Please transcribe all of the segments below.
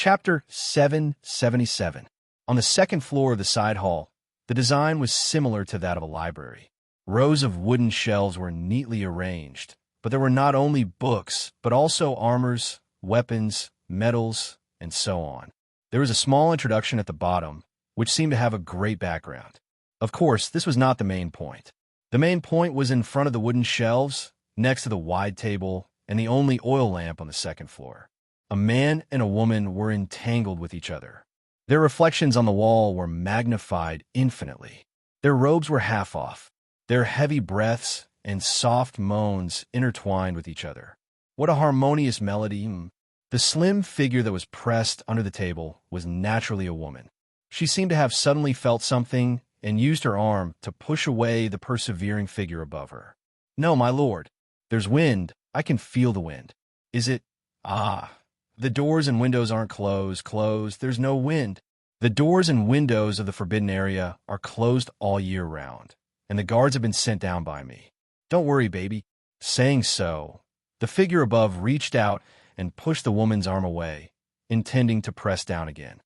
Chapter 777. On the second floor of the side hall, the design was similar to that of a library. Rows of wooden shelves were neatly arranged, but there were not only books, but also armors, weapons, medals, and so on. There was a small introduction at the bottom, which seemed to have a great background. Of course, this was not the main point. The main point was in front of the wooden shelves, next to the wide table, and the only oil lamp on the second floor. A man and a woman were entangled with each other. Their reflections on the wall were magnified infinitely. Their robes were half off. Their heavy breaths and soft moans intertwined with each other. What a harmonious melody! The slim figure that was pressed under the table was naturally a woman. She seemed to have suddenly felt something and used her arm to push away the persevering figure above her. "No, my lord. There's wind. I can feel the wind." "Is it? Ah. The doors and windows aren't closed. There's no wind." "The doors and windows of the forbidden area are closed all year round, and the guards have been sent down by me. Don't worry, baby." Saying so, the figure above reached out and pushed the woman's arm away, intending to press down again.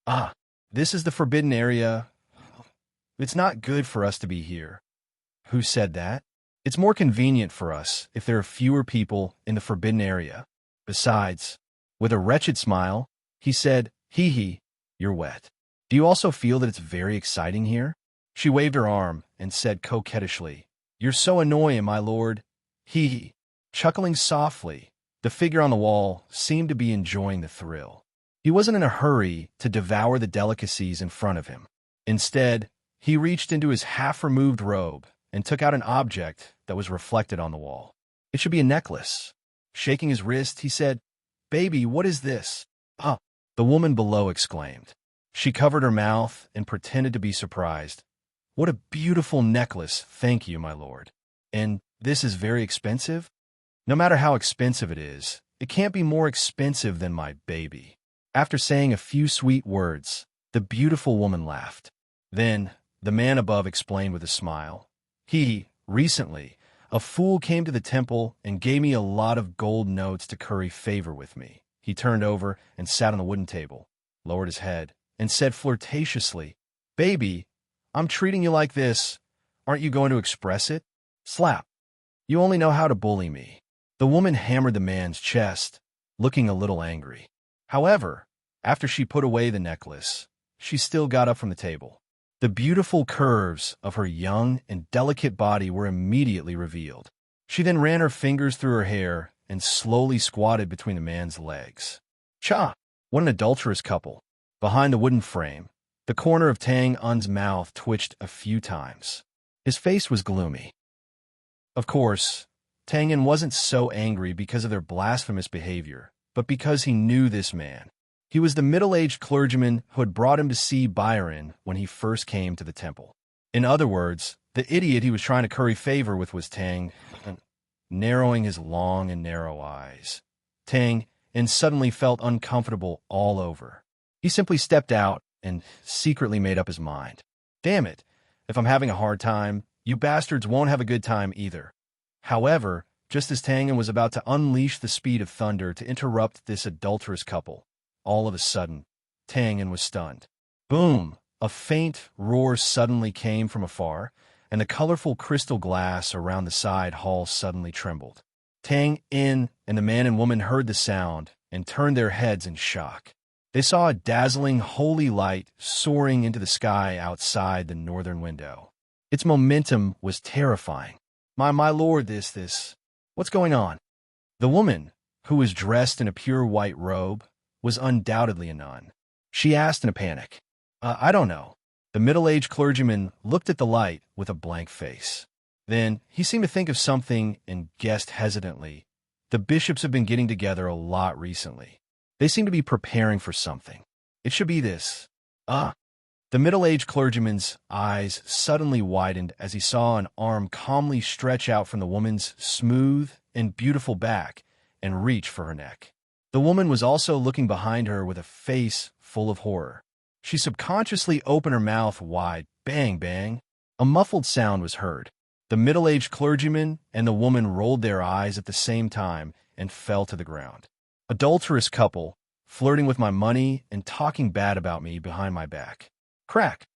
"Ah, this is the forbidden area. It's not good for us to be here." "Who said that? It's more convenient for us if there are fewer people in the forbidden area. Besides," with a wretched smile, he said, "Hee, you're wet. Do you also feel that it's very exciting here?" She waved her arm and said coquettishly, "You're so annoying, my lord. Hee." Chuckling softly, the figure on the wall seemed to be enjoying the thrill. He wasn't in a hurry to devour the delicacies in front of him. Instead, he reached into his half-removed robe and took out an object that was reflected on the wall. "It should be a necklace." Shaking his wrist, he said, "Baby, what is this?" "Ah," the woman below exclaimed. She covered her mouth and pretended to be surprised. "What a beautiful necklace, thank you, my lord. And this is very expensive?" "No matter how expensive it is, it can't be more expensive than my baby." After saying a few sweet words, the beautiful woman laughed. Then, the man above explained with a smile, Recently, a fool came to the temple and gave me a lot of gold notes to curry favor with me." He turned over and sat on the wooden table, lowered his head, and said flirtatiously, "Baby, I'm treating you like this. Aren't you going to express it?" Slap. "You only know how to bully me." The woman hammered the man's chest, looking a little angry. However, after she put away the necklace, she still got up from the table. The beautiful curves of her young and delicate body were immediately revealed. She then ran her fingers through her hair and slowly squatted between the man's legs. Cha! What an adulterous couple. Behind the wooden frame, the corner of Tang Un's mouth twitched a few times. His face was gloomy. Of course, Tang Un wasn't so angry because of their blasphemous behavior, but because he knew this man. He was the middle-aged clergyman who had brought him to see Byron when he first came to the temple. In other words, the idiot he was trying to curry favor with was Tang, narrowing his long and narrow eyes. Tang, and suddenly felt uncomfortable all over. He simply stepped out and secretly made up his mind. "Damn it, if I'm having a hard time, you bastards won't have a good time either." However, just as Tang was about to unleash the speed of thunder to interrupt this adulterous couple, all of a sudden, Tang was stunned. Boom! A faint roar suddenly came from afar, and the colorful crystal glass around the side hall suddenly trembled. Tang and the man and woman heard the sound and turned their heads in shock. They saw a dazzling holy light soaring into the sky outside the northern window. Its momentum was terrifying. My lord, this. What's going on?" The woman, who was dressed in a pure white robe, was undoubtedly a nun. She asked in a panic. I don't know." The middle-aged clergyman looked at the light with a blank face. Then he seemed to think of something and guessed hesitantly, "The bishops have been getting together a lot recently. They seem to be preparing for something. It should be this." "Ah." The middle-aged clergyman's eyes suddenly widened as he saw an arm calmly stretch out from the woman's smooth and beautiful back and reach for her neck. The woman was also looking behind her with a face full of horror. She subconsciously opened her mouth wide. Bang, bang. A muffled sound was heard. The middle-aged clergyman and the woman rolled their eyes at the same time and fell to the ground. "Adulterous couple," flirting with my money and talking bad about me behind my back. Crack.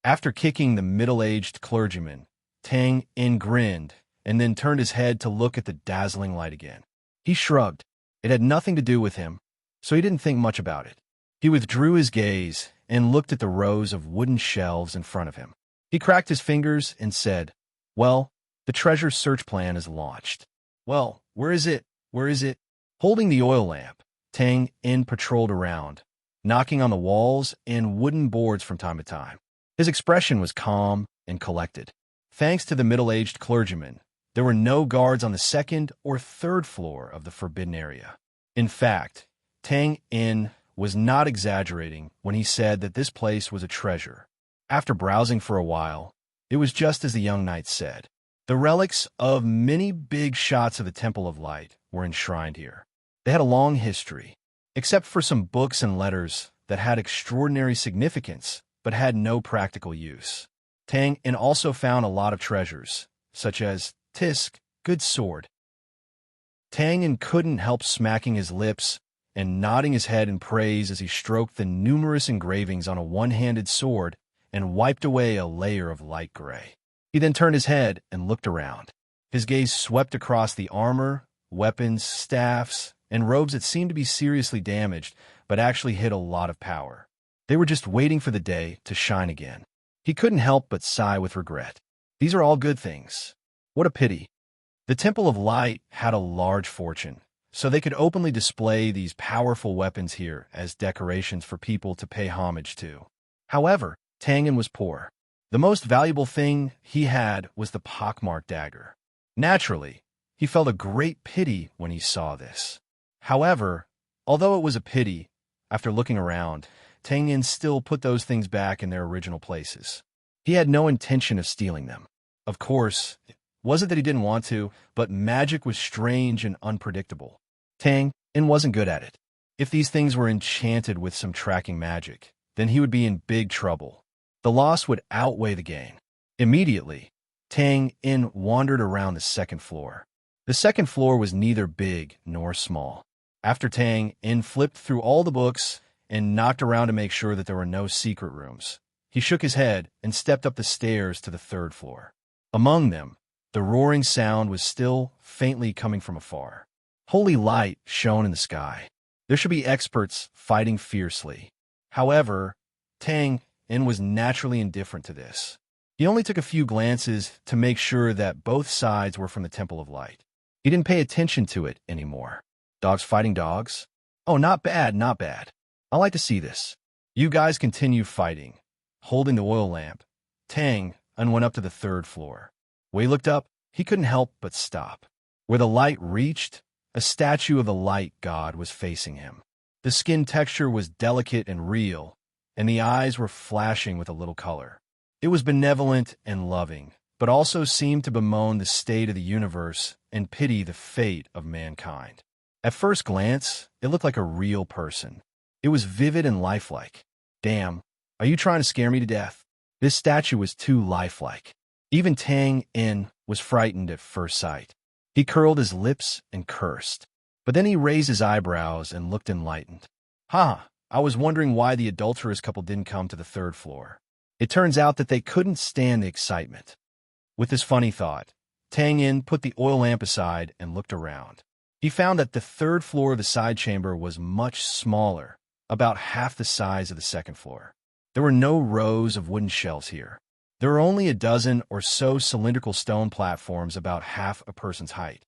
After kicking the middle-aged clergyman, Tang In grinned and then turned his head to look at the dazzling light again. He shrugged. It had nothing to do with him, so he didn't think much about it. He withdrew his gaze and looked at the rows of wooden shelves in front of him. He cracked his fingers and said, "Well, the treasure search plan is launched." "Well, where is it? Where is it?" Holding the oil lamp, Tang In patrolled around, knocking on the walls and wooden boards from time to time. His expression was calm and collected. Thanks to the middle-aged clergyman, there were no guards on the second or third floor of the forbidden area. In fact, Tang In was not exaggerating when he said that this place was a treasure. After browsing for a while, it was just as the young knight said. The relics of many big shots of the Temple of Light were enshrined here. They had a long history, except for some books and letters that had extraordinary significance but had no practical use. Tang In also found a lot of treasures, such as Tisk, good sword. Tang In couldn't help smacking his lips and nodding his head in praise as he stroked the numerous engravings on a one-handed sword and wiped away a layer of light gray. He then turned his head and looked around. His gaze swept across the armor, weapons, staffs, and robes that seemed to be seriously damaged, but actually hid a lot of power. They were just waiting for the day to shine again. He couldn't help but sigh with regret. These are all good things. What a pity. The Temple of Light had a large fortune, so they could openly display these powerful weapons here as decorations for people to pay homage to. However, Tang In was poor. The most valuable thing he had was the pockmarked dagger. Naturally, he felt a great pity when he saw this. However, although it was a pity, after looking around, Tang In still put those things back in their original places. He had no intention of stealing them. Of course, it wasn't that he didn't want to, but magic was strange and unpredictable. Tang In wasn't good at it. If these things were enchanted with some tracking magic, then he would be in big trouble. The loss would outweigh the gain. Immediately, Tang In wandered around the second floor. The second floor was neither big nor small. After Tang In flipped through all the books and knocked around to make sure that there were no secret rooms, he shook his head and stepped up the stairs to the third floor. Among them, the roaring sound was still faintly coming from afar. Holy light shone in the sky. There should be experts fighting fiercely. However, Tang In was naturally indifferent to this. He only took a few glances to make sure that both sides were from the Temple of Light. He didn't pay attention to it anymore. Dogs fighting dogs? Oh, not bad, not bad. I like to see this. You guys continue fighting. Holding the oil lamp, Tang In went up to the third floor. When he looked up, he couldn't help but stop. Where the light reached, a statue of the light god was facing him. The skin texture was delicate and real, and the eyes were flashing with a little color. It was benevolent and loving, but also seemed to bemoan the state of the universe and pity the fate of mankind. At first glance, it looked like a real person. It was vivid and lifelike. Damn, are you trying to scare me to death? This statue was too lifelike. Even Tang In was frightened at first sight. He curled his lips and cursed. But then he raised his eyebrows and looked enlightened. I was wondering why the adulterous couple didn't come to the third floor. It turns out that they couldn't stand the excitement. With this funny thought, Tang In put the oil lamp aside and looked around. He found that the third floor of the side chamber was much smaller, about half the size of the second floor. There were no rows of wooden shelves here. There were only a dozen or so cylindrical stone platforms about half a person's height.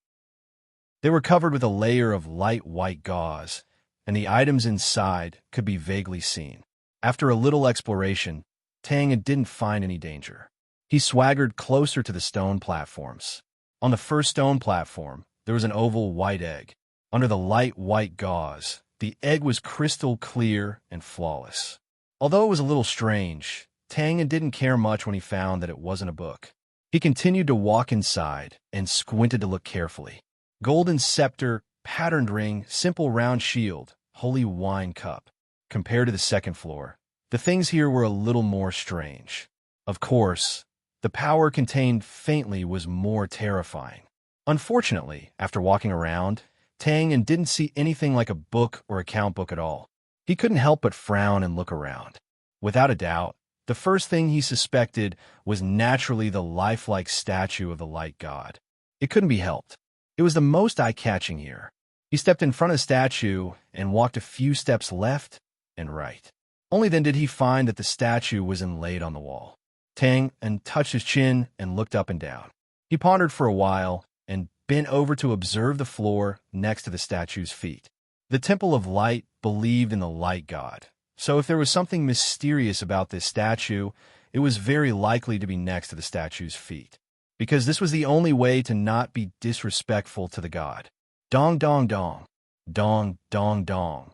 They were covered with a layer of light white gauze, and the items inside could be vaguely seen. After a little exploration, Tang In didn't find any danger. He swaggered closer to the stone platforms. On the first stone platform, there was an oval white egg. Under the light white gauze, the egg was crystal clear and flawless. Although it was a little strange, Tang In didn't care much when he found that it wasn't a book. He continued to walk inside and squinted to look carefully. Golden scepter, patterned ring, simple round shield, holy wine cup. Compared to the second floor, the things here were a little more strange. Of course, the power contained faintly was more terrifying. Unfortunately, after walking around, Tang In didn't see anything like a book or account book at all. He couldn't help but frown and look around. Without a doubt, the first thing he suspected was naturally the lifelike statue of the light god. It couldn't be helped. It was the most eye-catching here. He stepped in front of the statue and walked a few steps left and right. Only then did he find that the statue was inlaid on the wall. Tang touched his chin and looked up and down. He pondered for a while and bent over to observe the floor next to the statue's feet. The Temple of Light believed in the light god, so if there was something mysterious about this statue, it was very likely to be next to the statue's feet, because this was the only way to not be disrespectful to the god. Dong, dong, dong. Dong, dong, dong.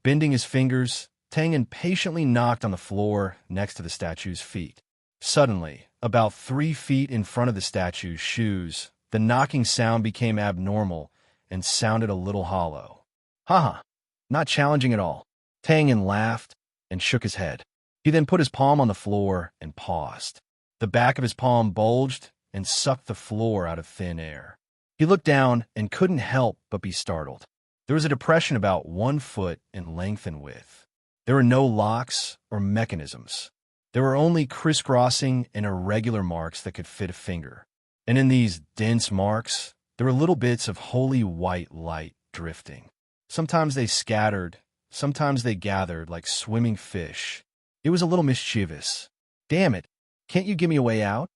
Bending his fingers, Tang impatiently knocked on the floor next to the statue's feet. Suddenly, about 3 feet in front of the statue's shoes, the knocking sound became abnormal and sounded a little hollow. Haha, not challenging at all. Tang laughed and shook his head. He then put his palm on the floor and paused. The back of his palm bulged and sucked the floor out of thin air. He looked down and couldn't help but be startled. There was a depression about 1 foot in length and width. There were no locks or mechanisms. There were only crisscrossing and irregular marks that could fit a finger. And in these dense marks, there were little bits of holy white light drifting. Sometimes they scattered, sometimes they gathered like swimming fish. It was a little mischievous. Damn it, can't you give me a way out?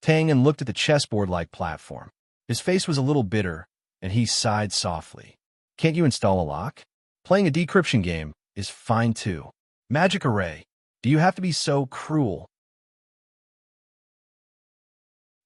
Tang looked at the chessboard-like platform. His face was a little bitter, and he sighed softly. Can't you install a lock? Playing a decryption game is fine too. Magic array. Do you have to be so cruel?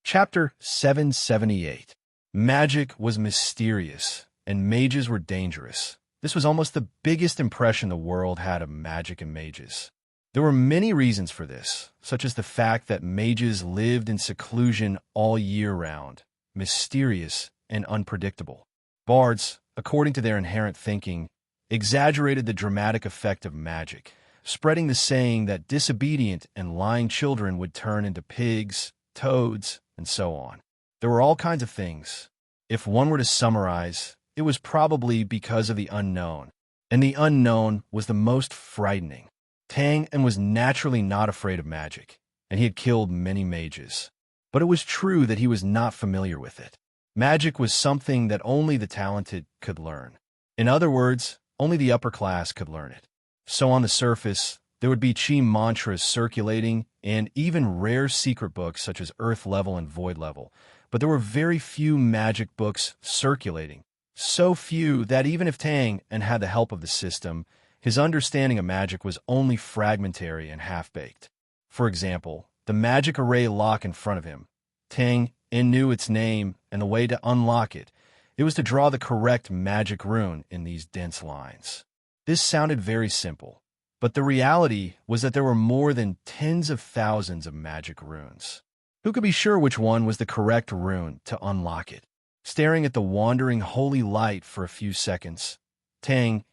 Chapter 778. Magic was mysterious, and mages were dangerous. This was almost the biggest impression the world had of magic and mages. There were many reasons for this, such as the fact that mages lived in seclusion all year round, mysterious and unpredictable. Bards, according to their inherent thinking, exaggerated the dramatic effect of magic, spreading the saying that disobedient and lying children would turn into pigs, toads, and so on. There were all kinds of things. If one were to summarize, it was probably because of the unknown, and the unknown was the most frightening. Tang was naturally not afraid of magic, and he had killed many mages. But it was true that he was not familiar with it. Magic was something that only the talented could learn. In other words, only the upper class could learn it. So on the surface, there would be chi mantras circulating and even rare secret books such as Earth Level and Void Level, but there were very few magic books circulating. So few that even if Tang had the help of the system, his understanding of magic was only fragmentary and half-baked. For example, the magic array lock in front of him. Tang knew its name and the way to unlock it. It was to draw the correct magic rune in these dense lines. This sounded very simple, but the reality was that there were more than tens of thousands of magic runes. Who could be sure which one was the correct rune to unlock it? Staring at the wandering holy light for a few seconds, Tang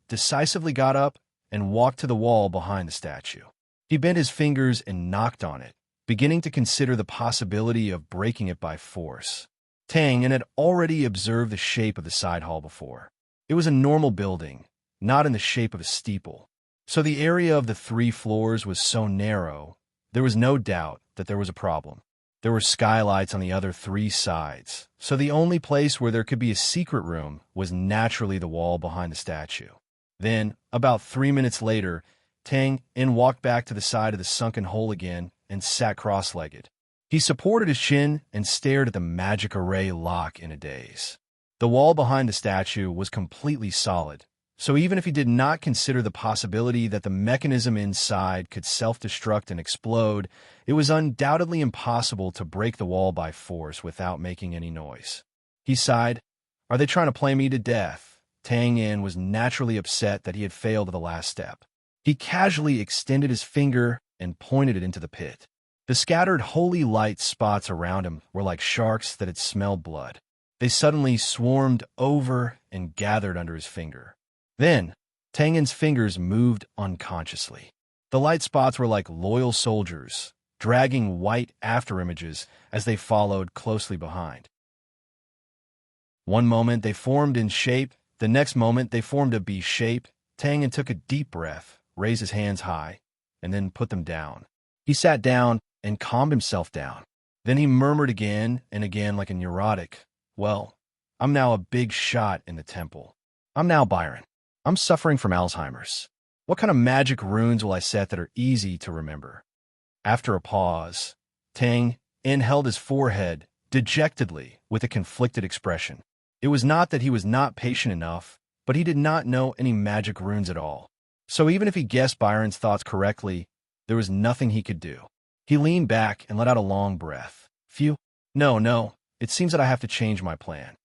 decisively got up and walked to the wall behind the statue. He bent his fingers and knocked on it, beginning to consider the possibility of breaking it by force. Tang had already observed the shape of the side hall before. It was a normal building, not in the shape of a steeple. So the area of the 3 floors was so narrow, there was no doubt that there was a problem. There were skylights on the other 3 sides, so the only place where there could be a secret room was naturally the wall behind the statue. Then, about 3 minutes later, Tang walked back to the side of the sunken hole again and sat cross-legged. He supported his chin and stared at the magic array lock in a daze. The wall behind the statue was completely solid, so even if he did not consider the possibility that the mechanism inside could self-destruct and explode, it was undoubtedly impossible to break the wall by force without making any noise. He sighed. Are they trying to play me to death? Tang was naturally upset that he had failed at the last step. He casually extended his finger and pointed it into the pit. The scattered holy light spots around him were like sharks that had smelled blood. They suddenly swarmed over and gathered under his finger. Then, Tang's fingers moved unconsciously. The light spots were like loyal soldiers, dragging white afterimages as they followed closely behind. One moment they formed in shape, the next moment they formed a B shape, Tang took a deep breath, raised his hands high, and then put them down. He sat down and calmed himself down. Then he murmured again and again like a neurotic, "Well, I'm now a big shot in the temple. I'm now Byron. I'm suffering from Alzheimer's. What kind of magic runes will I set that are easy to remember?" After a pause, Tang held his forehead dejectedly with a conflicted expression. It was not that he was not patient enough, but he did not know any magic runes at all. So even if he guessed Byron's thoughts correctly, there was nothing he could do. He leaned back and let out a long breath. Phew. No, it seems that I have to change my plan.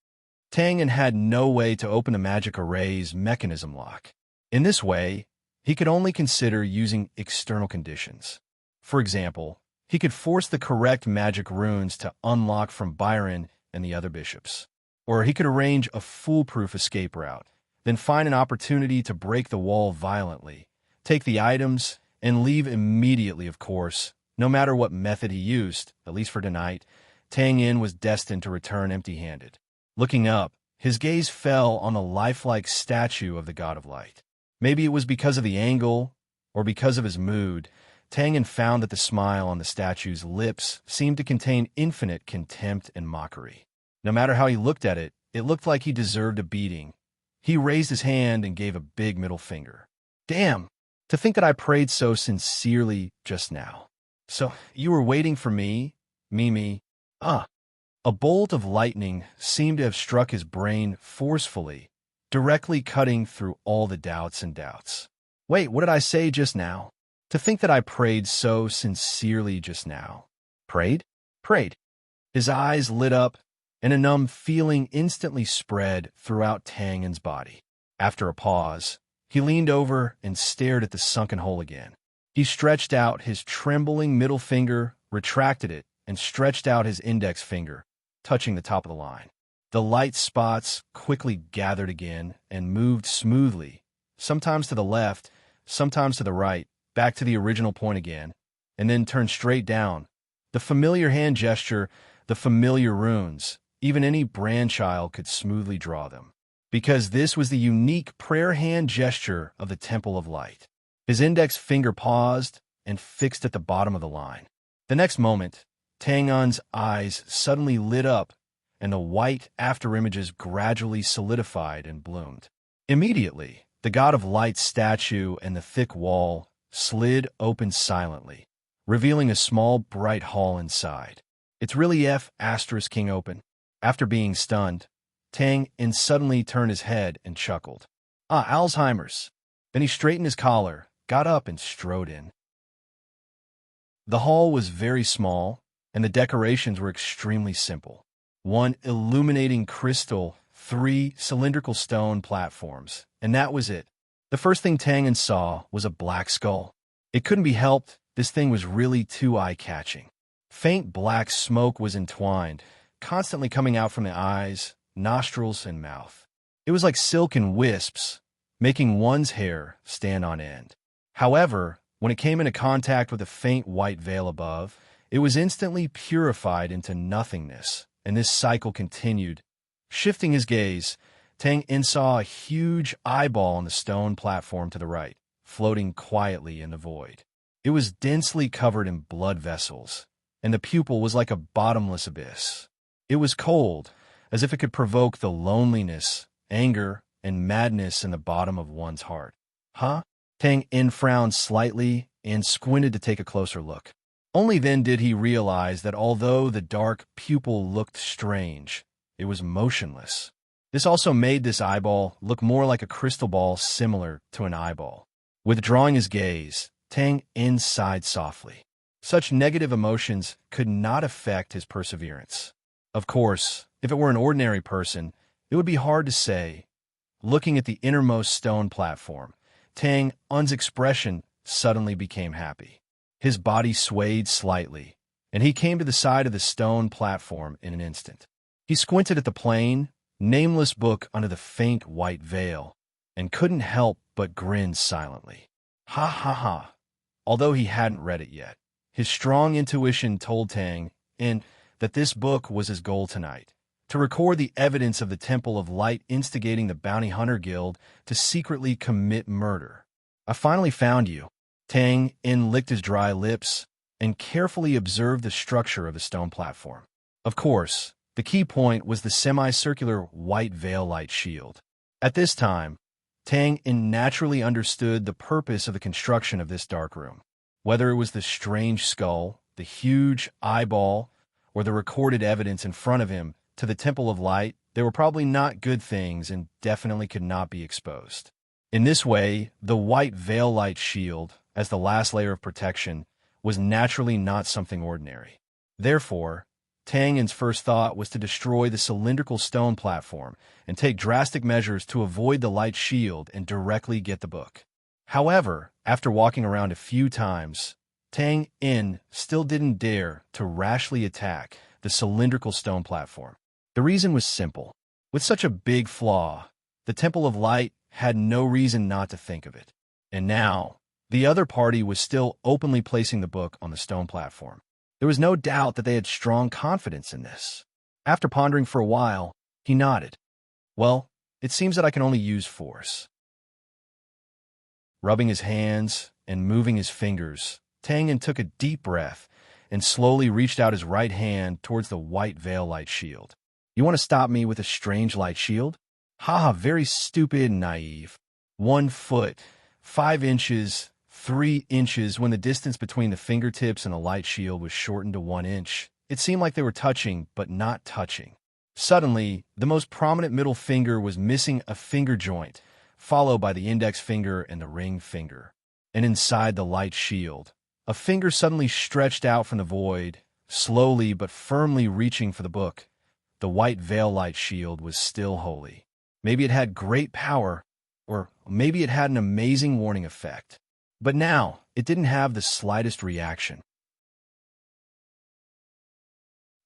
Tang had no way to open the magic array's mechanism lock. In this way, he could only consider using external conditions. For example, he could force the correct magic runes to unlock from Byron and the other bishops. Or he could arrange a foolproof escape route, then find an opportunity to break the wall violently, take the items, and leave immediately, of course. No matter what method he used, at least for tonight, Tang Yin was destined to return empty-handed. Looking up, his gaze fell on the lifelike statue of the God of Light. Maybe it was because of the angle, or because of his mood, Tang Yin found that the smile on the statue's lips seemed to contain infinite contempt and mockery. No matter how he looked at it, it looked like he deserved a beating. He raised his hand and gave a big middle finger. "Damn! To think that I prayed so sincerely just now. So, you were waiting for me? Me? Ah." A bolt of lightning seemed to have struck his brain forcefully, directly cutting through all the doubts. Wait, what did I say just now? To think that I prayed so sincerely just now. Prayed? His eyes lit up, and a numb feeling instantly spread throughout Tang Yin's body. After a pause, he leaned over and stared at the sunken hole again. He stretched out his trembling middle finger, retracted it, and stretched out his index finger, touching the top of the line. The light spots quickly gathered again and moved smoothly, sometimes to the left, sometimes to the right, back to the original point again, and then turned straight down. The familiar hand gesture, the familiar runes, even any grandchild could smoothly draw them. Because this was the unique prayer hand gesture of the Temple of Light. His index finger paused and fixed at the bottom of the line. The next moment, Tang Yin's eyes suddenly lit up, and the white afterimages gradually solidified and bloomed. Immediately, the God of Light statue and the thick wall slid open silently, revealing a small, bright hall inside. Its relief *king open. After being stunned, Tang Yin suddenly turned his head and chuckled. "Ah, Alzheimer's." Then he straightened his collar, got up, and strode in. The hall was very small, and the decorations were extremely simple. One illuminating crystal, 3 cylindrical stone platforms, and that was it. The first thing Tang Yin saw was a black skull. It couldn't be helped, this thing was really too eye-catching. Faint black smoke was entwined, constantly coming out from the eyes, nostrils, and mouth. It was like silken wisps, making one's hair stand on end. However, when it came into contact with the faint white veil above, it was instantly purified into nothingness, and this cycle continued. Shifting his gaze, Tang Yin saw a huge eyeball on the stone platform to the right, floating quietly in the void. It was densely covered in blood vessels, and the pupil was like a bottomless abyss. It was cold, as if it could provoke the loneliness, anger, and madness in the bottom of one's heart. Huh? Tang Yin frowned slightly and squinted to take a closer look. Only then did he realize that although the dark pupil looked strange, it was motionless. This also made this eyeball look more like a crystal ball similar to an eyeball. Withdrawing his gaze, Tang Yin sighed softly. Such negative emotions could not affect his perseverance. Of course, if it were an ordinary person, it would be hard to say. Looking at the innermost stone platform, Tang Yin's expression suddenly became happy. His body swayed slightly, and he came to the side of the stone platform in an instant. He squinted at the plain, nameless book under the faint white veil, and couldn't help but grin silently. Ha ha ha. Although he hadn't read it yet, his strong intuition told Tang Yin that this book was his goal tonight, to record the evidence of the Temple of Light instigating the Bounty Hunter Guild to secretly commit murder. I finally found you. Tang In licked his dry lips and carefully observed the structure of the stone platform. Of course, the key point was the semicircular white veil light shield. At this time, Tang In naturally understood the purpose of the construction of this dark room. Whether it was the strange skull, the huge eyeball, or the recorded evidence in front of him to the Temple of Light, they were probably not good things and definitely could not be exposed. In this way, the white veil light shield, as the last layer of protection, was naturally not something ordinary. Therefore, Tang In's first thought was to destroy the cylindrical stone platform and take drastic measures to avoid the light shield and directly get the book. However, after walking around a few times, Tang In still didn't dare to rashly attack the cylindrical stone platform. The reason was simple. With such a big flaw, the Temple of Light had no reason not to think of it. And now, the other party was still openly placing the book on the stone platform. There was no doubt that they had strong confidence in this. After pondering for a while, he nodded. Well, it seems that I can only use force. Rubbing his hands and moving his fingers, Tang In took a deep breath and slowly reached out his right hand towards the white veil light shield. You want to stop me with a strange light shield? Haha, very stupid and naive. 1 foot, 5 inches, 3 inches. When the distance between the fingertips and the light shield was shortened to 1 inch, it seemed like they were touching, but not touching. Suddenly, the most prominent middle finger was missing a finger joint, followed by the index finger and the ring finger. And inside the light shield, a finger suddenly stretched out from the void, slowly but firmly reaching for the book. The white veil light shield was still holy. Maybe it had great power, or maybe it had an amazing warning effect. But now, it didn't have the slightest reaction.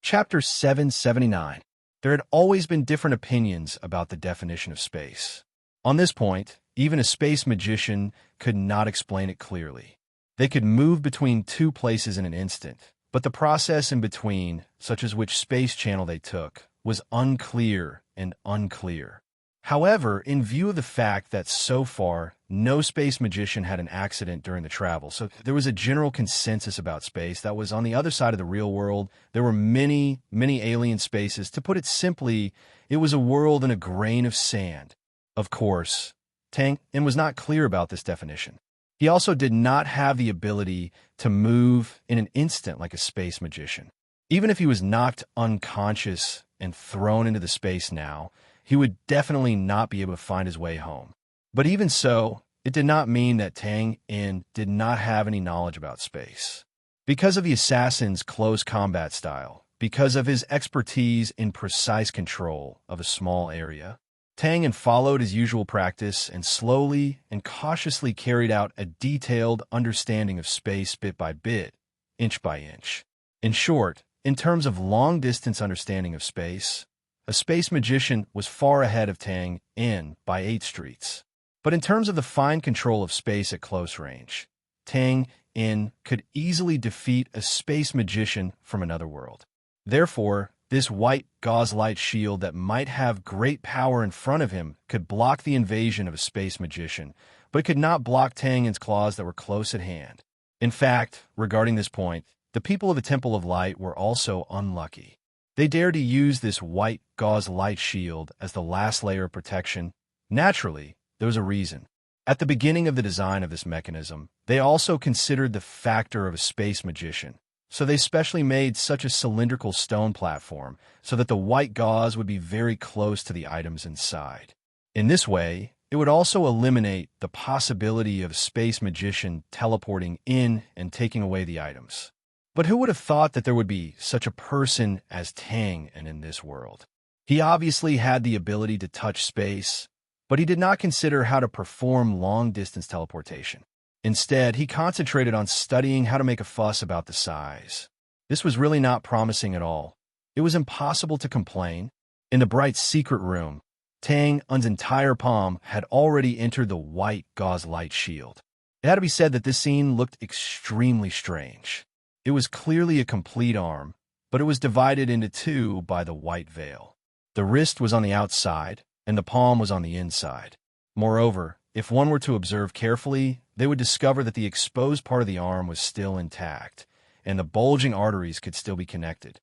Chapter 779. There had always been different opinions about the definition of space. On this point, even a space magician could not explain it clearly. They could move between 2 places in an instant, but the process in between, such as which space channel they took, was unclear and unclear. However, in view of the fact that so far, no space magician had an accident during the travel, so there was a general consensus about space that was on the other side of the real world. There were many, many alien spaces. To put it simply, it was a world in a grain of sand. Of course, Tang In was not clear about this definition. He also did not have the ability to move in an instant like a space magician. Even if he was knocked unconscious and thrown into the space now, he would definitely not be able to find his way home. But even so, it did not mean that Tang In did not have any knowledge about space. Because of the assassin's close combat style, because of his expertise in precise control of a small area, Tang In followed his usual practice and slowly and cautiously carried out a detailed understanding of space bit by bit, inch by inch. In short, in terms of long-distance understanding of space, a space magician was far ahead of Tang In by 8 streets. But in terms of the fine control of space at close range, Tang In could easily defeat a space magician from another world. Therefore, this white gauze light shield that might have great power in front of him could block the invasion of a space magician, but it could not block Tang In's claws that were close at hand. In fact, regarding this point, the people of the Temple of Light were also unlucky. They dared to use this white gauze light shield as the last layer of protection. Naturally, there was a reason. At the beginning of the design of this mechanism, they also considered the factor of a space magician. So they specially made such a cylindrical stone platform so that the white gauze would be very close to the items inside. In this way, it would also eliminate the possibility of a space magician teleporting in and taking away the items. But who would have thought that there would be such a person as Tang in this world? He obviously had the ability to touch space, but he did not consider how to perform long-distance teleportation. Instead, he concentrated on studying how to make a fuss about the size. This was really not promising at all. It was impossible to complain. In the bright secret room, Tang In's entire palm had already entered the white gauze light shield. It had to be said that this scene looked extremely strange. It was clearly a complete arm, but it was divided into 2 by the white veil. The wrist was on the outside, and the palm was on the inside. Moreover, if one were to observe carefully, they would discover that the exposed part of the arm was still intact, and the bulging arteries could still be connected.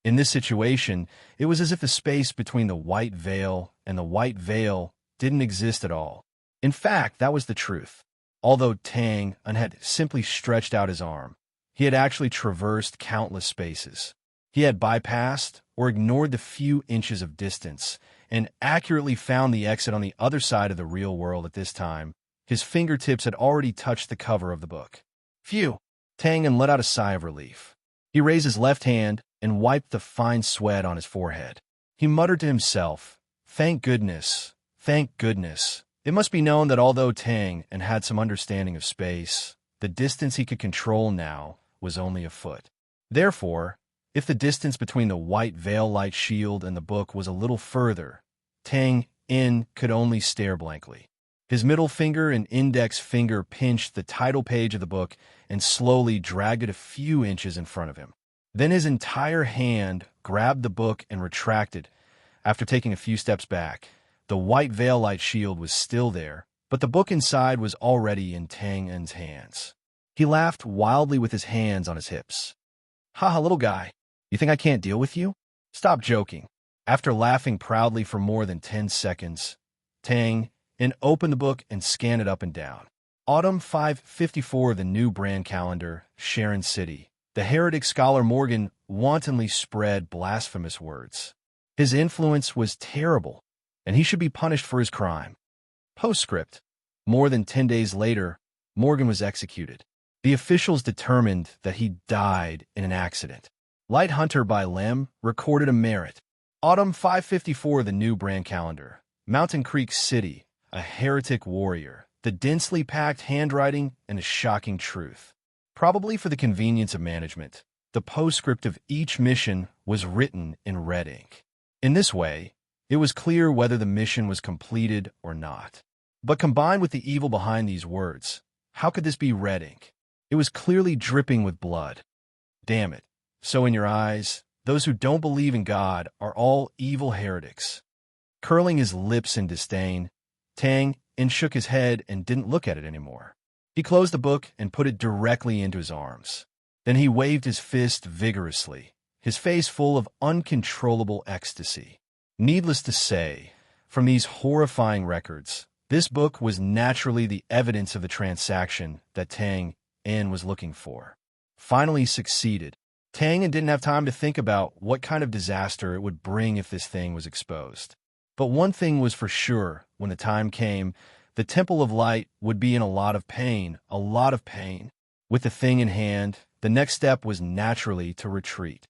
In this situation, it was as if the space between the white veil and the white veil didn't exist at all. In fact, that was the truth. Although Tang had simply stretched out his arm, he had actually traversed countless spaces. He had bypassed or ignored the few inches of distance and accurately found the exit on the other side of the real world at this time. His fingertips had already touched the cover of the book. Phew! Tang let out a sigh of relief. He raised his left hand and wiped the fine sweat on his forehead. He muttered to himself, "Thank goodness, thank goodness." It must be known that although Tang had some understanding of space, the distance he could control now was only a foot. Therefore, if the distance between the white veil light shield and the book was a little further, Tang could only stare blankly. His middle finger and index finger pinched the title page of the book and slowly dragged it a few inches in front of him. Then his entire hand grabbed the book and retracted. After taking a few steps back, the white veil light shield was still there, but the book inside was already in Tang's hands. He laughed wildly with his hands on his hips. "Haha, little guy, you think I can't deal with you? Stop joking." After laughing proudly for more than 10 seconds, Tang opened the book and scanned it up and down. Autumn 554 of the new brand calendar, Sharon City. The heretic scholar Morgan wantonly spread blasphemous words. His influence was terrible, and he should be punished for his crime. Postscript. More than 10 days later, Morgan was executed. The officials determined that he died in an accident. Light Hunter by Lem recorded a merit. Autumn 554 of the new brand calendar. Mountain Creek City, a heretic warrior. The densely packed handwriting and a shocking truth. Probably for the convenience of management, the postscript of each mission was written in red ink. In this way, it was clear whether the mission was completed or not. But combined with the evil behind these words, how could this be red ink? It was clearly dripping with blood. Damn it. So in your eyes, those who don't believe in God are all evil heretics. Curling his lips in disdain, Tang shook his head and didn't look at it anymore. He closed the book and put it directly into his arms. Then he waved his fist vigorously, his face full of uncontrollable ecstasy. Needless to say, from these horrifying records, this book was naturally the evidence of the transaction that Tang was looking for. Finally succeeded. Tang didn't have time to think about what kind of disaster it would bring if this thing was exposed. But one thing was for sure, when the time came, the Temple of Light would be in a lot of pain. With the thing in hand, the next step was naturally to retreat.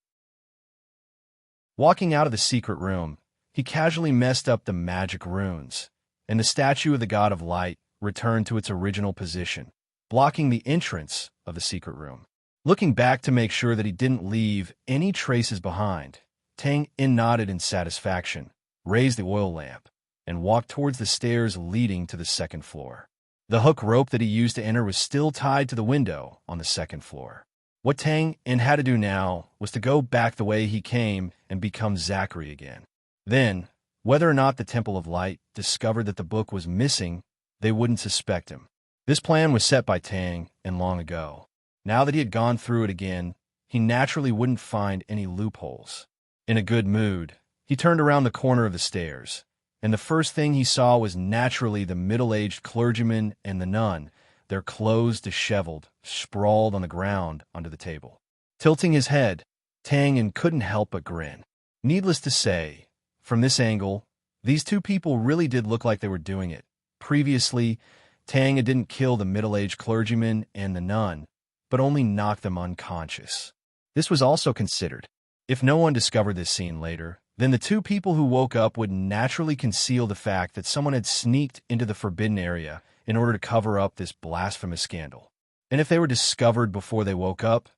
Walking out of the secret room, he casually messed up the magic runes, and the statue of the God of Light returned to its original position, blocking the entrance of the secret room. Looking back to make sure that he didn't leave any traces behind, Tang nodded in satisfaction, raised the oil lamp, and walked towards the stairs leading to the second floor. The hook rope that he used to enter was still tied to the window on the second floor. What Tang had to do now was to go back the way he came and become Zachary again. Then, whether or not the Temple of Light discovered that the book was missing, they wouldn't suspect him. This plan was set by Tang long ago. Now that he had gone through it again, he naturally wouldn't find any loopholes. In a good mood, he turned around the corner of the stairs, and the first thing he saw was naturally the middle-aged clergyman and the nun, their clothes disheveled, sprawled on the ground under the table. Tilting his head, Tang couldn't help but grin. Needless to say, from this angle, these two people really did look like they were doing it. Previously, Tang didn't kill the middle-aged clergyman and the nun, but only knocked them unconscious. This was also considered. If no one discovered this scene later, then the two people who woke up would naturally conceal the fact that someone had sneaked into the forbidden area in order to cover up this blasphemous scandal. And if they were discovered before they woke up,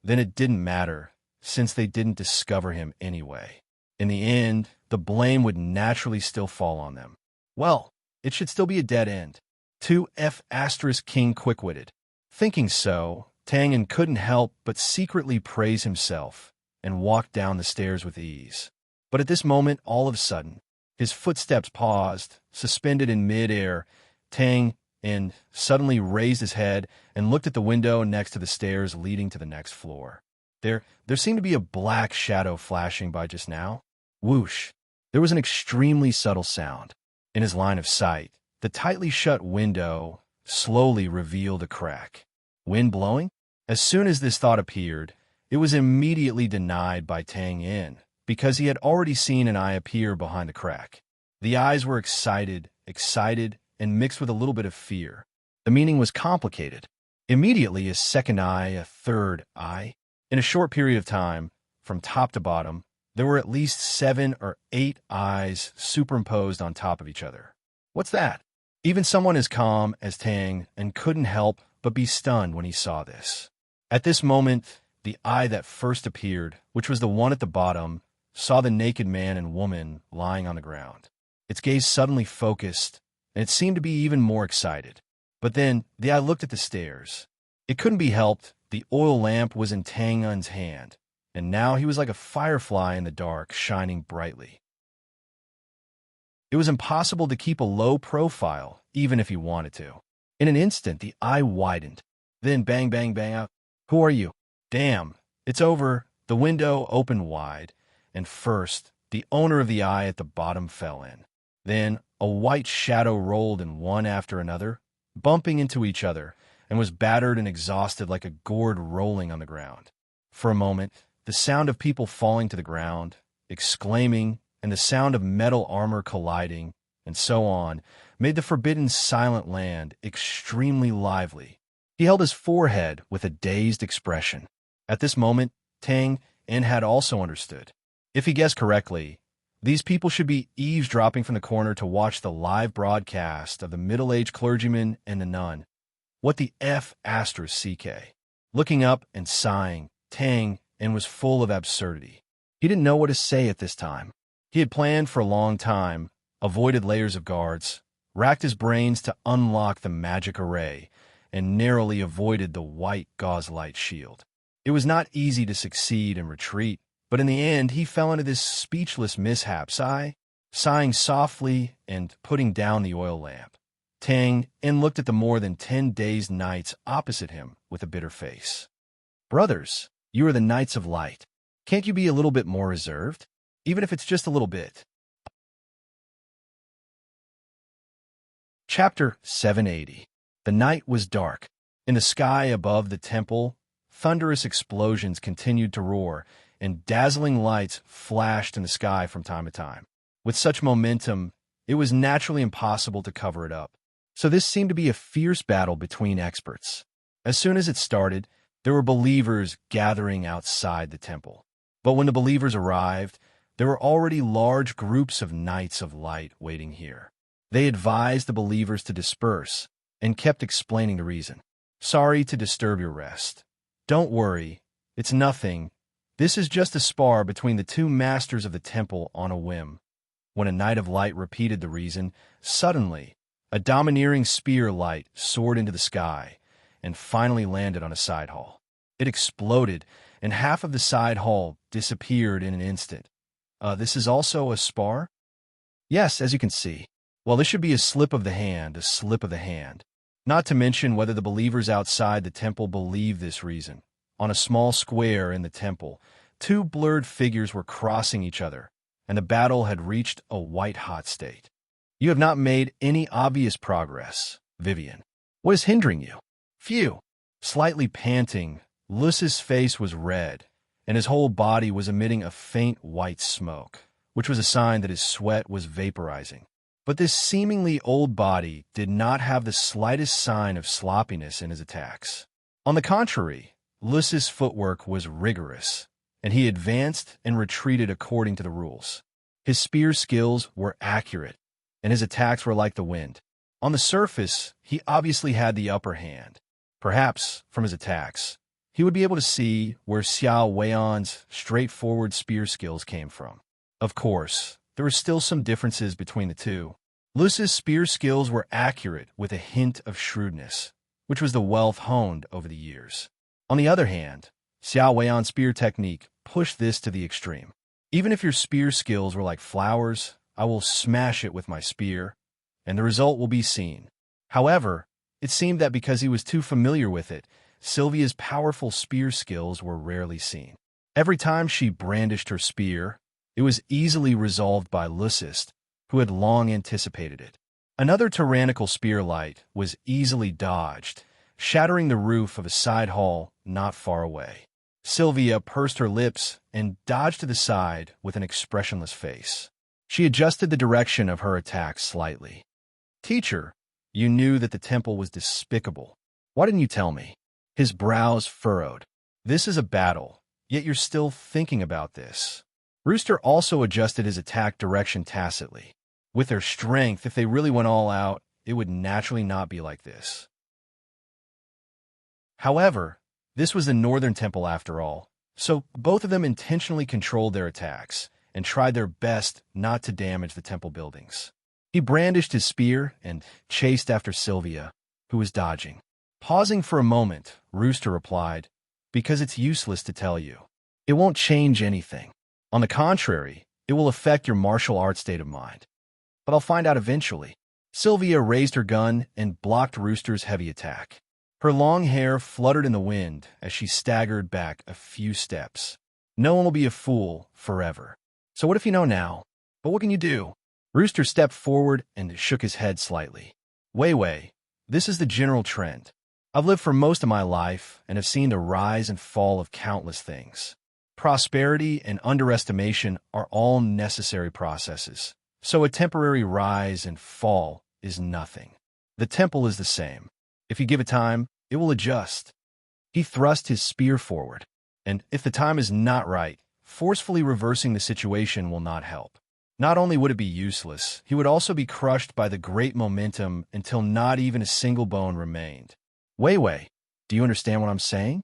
then it didn't matter, since they didn't discover him anyway. In the end, the blame would naturally still fall on them. Well, it should still be a dead end. 2F** King quick-witted. Thinking so, Tang couldn't help but secretly praise himself and walked down the stairs with ease. But at this moment, all of a sudden, his footsteps paused, suspended in mid-air. Tang and suddenly raised his head and looked at the window next to the stairs leading to the next floor. There seemed to be a black shadow flashing by just now. Whoosh! There was an extremely subtle sound. In his line of sight, the tightly shut window slowly revealed a crack. Wind blowing? As soon as this thought appeared, it was immediately denied by Tang Yin, because he had already seen an eye appear behind the crack. The eyes were excited, and mixed with a little bit of fear. The meaning was complicated. Immediately, a second eye, a third eye. In a short period of time, from top to bottom, there were at least 7 or 8 eyes superimposed on top of each other. What's that? Even someone as calm as Tang and couldn't help but be stunned when he saw this. At this moment, the eye that first appeared, which was the one at the bottom, saw the naked man and woman lying on the ground. Its gaze suddenly focused, and it seemed to be even more excited. But then the eye looked at the stairs. It couldn't be helped. The oil lamp was in Tang Un's hand, and now he was like a firefly in the dark, shining brightly. It was impossible to keep a low profile, even if he wanted to. In an instant, the eye widened. Then bang, bang, bang out. Who are you? Damn, it's over. The window opened wide, and first, the owner of the eye at the bottom fell in. Then, a white shadow rolled in one after another, bumping into each other, and was battered and exhausted like a gourd rolling on the ground. For a moment, the sound of people falling to the ground, exclaiming, and the sound of metal armor colliding, and so on, made the forbidden silent land extremely lively. He held his forehead with a dazed expression. At this moment, Tang Yin had also understood. If he guessed correctly, these people should be eavesdropping from the corner to watch the live broadcast of the middle-aged clergyman and the nun. What the F*** CK? Looking up and sighing, Tang Yin was full of absurdity. He didn't know what to say at this time. He had planned for a long time, avoided layers of guards, racked his brains to unlock the magic array, and narrowly avoided the white gauze light shield. It was not easy to succeed and retreat, but in the end he fell into this speechless mishap, sighing softly and putting down the oil lamp. Tang Yin looked at the more than 10 dazed knights opposite him with a bitter face. Brothers, you are the Knights of Light. Can't you be a little bit more reserved? Even if it's just a little bit. Chapter 780. The night was dark. In the sky above the temple, thunderous explosions continued to roar, and dazzling lights flashed in the sky from time to time. With such momentum, it was naturally impossible to cover it up. So this seemed to be a fierce battle between experts. As soon as it started, there were believers gathering outside the temple. But when the believers arrived, there were already large groups of Knights of Light waiting here. They advised the believers to disperse and kept explaining the reason. Sorry to disturb your rest. Don't worry, it's nothing. This is just a spar between the two masters of the temple on a whim. When a Knight of Light repeated the reason, suddenly, a domineering spear light soared into the sky and finally landed on a side hall. It exploded, and half of the side hall disappeared in an instant. This is also a spar? Yes, as you can see. Well, this should be a slip of the hand, Not to mention whether the believers outside the temple believe this reason. On a small square in the temple, 2 blurred figures were crossing each other, and the battle had reached a white-hot state. You have not made any obvious progress, Vivian. What is hindering you? Phew. Slightly panting, Lucis' face was red, and his whole body was emitting a faint white smoke, which was a sign that his sweat was vaporizing. But this seemingly old body did not have the slightest sign of sloppiness in his attacks. On the contrary, Lucis' footwork was rigorous, and he advanced and retreated according to the rules. His spear skills were accurate, and his attacks were like the wind. On the surface, he obviously had the upper hand. Perhaps, from his attacks, he would be able to see where Xiao Weian's straightforward spear skills came from. Of course, there were still some differences between the two. Lucis' spear skills were accurate with a hint of shrewdness, which was the wealth honed over the years. On the other hand, Xiao Weian's spear technique pushed this to the extreme. Even if your spear skills were like flowers, I will smash it with my spear, and the result will be seen. However, it seemed that because he was too familiar with it, Sylvia's powerful spear skills were rarely seen. Every time she brandished her spear, it was easily resolved by Lucist, who had long anticipated it. Another tyrannical spearlight was easily dodged, shattering the roof of a side hall not far away. Sylvia pursed her lips and dodged to the side with an expressionless face. She adjusted the direction of her attack slightly. "Teacher, you knew that the temple was despicable. Why didn't you tell me?" His brows furrowed. "This is a battle, yet you're still thinking about this." Rooster also adjusted his attack direction tacitly. With their strength, if they really went all out, it would naturally not be like this. However, this was the northern temple after all, so both of them intentionally controlled their attacks and tried their best not to damage the temple buildings. He brandished his spear and chased after Sylvia, who was dodging. Pausing for a moment, Rooster replied, "Because it's useless to tell you. It won't change anything. On the contrary, it will affect your martial arts state of mind. But I'll find out eventually." Sylvia raised her gun and blocked Rooster's heavy attack. Her long hair fluttered in the wind as she staggered back a few steps. No one will be a fool forever. "So what if you know now? But what can you do?" Rooster stepped forward and shook his head slightly. Wei, this is the general trend. I've lived for most of my life and have seen the rise and fall of countless things. Prosperity and underestimation are all necessary processes. So a temporary rise and fall is nothing. The temple is the same. If you give it time, it will adjust. He thrust his spear forward, and if the time is not right, forcefully reversing the situation will not help. Not only would it be useless, he would also be crushed by the great momentum until not even a single bone remained. Wei, do you understand what I'm saying?"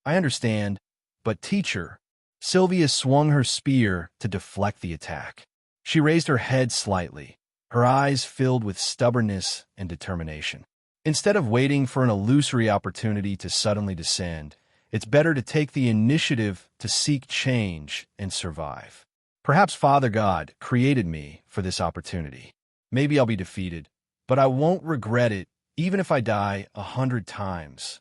"I understand, but teacher..." Sylvia swung her spear to deflect the attack. She raised her head slightly, her eyes filled with stubbornness and determination. Instead of waiting for an illusory opportunity to suddenly descend, it's better to take the initiative to seek change and survive. Perhaps Father God created me for this opportunity. Maybe I'll be defeated, but I won't regret it even if I die 100 times.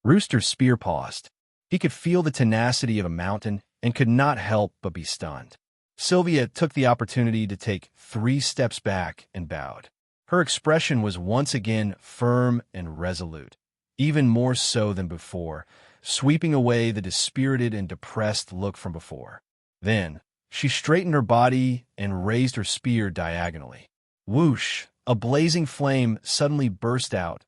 Rooster's spear paused. He could feel the tenacity of a mountain and could not help but be stunned. Sylvia took the opportunity to take 3 steps back and bowed. Her expression was once again firm and resolute, even more so than before, sweeping away the dispirited and depressed look from before. Then, she straightened her body and raised her spear diagonally. Whoosh! A blazing flame suddenly burst out,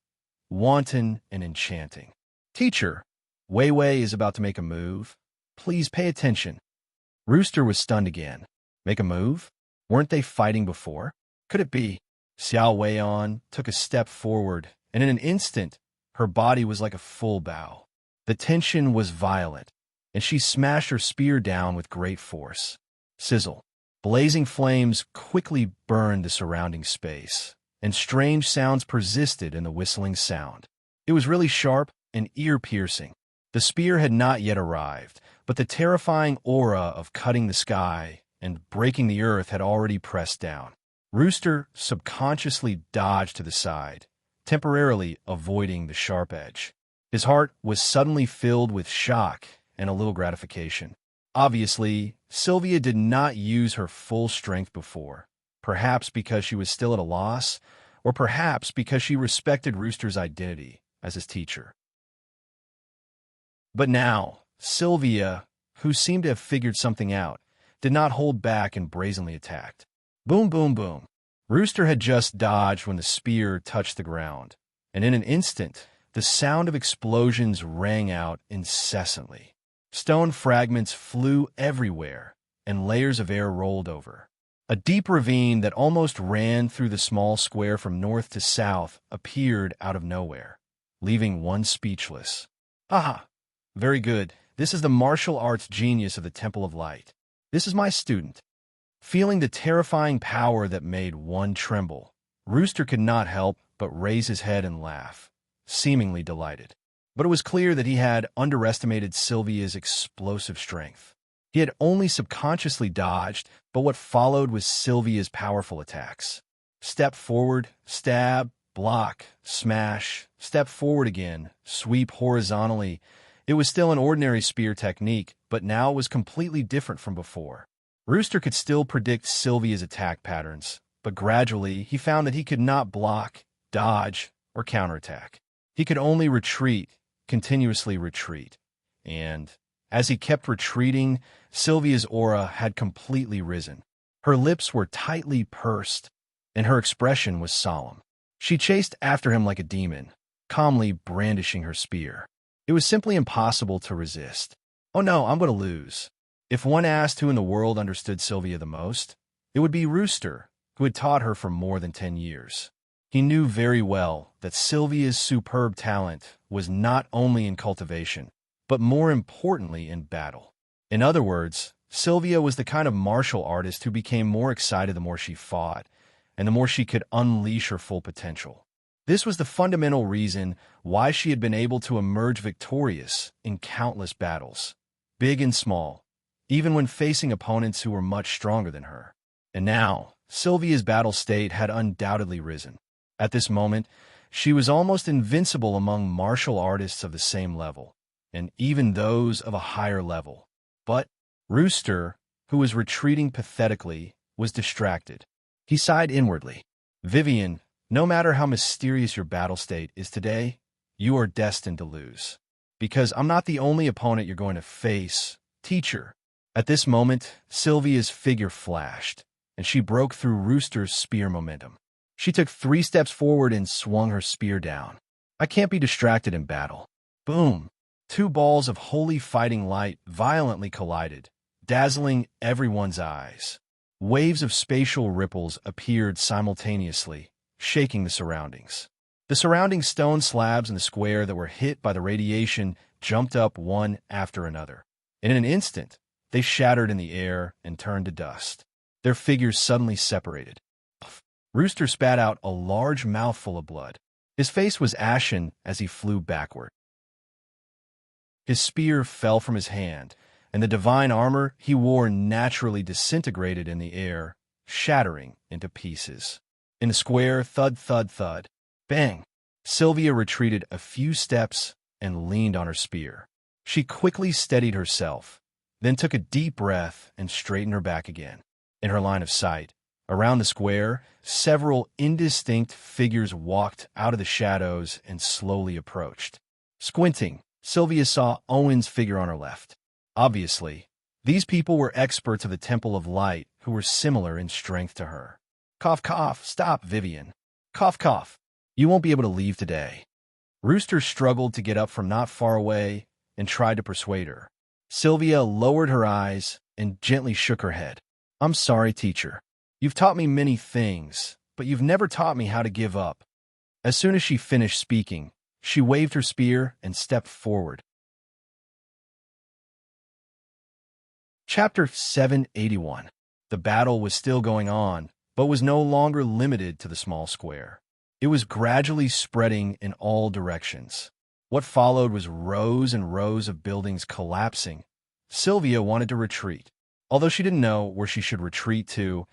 wanton and enchanting. "Teacher, Wei is about to make a move. Please pay attention." Rooster was stunned again. Make a move? Weren't they fighting before? Could it be? Xiao Weian took a step forward, and in an instant, her body was like a full bow. The tension was violent, and she smashed her spear down with great force. Sizzle. Blazing flames quickly burned the surrounding space, and strange sounds persisted in the whistling sound. It was really sharp and ear-piercing. The spear had not yet arrived, but the terrifying aura of cutting the sky and breaking the earth had already pressed down. Rooster subconsciously dodged to the side, temporarily avoiding the sharp edge. His heart was suddenly filled with shock and a little gratification. Obviously, Sylvia did not use her full strength before, perhaps because she was still at a loss, or perhaps because she respected Rooster's identity as his teacher. But now, Sylvia, who seemed to have figured something out, did not hold back and brazenly attacked. Boom, boom, boom. Rooster had just dodged when the spear touched the ground, and in an instant, the sound of explosions rang out incessantly. Stone fragments flew everywhere, and layers of air rolled over. A deep ravine that almost ran through the small square from north to south appeared out of nowhere, leaving one speechless. "Aha! Very good. This is the martial arts genius of the Temple of Light. This is my student." Feeling the terrifying power that made one tremble, Rooster could not help but raise his head and laugh, seemingly delighted. But it was clear that he had underestimated Sylvia's explosive strength. He had only subconsciously dodged, but what followed was Sylvia's powerful attacks. Step forward, stab, block, smash, step forward again, sweep horizontally. It was still an ordinary spear technique, but now it was completely different from before. Rooster could still predict Sylvia's attack patterns, but gradually he found that he could not block, dodge, or counterattack. He could only retreat, continuously retreat. And as he kept retreating, Sylvia's aura had completely risen. Her lips were tightly pursed, and her expression was solemn. She chased after him like a demon, calmly brandishing her spear. It was simply impossible to resist. Oh no, I'm going to lose. If one asked who in the world understood Sylvia the most, it would be Rooster, who had taught her for more than 10 years. He knew very well that Sylvia's superb talent was not only in cultivation, but more importantly in battle. In other words, Sylvia was the kind of martial artist who became more excited the more she fought, and the more she could unleash her full potential. This was the fundamental reason why she had been able to emerge victorious in countless battles, big and small, even when facing opponents who were much stronger than her. And now, Sylvia's battle state had undoubtedly risen. At this moment, she was almost invincible among martial artists of the same level, and even those of a higher level. But Rooster, who was retreating pathetically, was distracted. He sighed inwardly. Vivian, no matter how mysterious your battle state is today, you are destined to lose. Because I'm not the only opponent you're going to face, teacher. At this moment, Sylvia's figure flashed, and she broke through Rooster's spear momentum. She took 3 steps forward and swung her spear down. I can't be distracted in battle. Boom! 2 balls of holy fighting light violently collided, dazzling everyone's eyes. Waves of spatial ripples appeared simultaneously, shaking the surroundings. The surrounding stone slabs in the square that were hit by the radiation jumped up one after another. In an instant, they shattered in the air and turned to dust. Their figures suddenly separated. Rooster spat out a large mouthful of blood. His face was ashen as he flew backward. His spear fell from his hand, and the divine armor he wore naturally disintegrated in the air, shattering into pieces. In the square, thud, thud, thud. Bang! Sylvia retreated a few steps and leaned on her spear. She quickly steadied herself, then took a deep breath and straightened her back again. In her line of sight, around the square, several indistinct figures walked out of the shadows and slowly approached. Squinting, Sylvia saw Owen's figure on her left. Obviously, these people were experts of the Temple of Light who were similar in strength to her. Cough, cough, stop, Vivian. Cough, cough. You won't be able to leave today. Rooster struggled to get up from not far away and tried to persuade her. Sylvia lowered her eyes and gently shook her head. I'm sorry, teacher. You've taught me many things, but you've never taught me how to give up. As soon as she finished speaking, she waved her spear and stepped forward. Chapter 781. The battle was still going on, but was no longer limited to the small square. It was gradually spreading in all directions. What followed was rows and rows of buildings collapsing. Sylvia wanted to retreat. Although she didn't know where she should retreat to,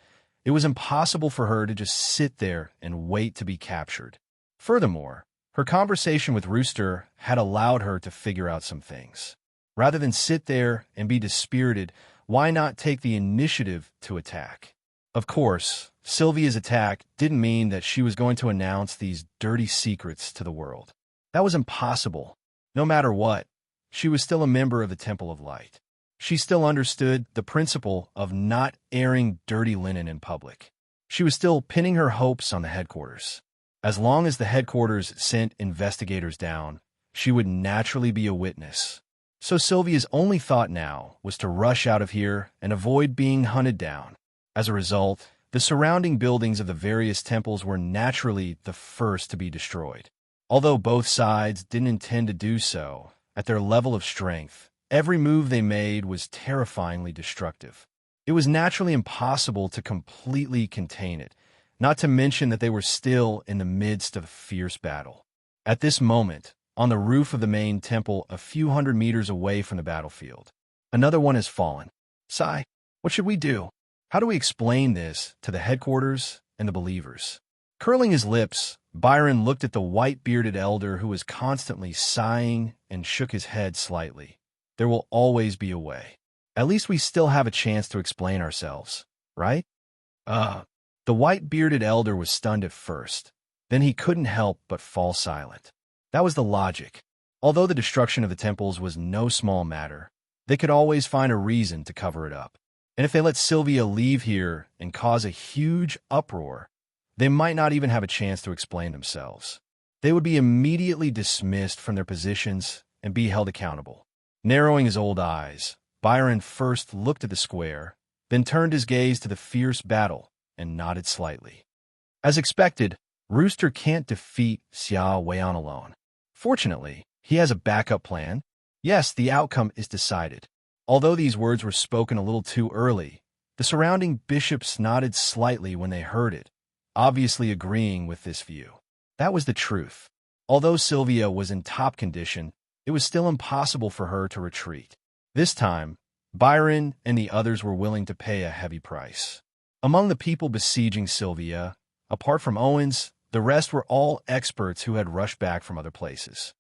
it was impossible for her to just sit there and wait to be captured. Furthermore, her conversation with Rooster had allowed her to figure out some things. Rather than sit there and be dispirited, why not take the initiative to attack? Of course, Sylvia's attack didn't mean that she was going to announce these dirty secrets to the world. That was impossible. No matter what, she was still a member of the Temple of Light. She still understood the principle of not airing dirty linen in public. She was still pinning her hopes on the headquarters. As long as the headquarters sent investigators down, she would naturally be a witness. So Sylvia's only thought now was to rush out of here and avoid being hunted down. As a result, the surrounding buildings of the various temples were naturally the first to be destroyed. Although both sides didn't intend to do so, at their level of strength, every move they made was terrifyingly destructive. It was naturally impossible to completely contain it, not to mention that they were still in the midst of a fierce battle. At this moment, on the roof of the main temple a few hundred meters away from the battlefield, another one has fallen. Sigh, what should we do? How do we explain this to the headquarters and the believers? Curling his lips, Byron looked at the white-bearded elder who was constantly sighing and shook his head slightly. There will always be a way. At least we still have a chance to explain ourselves, right? The white-bearded elder was stunned at first. Then he couldn't help but fall silent. That was the logic. Although the destruction of the temples was no small matter, they could always find a reason to cover it up. And if they let Sylvia leave here and cause a huge uproar, they might not even have a chance to explain themselves. They would be immediately dismissed from their positions and be held accountable. Narrowing his old eyes, Byron first looked at the square, then turned his gaze to the fierce battle and nodded slightly. As expected, Rooster can't defeat Xia Weian alone. Fortunately, he has a backup plan. Yes, the outcome is decided. Although these words were spoken a little too early, the surrounding bishops nodded slightly when they heard it, obviously agreeing with this view. That was the truth. Although Sylvia was in top condition, it was still impossible for her to retreat. This time, Byron and the others were willing to pay a heavy price. Among the people besieging Sylvia, apart from Owens, the rest were all experts who had rushed back from other places.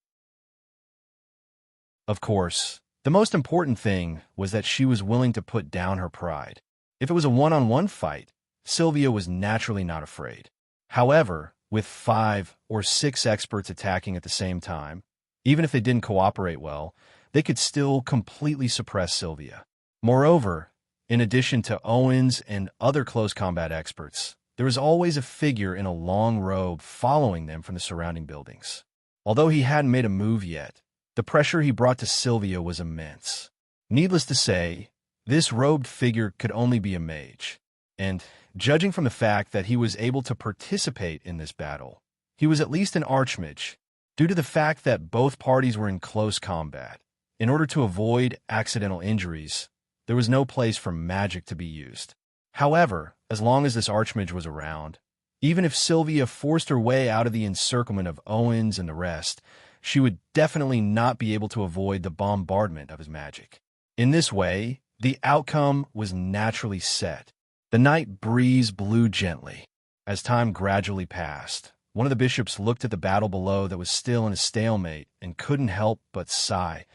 Of course, the most important thing was that she was willing to put down her pride. If it was a one-on-one fight, Sylvia was naturally not afraid. However, with 5 or 6 experts attacking at the same time, even if they didn't cooperate well, they could still completely suppress Sylvia. Moreover, in addition to Owens and other close combat experts, there was always a figure in a long robe following them from the surrounding buildings. Although he hadn't made a move yet, the pressure he brought to Sylvia was immense. Needless to say, this robed figure could only be a mage, and, judging from the fact that he was able to participate in this battle, he was at least an archmage, due to the fact that both parties were in close combat. In order to avoid accidental injuries, there was no place for magic to be used. However, as long as this archmage was around, even if Sylvia forced her way out of the encirclement of Owens and the rest, she would definitely not be able to avoid the bombardment of his magic. In this way, the outcome was naturally set. The night breeze blew gently. As time gradually passed, one of the bishops looked at the battle below that was still in a stalemate and couldn't help but sigh.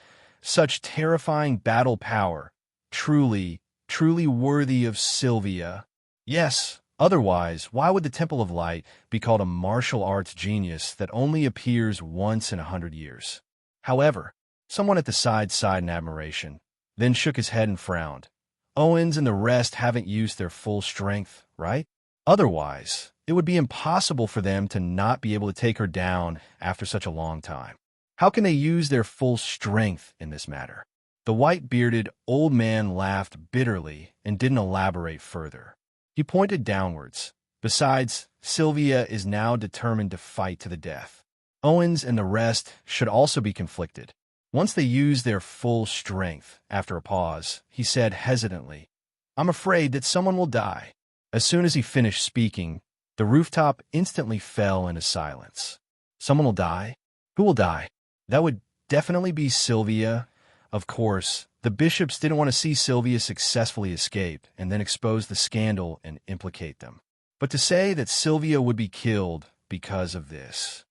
Such terrifying battle power, truly worthy of Sylvia. Yes, otherwise, why would the Temple of Light be called a martial arts genius that only appears once in 100 years? However, someone at the side sighed in admiration, then shook his head and frowned. Owens and the rest haven't used their full strength, right? Otherwise, it would be impossible for them to not be able to take her down after such a long time. How can they use their full strength in this matter? The white-bearded old man laughed bitterly and didn't elaborate further. He pointed downwards. Besides, Sylvia is now determined to fight to the death. Owens and the rest should also be conflicted. Once they use their full strength, after a pause, he said hesitantly, "I'm afraid that someone will die." As soon as he finished speaking, the rooftop instantly fell into silence. Someone will die? Who will die? That would definitely be Sylvia. Of course, the bishops didn't want to see Sylvia successfully escape and then expose the scandal and implicate them. But to say that Sylvia would be killed because of this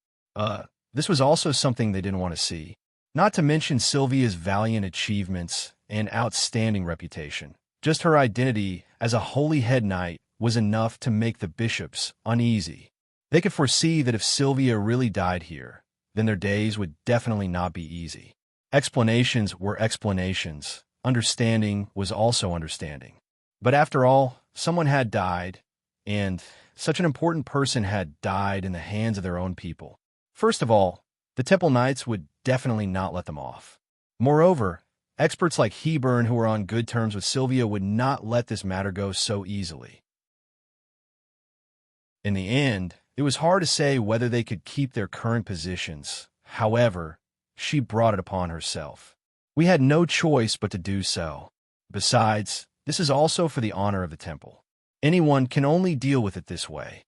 was also something they didn't want to see. Not to mention Sylvia's valiant achievements and outstanding reputation. Just her identity as a holy head knight was enough to make the bishops uneasy. They could foresee that if Sylvia really died here, then their days would definitely not be easy. Explanations were explanations. Understanding was also understanding. But after all, someone had died, and such an important person had died in the hands of their own people. First of all, the Temple Knights would definitely not let them off. Moreover, experts like Hebern who were on good terms with Sylvia would not let this matter go so easily. In the end, it was hard to say whether they could keep their current positions. However, she brought it upon herself. We had no choice but to do so. Besides, this is also for the honor of the temple. Anyone can only deal with it this way.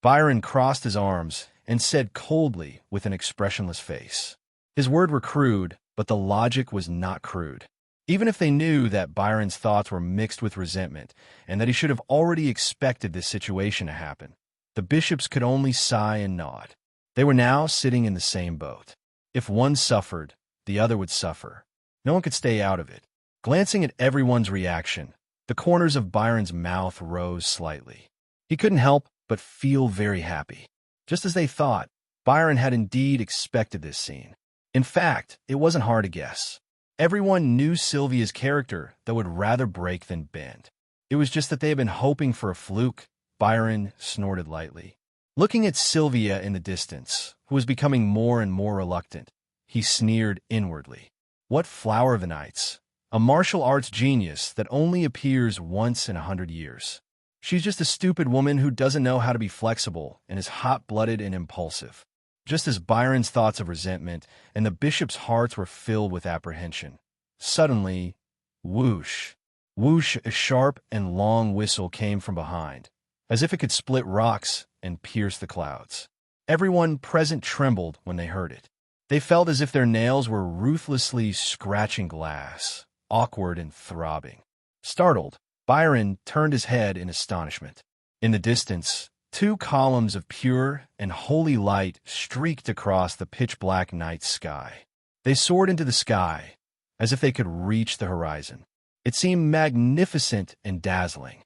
Byron crossed his arms and said coldly with an expressionless face. His words were crude, but the logic was not crude. Even if they knew that Byron's thoughts were mixed with resentment and that he should have already expected this situation to happen, the bishops could only sigh and nod. They were now sitting in the same boat. If one suffered, the other would suffer. No one could stay out of it. Glancing at everyone's reaction, the corners of Byron's mouth rose slightly. He couldn't help but feel very happy. Just as they thought, Byron had indeed expected this scene. In fact, it wasn't hard to guess. Everyone knew Sylvia's character that would rather break than bend. It was just that they had been hoping for a fluke. Byron snorted lightly. Looking at Sylvia in the distance, who was becoming more and more reluctant, he sneered inwardly. What flower of the nights? A martial arts genius that only appears once in 100 years. She's just a stupid woman who doesn't know how to be flexible and is hot-blooded and impulsive. Just as Byron's thoughts of resentment and the bishops' hearts were filled with apprehension. Suddenly, whoosh, whoosh, a sharp and long whistle came from behind, as if it could split rocks and pierce the clouds. Everyone present trembled when they heard it. They felt as if their nails were ruthlessly scratching glass, awkward and throbbing. Startled, Byron turned his head in astonishment. In the distance, 2 columns of pure and holy light streaked across the pitch-black night sky. They soared into the sky, as if they could reach the horizon. It seemed magnificent and dazzling.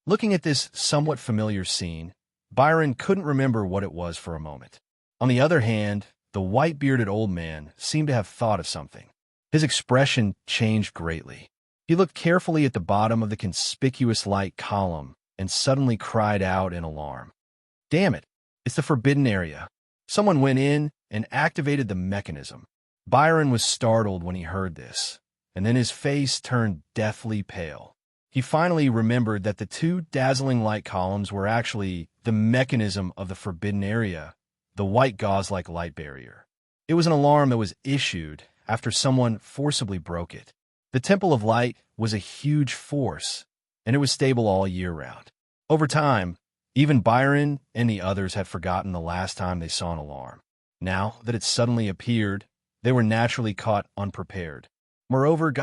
Looking at this somewhat familiar scene, Byron couldn't remember what it was for a moment. On the other hand, the white-bearded old man seemed to have thought of something. His expression changed greatly. He looked carefully at the bottom of the conspicuous light column and suddenly cried out in alarm. Damn it, it's the forbidden area. Someone went in and activated the mechanism. Byron was startled when he heard this, and then his face turned deathly pale. He finally remembered that the 2 dazzling light columns were actually the mechanism of the forbidden area, the white gauze-like light barrier. It was an alarm that was issued after someone forcibly broke it. The Temple of Light was a huge force, and it was stable all year round. Over time, even Byron and the others had forgotten the last time they saw an alarm. Now that it suddenly appeared, they were naturally caught unprepared. Moreover,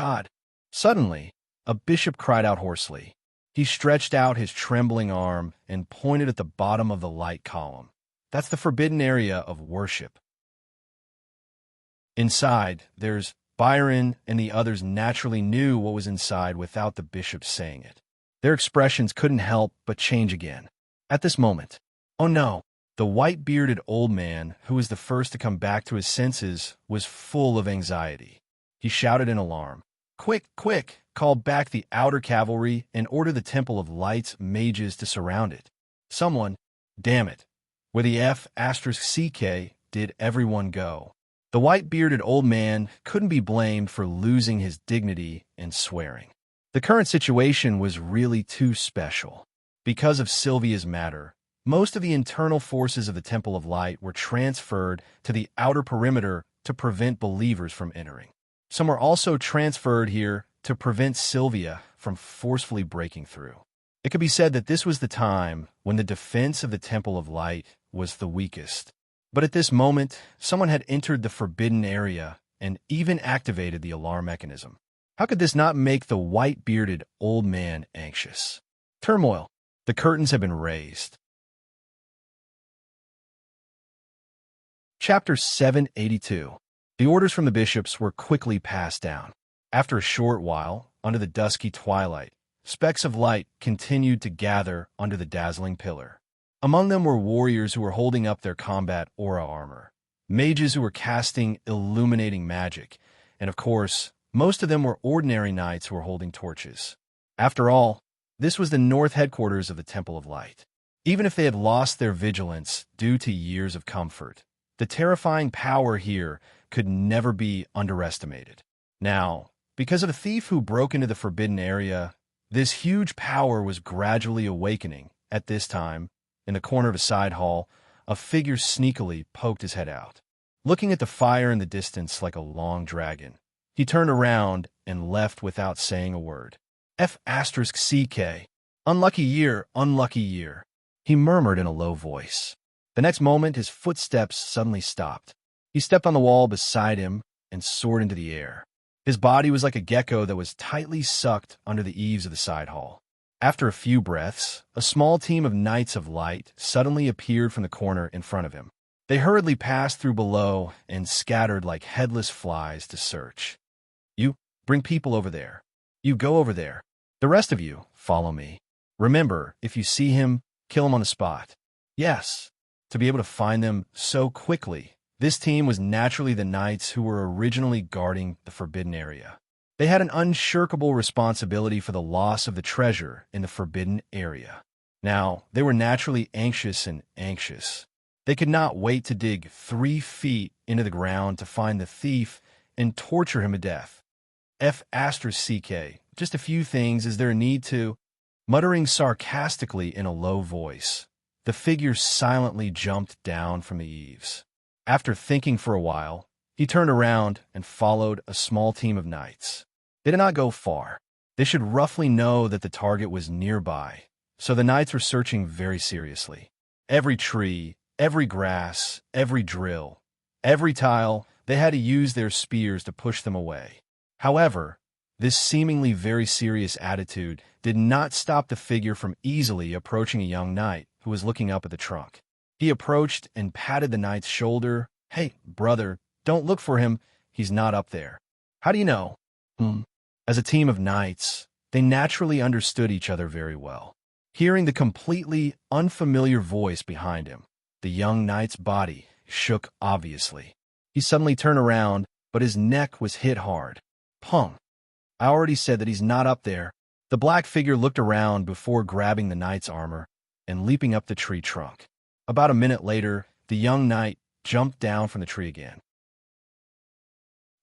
suddenly, a bishop cried out hoarsely. He stretched out his trembling arm and pointed at the bottom of the light column. That's the forbidden area of worship. Inside, there's Byron and the others naturally knew what was inside without the bishop saying it. Their expressions couldn't help but change again. At this moment, oh no, the white-bearded old man, who was the first to come back to his senses, was full of anxiety. He shouted in alarm, "Quick, quick, call back the outer cavalry and order the Temple of Light's mages to surround it. Someone, damn it, where the F***CK did everyone go?" The white-bearded old man couldn't be blamed for losing his dignity and swearing. The current situation was really too special. Because of Sylvia's matter, most of the internal forces of the Temple of Light were transferred to the outer perimeter to prevent believers from entering. Some were also transferred here to prevent Sylvia from forcefully breaking through. It could be said that this was the time when the defense of the Temple of Light was the weakest. But at this moment, someone had entered the forbidden area and even activated the alarm mechanism. How could this not make the white-bearded old man anxious? Turmoil. The curtains had been raised. Chapter 782. The orders from the bishops were quickly passed down. After a short while, under the dusky twilight, specks of light continued to gather under the dazzling pillar. Among them were warriors who were holding up their combat aura armor, mages who were casting illuminating magic, and of course, most of them were ordinary knights who were holding torches. After all, this was the north headquarters of the Temple of Light. Even if they had lost their vigilance due to years of comfort, the terrifying power here could never be underestimated. Now, because of a thief who broke into the forbidden area, this huge power was gradually awakening. At this time, in the corner of a side hall, a figure sneakily poked his head out. Looking at the fire in the distance like a long dragon, he turned around and left without saying a word. F***CK. Unlucky year, unlucky year, he murmured in a low voice. The next moment, his footsteps suddenly stopped. He stepped on the wall beside him and soared into the air. His body was like a gecko that was tightly sucked under the eaves of the side hall. After a few breaths, a small team of Knights of Light suddenly appeared from the corner in front of him. They hurriedly passed through below and scattered like headless flies to search. You, bring people over there. You go over there. The rest of you, follow me. Remember, if you see him, kill him on the spot. Yes. To be able to find them so quickly, this team was naturally the knights who were originally guarding the forbidden area. They had an unshirkable responsibility for the loss of the treasure in the forbidden area. Now, they were naturally anxious. They could not wait to dig 3 feet into the ground to find the thief and torture him to death. F***ck, just a few things is there a need to? Muttering sarcastically in a low voice, the figure silently jumped down from the eaves. After thinking for a while, he turned around and followed a small team of knights. They did not go far. They should roughly know that the target was nearby, so the knights were searching very seriously. Every tree, every grass, every drill, every tile, they had to use their spears to push them away. However, this seemingly very serious attitude did not stop the figure from easily approaching a young knight who was looking up at the trunk. He approached and patted the knight's shoulder. Hey, brother, don't look for him. He's not up there. How do you know? As a team of knights, they naturally understood each other very well. Hearing the completely unfamiliar voice behind him, the young knight's body shook obviously. He suddenly turned around, but his neck was hit hard. Pung. I already said that he's not up there. The black figure looked around before grabbing the knight's armor and leaping up the tree trunk. About a minute later, the young knight jumped down from the tree again.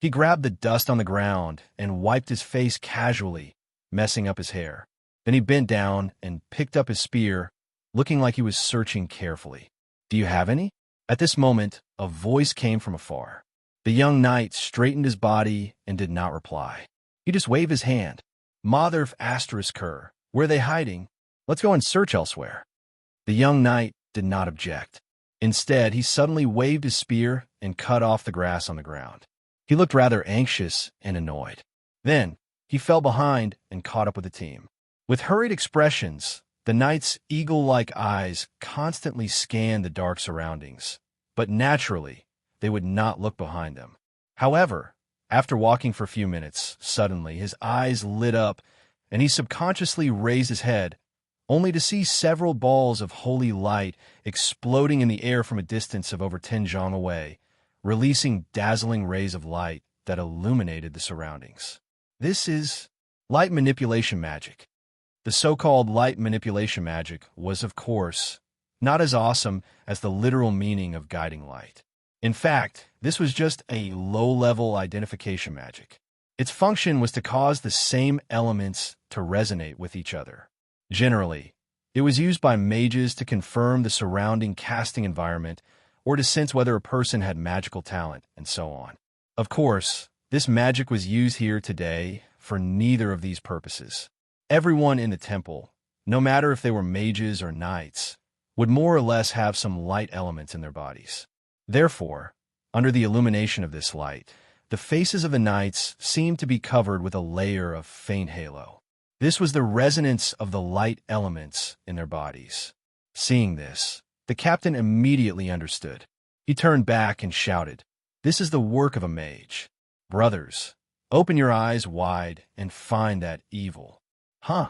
He grabbed the dust on the ground and wiped his face casually, messing up his hair. Then he bent down and picked up his spear, looking like he was searching carefully. Do you have any? At this moment, a voice came from afar. The young knight straightened his body and did not reply. He just waved his hand. Mother of Asterisker, where are they hiding? Let's go and search elsewhere. The young knight did not object. Instead, he suddenly waved his spear and cut off the grass on the ground. He looked rather anxious and annoyed. Then, he fell behind and caught up with the team. With hurried expressions, the knight's eagle-like eyes constantly scanned the dark surroundings, but naturally, they would not look behind them. However, after walking for a few minutes, suddenly his eyes lit up and he subconsciously raised his head, only to see several balls of holy light exploding in the air from a distance of over 10 zhang away, releasing dazzling rays of light that illuminated the surroundings. This is light manipulation magic. The so-called light manipulation magic was, of course, not as awesome as the literal meaning of guiding light. In fact, this was just a low-level identification magic. Its function was to cause the same elements to resonate with each other. Generally, it was used by mages to confirm the surrounding casting environment or to sense whether a person had magical talent, and so on. Of course, this magic was used here today for neither of these purposes. Everyone in the temple, no matter if they were mages or knights, would more or less have some light elements in their bodies. Therefore, under the illumination of this light, the faces of the knights seemed to be covered with a layer of faint halo. This was the resonance of the light elements in their bodies. Seeing this, the captain immediately understood. He turned back and shouted, "This is the work of a mage. Brothers, open your eyes wide and find that evil." Huh.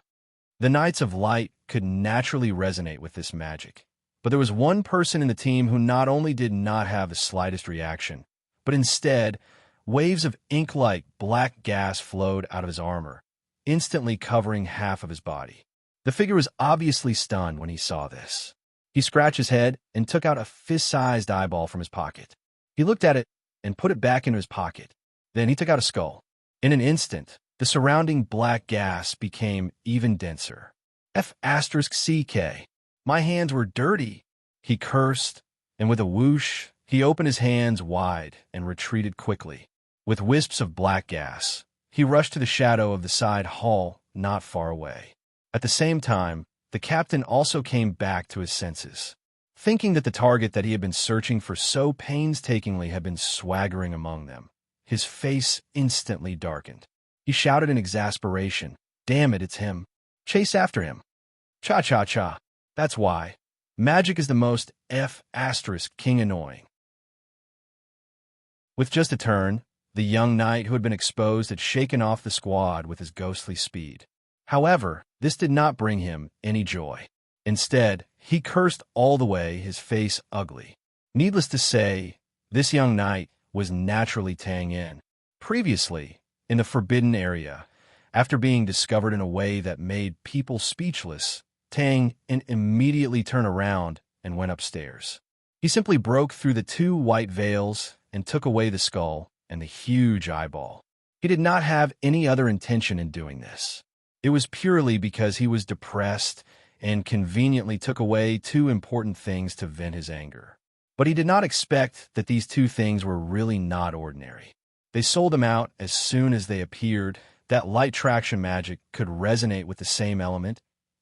The Knights of Light could naturally resonate with this magic. But there was one person in the team who not only did not have the slightest reaction, but instead, waves of ink-like black gas flowed out of his armor, instantly covering half of his body. The figure was obviously stunned when he saw this. He scratched his head and took out a fist-sized eyeball from his pocket. He looked at it and put it back into his pocket. Then he took out a skull. In an instant, the surrounding black gas became even denser. F***ck. My hands were dirty, he cursed, and with a whoosh, he opened his hands wide and retreated quickly. With wisps of black gas, he rushed to the shadow of the side hall not far away. At the same time, the captain also came back to his senses. Thinking that the target that he had been searching for so painstakingly had been swaggering among them, his face instantly darkened. He shouted in exasperation, "Damn it, it's him. Chase after him. Cha-cha-cha. That's why. Magic is the most king annoying." With just a turn, the young knight who had been exposed had shaken off the squad with his ghostly speed. However, this did not bring him any joy. Instead, he cursed all the way, his face ugly. Needless to say, this young knight was naturally Tang Yin. Previously, in the forbidden area, after being discovered in a way that made people speechless, Tang Yin immediately turned around and went upstairs. He simply broke through the two white veils and took away the skull and the huge eyeball. He did not have any other intention in doing this. It was purely because he was depressed and conveniently took away two important things to vent his anger. But he did not expect that these two things were really not ordinary. They sold him out as soon as they appeared that light traction magic could resonate with the same element,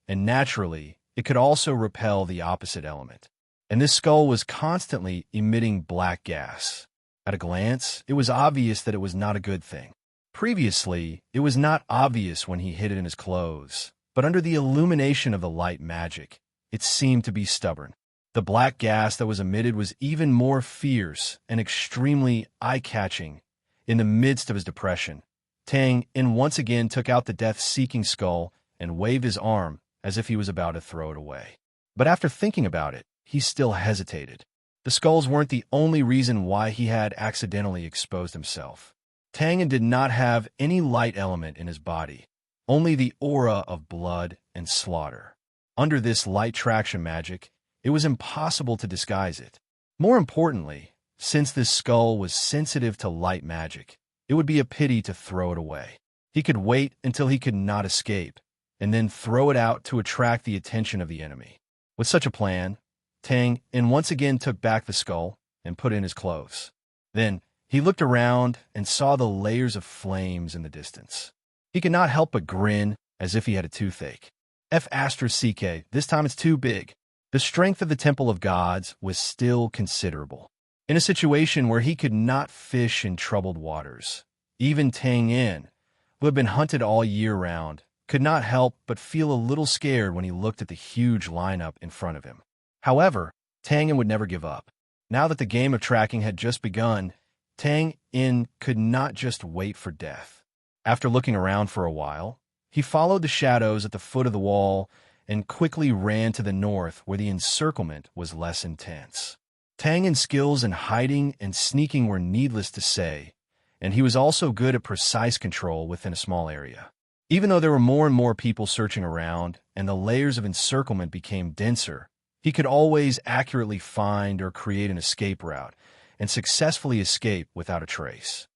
and naturally, it could also repel the opposite element. And this skull was constantly emitting black gas. At a glance, it was obvious that it was not a good thing. Previously, it was not obvious when he hid it in his clothes, but under the illumination of the light magic, it seemed to be stubborn. The black gas that was emitted was even more fierce and extremely eye-catching. In the midst of his depression, Tang Yin once again took out the death-seeking skull and waved his arm as if he was about to throw it away. But after thinking about it, he still hesitated. The skulls weren't the only reason why he had accidentally exposed himself. Tang Yin did not have any light element in his body, only the aura of blood and slaughter. Under this light traction magic, it was impossible to disguise it. More importantly, since this skull was sensitive to light magic, it would be a pity to throw it away. He could wait until he could not escape, and then throw it out to attract the attention of the enemy. With such a plan, Tang Yin once again took back the skull and put in his clothes. Then he looked around and saw the layers of flames in the distance. He could not help but grin as if he had a toothache. F***, this time it's too big. The strength of the Temple of Gods was still considerable. In a situation where he could not fish in troubled waters, even Tang Yin, who had been hunted all year round, could not help but feel a little scared when he looked at the huge lineup in front of him. However, Tang Yin would never give up. Now that the game of tracking had just begun, Tang Yin could not just wait for death. After looking around for a while, he followed the shadows at the foot of the wall and quickly ran to the north where the encirclement was less intense. Tang Yin's skills in hiding and sneaking were needless to say, and he was also good at precise control within a small area. Even though there were more and more people searching around and the layers of encirclement became denser, he could always accurately find or create an escape route and successfully escape without a trace.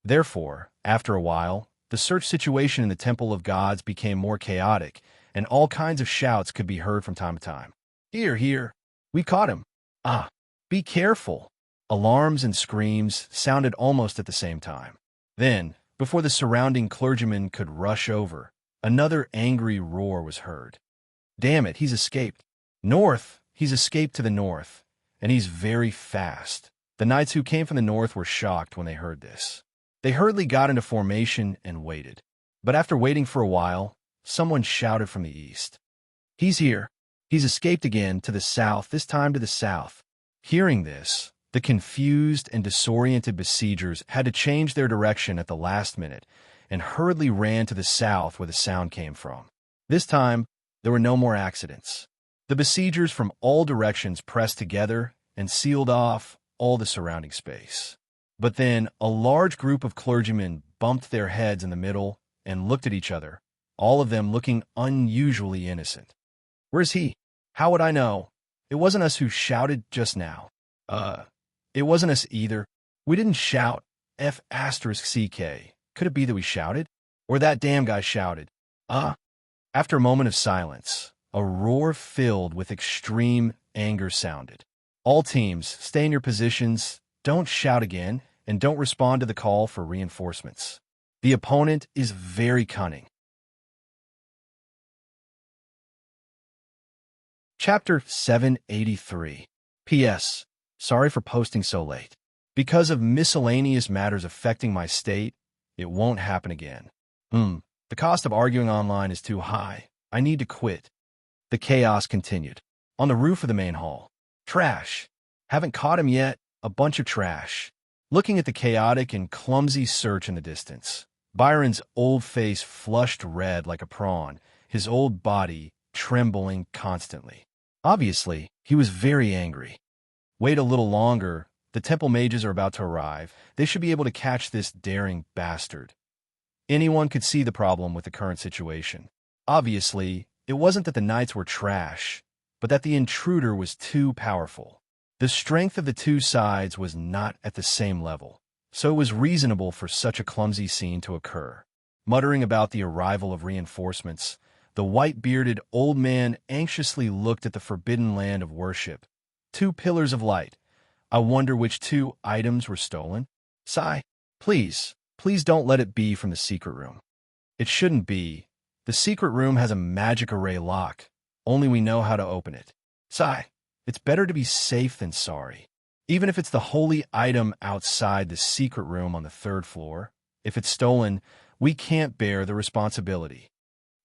Therefore, after a while, the search situation in the Temple of Gods became more chaotic, and all kinds of shouts could be heard from time to time. "Here, here! We caught him! Ah, be careful!" Alarms and screams sounded almost at the same time. Then, before the surrounding clergymen could rush over, another angry roar was heard. "Damn it, he's escaped! North! He's escaped to the north, and he's very fast." The knights who came from the north were shocked when they heard this. They hurriedly got into formation and waited. But after waiting for a while, someone shouted from the east. "He's here! He's escaped again, to the south, this time to the south." Hearing this, the confused and disoriented besiegers had to change their direction at the last minute and hurriedly ran to the south where the sound came from. This time, there were no more accidents. The besiegers from all directions pressed together and sealed off all the surrounding space. But then a large group of clergymen bumped their heads in the middle and looked at each other, all of them looking unusually innocent. "Where's he? How would I know? It wasn't us who shouted just now." It wasn't us either. We didn't shout. F***. Could it be that we shouted? Or that damn guy shouted? After a moment of silence, a roar filled with extreme anger sounded. "All teams, stay in your positions, don't shout again, and don't respond to the call for reinforcements. The opponent is very cunning." Chapter 783. P.S. Sorry for posting so late. Because of miscellaneous matters affecting my state, it won't happen again. The cost of arguing online is too high. I need to quit. The chaos continued. On the roof of the main hall. Trash. Haven't caught him yet. A bunch of trash. Looking at the chaotic and clumsy search in the distance, Byron's old face flushed red like a prawn, his old body trembling constantly. Obviously, he was very angry. Wait a little longer. The temple mages are about to arrive. They should be able to catch this daring bastard. Anyone could see the problem with the current situation. Obviously, it wasn't that the knights were trash, but that the intruder was too powerful. The strength of the two sides was not at the same level, so it was reasonable for such a clumsy scene to occur. Muttering about the arrival of reinforcements, the white-bearded old man anxiously looked at the forbidden land of worship. 2 pillars of light. I wonder which 2 items were stolen? Sigh. Please don't let it be from the secret room. It shouldn't be. The secret room has a magic array lock. Only we know how to open it. Sigh. It's better to be safe than sorry. Even if it's the holy item outside the secret room on the 3rd floor, if it's stolen, we can't bear the responsibility.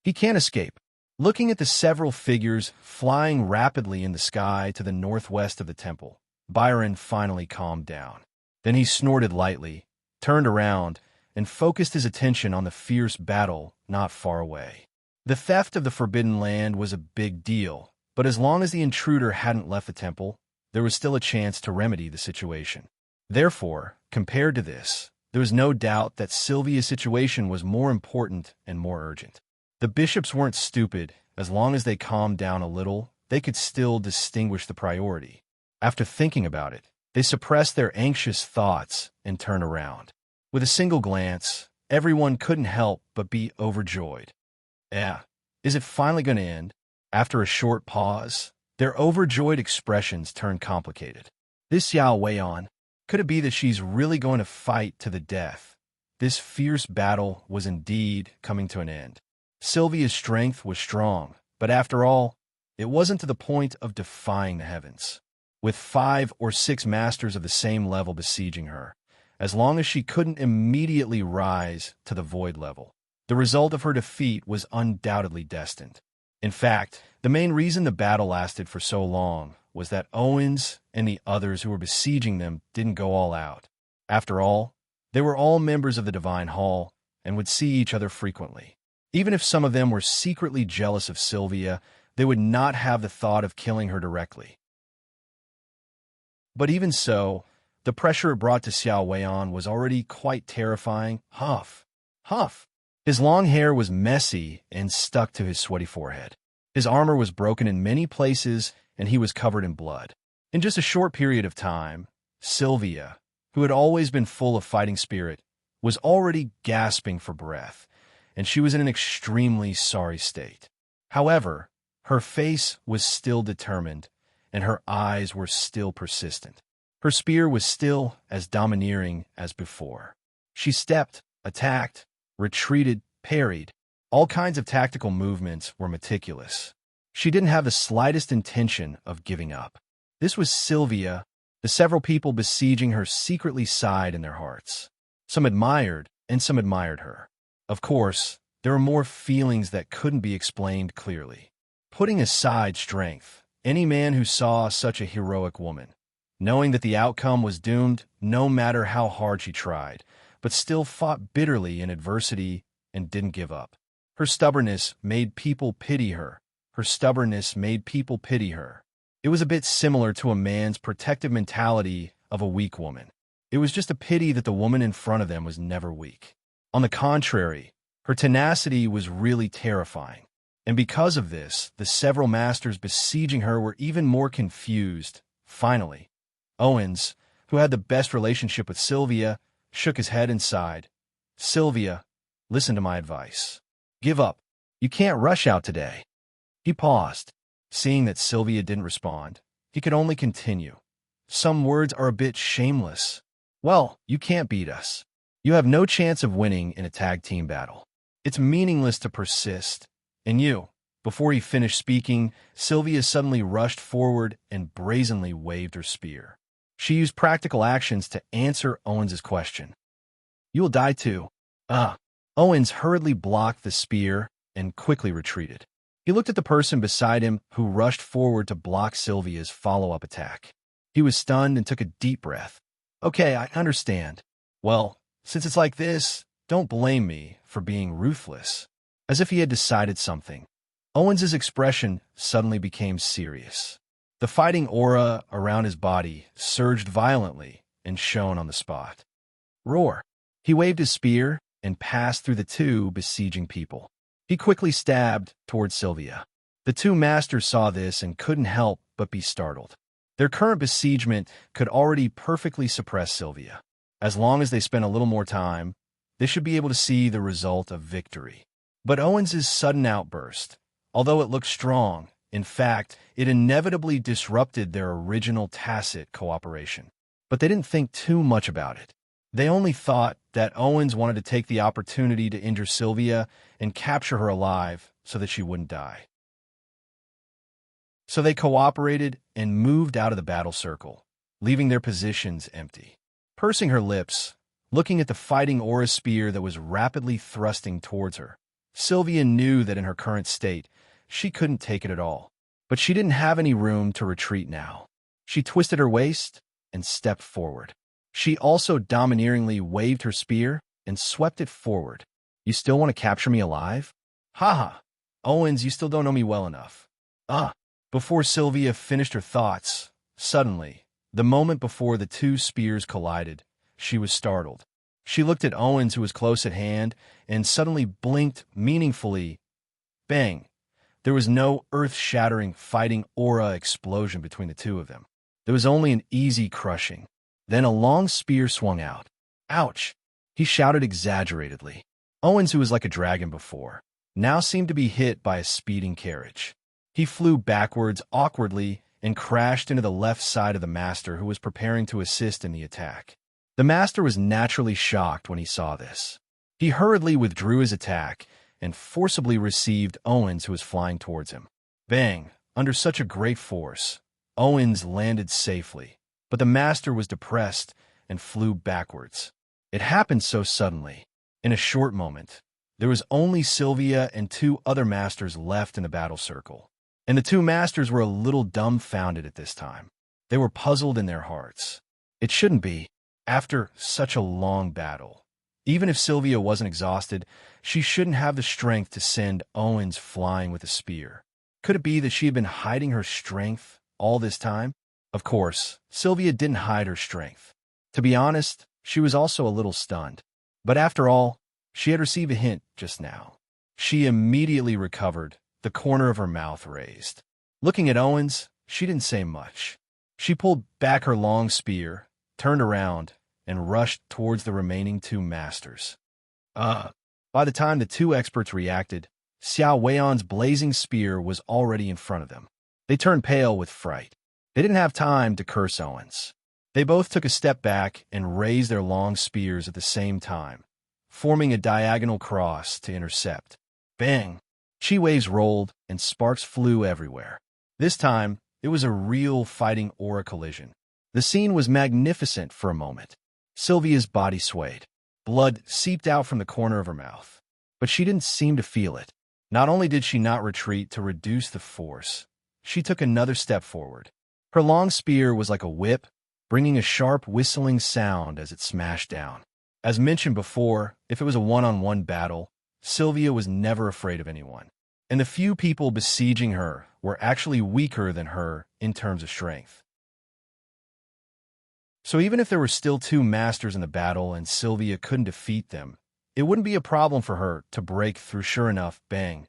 He can't escape. Looking at the several figures flying rapidly in the sky to the northwest of the temple, Byron finally calmed down. Then he snorted lightly, turned around, and focused his attention on the fierce battle not far away. The theft of the Forbidden Land was a big deal, but as long as the intruder hadn't left the temple, there was still a chance to remedy the situation. Therefore, compared to this, there was no doubt that Sylvia's situation was more important and more urgent. The bishops weren't stupid. As long as they calmed down a little, they could still distinguish the priority. After thinking about it, they suppressed their anxious thoughts and turned around. With a single glance, everyone couldn't help but be overjoyed. Is it finally going to end? After a short pause, their overjoyed expressions turned complicated. This Xiao Weian, could it be that she's really going to fight to the death? This fierce battle was indeed coming to an end. Sylvia's strength was strong, but after all, it wasn't to the point of defying the heavens. With 5 or 6 masters of the same level besieging her, as long as she couldn't immediately rise to the void level, the result of her defeat was undoubtedly destined. In fact, the main reason the battle lasted for so long was that Owens and the others who were besieging them didn't go all out. After all, they were all members of the Divine Hall and would see each other frequently. Even if some of them were secretly jealous of Sylvia, they would not have the thought of killing her directly. But even so, the pressure it brought to Xiao Weian was already quite terrifying. Huff. His long hair was messy and stuck to his sweaty forehead. His armor was broken in many places, and he was covered in blood. In just a short period of time, Sylvia, who had always been full of fighting spirit, was already gasping for breath, and she was in an extremely sorry state. However, her face was still determined, and her eyes were still persistent. Her spear was still as domineering as before. She stepped, attacked, retreated, parried. All kinds of tactical movements were meticulous. She didn't have the slightest intention of giving up. This was Sylvia. The several people besieging her secretly sighed in their hearts. Some admired, and some admired her. Of course, there were more feelings that couldn't be explained clearly. Putting aside strength, any man who saw such a heroic woman, knowing that the outcome was doomed no matter how hard she tried, but still fought bitterly in adversity and didn't give up. Her stubbornness made people pity her. It was a bit similar to a man's protective mentality of a weak woman. It was just a pity that the woman in front of them was never weak. On the contrary, her tenacity was really terrifying. And because of this, the several masters besieging her were even more confused. Finally, Owens, who had the best relationship with Sylvia, shook his head and sighed. Sylvia, listen to my advice. Give up. You can't rush out today. He paused. Seeing that Sylvia didn't respond, he could only continue. Some words are a bit shameless. Well, you can't beat us. You have no chance of winning in a tag team battle. It's meaningless to persist. And you. Before he finished speaking, Sylvia suddenly rushed forward and brazenly waved her spear. She used practical actions to answer Owens's question. "You will die too." Owens hurriedly blocked the spear and quickly retreated. He looked at the person beside him who rushed forward to block Sylvia's follow-up attack. He was stunned and took a deep breath. "Okay, I understand. Well, since it's like this, don't blame me for being ruthless." As if he had decided something, Owens's expression suddenly became serious. The fighting aura around his body surged violently and shone on the spot. Roar! He waved his spear and passed through the two besieging people. He quickly stabbed towards Sylvia. The two masters saw this and couldn't help but be startled. Their current besiegement could already perfectly suppress Sylvia. As long as they spent a little more time, they should be able to see the result of victory. But Owens's sudden outburst, although it looked strong, in fact, it inevitably disrupted their original tacit cooperation. But they didn't think too much about it. They only thought that Owens wanted to take the opportunity to injure Sylvia and capture her alive so that she wouldn't die. So they cooperated and moved out of the battle circle, leaving their positions empty. Pursing her lips, looking at the fighting aura spear that was rapidly thrusting towards her, Sylvia knew that in her current state, she couldn't take it at all. But she didn't have any room to retreat now. She twisted her waist and stepped forward. She also domineeringly waved her spear and swept it forward. "You still want to capture me alive? Haha. Owens, you still don't know me well enough." Before Sylvia finished her thoughts, suddenly, the moment before the two spears collided, she was startled. She looked at Owens, who was close at hand, and suddenly blinked meaningfully. Bang! There was no earth-shattering fighting aura explosion between the two of them. There was only an easy crushing. Then a long spear swung out. "Ouch!" he shouted exaggeratedly. Owens, who was like a dragon before, now seemed to be hit by a speeding carriage. He flew backwards awkwardly and crashed into the left side of the master, who was preparing to assist in the attack. The master was naturally shocked when he saw this. He hurriedly withdrew his attack and forcibly received Owens, who was flying towards him. Bang! Under such a great force, Owens landed safely, but the master was depressed and flew backwards. It happened so suddenly. In a short moment, there was only Sylvia and two other masters left in the battle circle. And the two masters were a little dumbfounded at this time. They were puzzled in their hearts. It shouldn't be, after such a long battle. Even if Sylvia wasn't exhausted, she shouldn't have the strength to send Owens flying with a spear. Could it be that she had been hiding her strength all this time? Of course, Sylvia didn't hide her strength. To be honest, she was also a little stunned. But after all, she had received a hint just now. She immediately recovered, the corner of her mouth raised. Looking at Owens, she didn't say much. She pulled back her long spear, turned around, and rushed towards the remaining two masters. By the time the two experts reacted, Xiao Weion's blazing spear was already in front of them. They turned pale with fright. They didn't have time to curse Owens. They both took a step back and raised their long spears at the same time, forming a diagonal cross to intercept. Bang! Chi waves rolled and sparks flew everywhere. This time, it was a real fighting aura collision. The scene was magnificent for a moment. Sylvia's body swayed. Blood seeped out from the corner of her mouth. But she didn't seem to feel it. Not only did she not retreat to reduce the force, she took another step forward. Her long spear was like a whip, bringing a sharp whistling sound as it smashed down. As mentioned before, if it was a one-on-one battle, Sylvia was never afraid of anyone. And the few people besieging her were actually weaker than her in terms of strength. So even if there were still two masters in the battle and Sylvia couldn't defeat them, it wouldn't be a problem for her to break through. Sure enough, bang.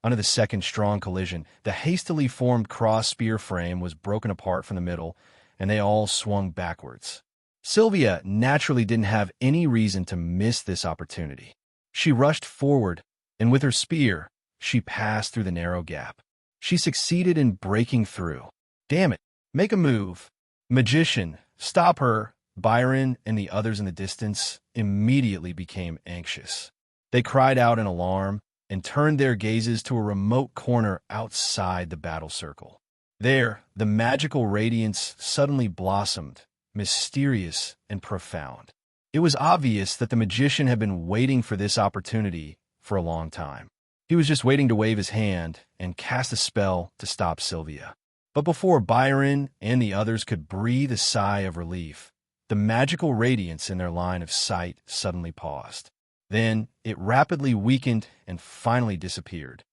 Under the second strong collision, the hastily formed cross spear frame was broken apart from the middle, and they all swung backwards. Sylvia naturally didn't have any reason to miss this opportunity. She rushed forward, and with her spear, she passed through the narrow gap. She succeeded in breaking through. Damn it, make a move. Magician, stop her. Byron and the others in the distance immediately became anxious. They cried out in alarm and turned their gazes to a remote corner outside the battle circle. There, the magical radiance suddenly blossomed, mysterious, and profound. It was obvious that the magician had been waiting for this opportunity for a long time. He was just waiting to wave his hand and cast a spell to stop Sylvia. But before Byron and the others could breathe a sigh of relief, the magical radiance in their line of sight suddenly paused. Then it rapidly weakened and finally disappeared.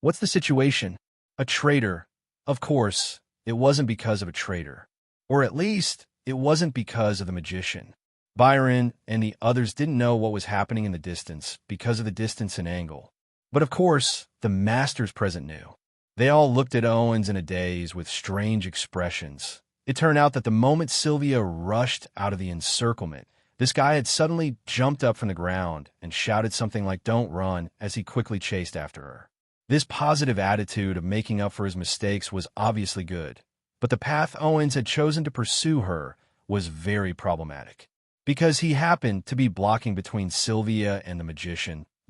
What's the situation? A traitor. Of course, it wasn't because of a traitor. Or at least, it wasn't because of the magician. Byron and the others didn't know what was happening in the distance because of the distance and angle. But of course, the masters present knew. They all looked at Owens in a daze with strange expressions. It turned out that the moment Sylvia rushed out of the encirclement, this guy had suddenly jumped up from the ground and shouted something like "Don't run" as he quickly chased after her. This positive attitude of making up for his mistakes was obviously good, but the path Owens had chosen to pursue her was very problematic. Because he happened to be blocking between Sylvia and the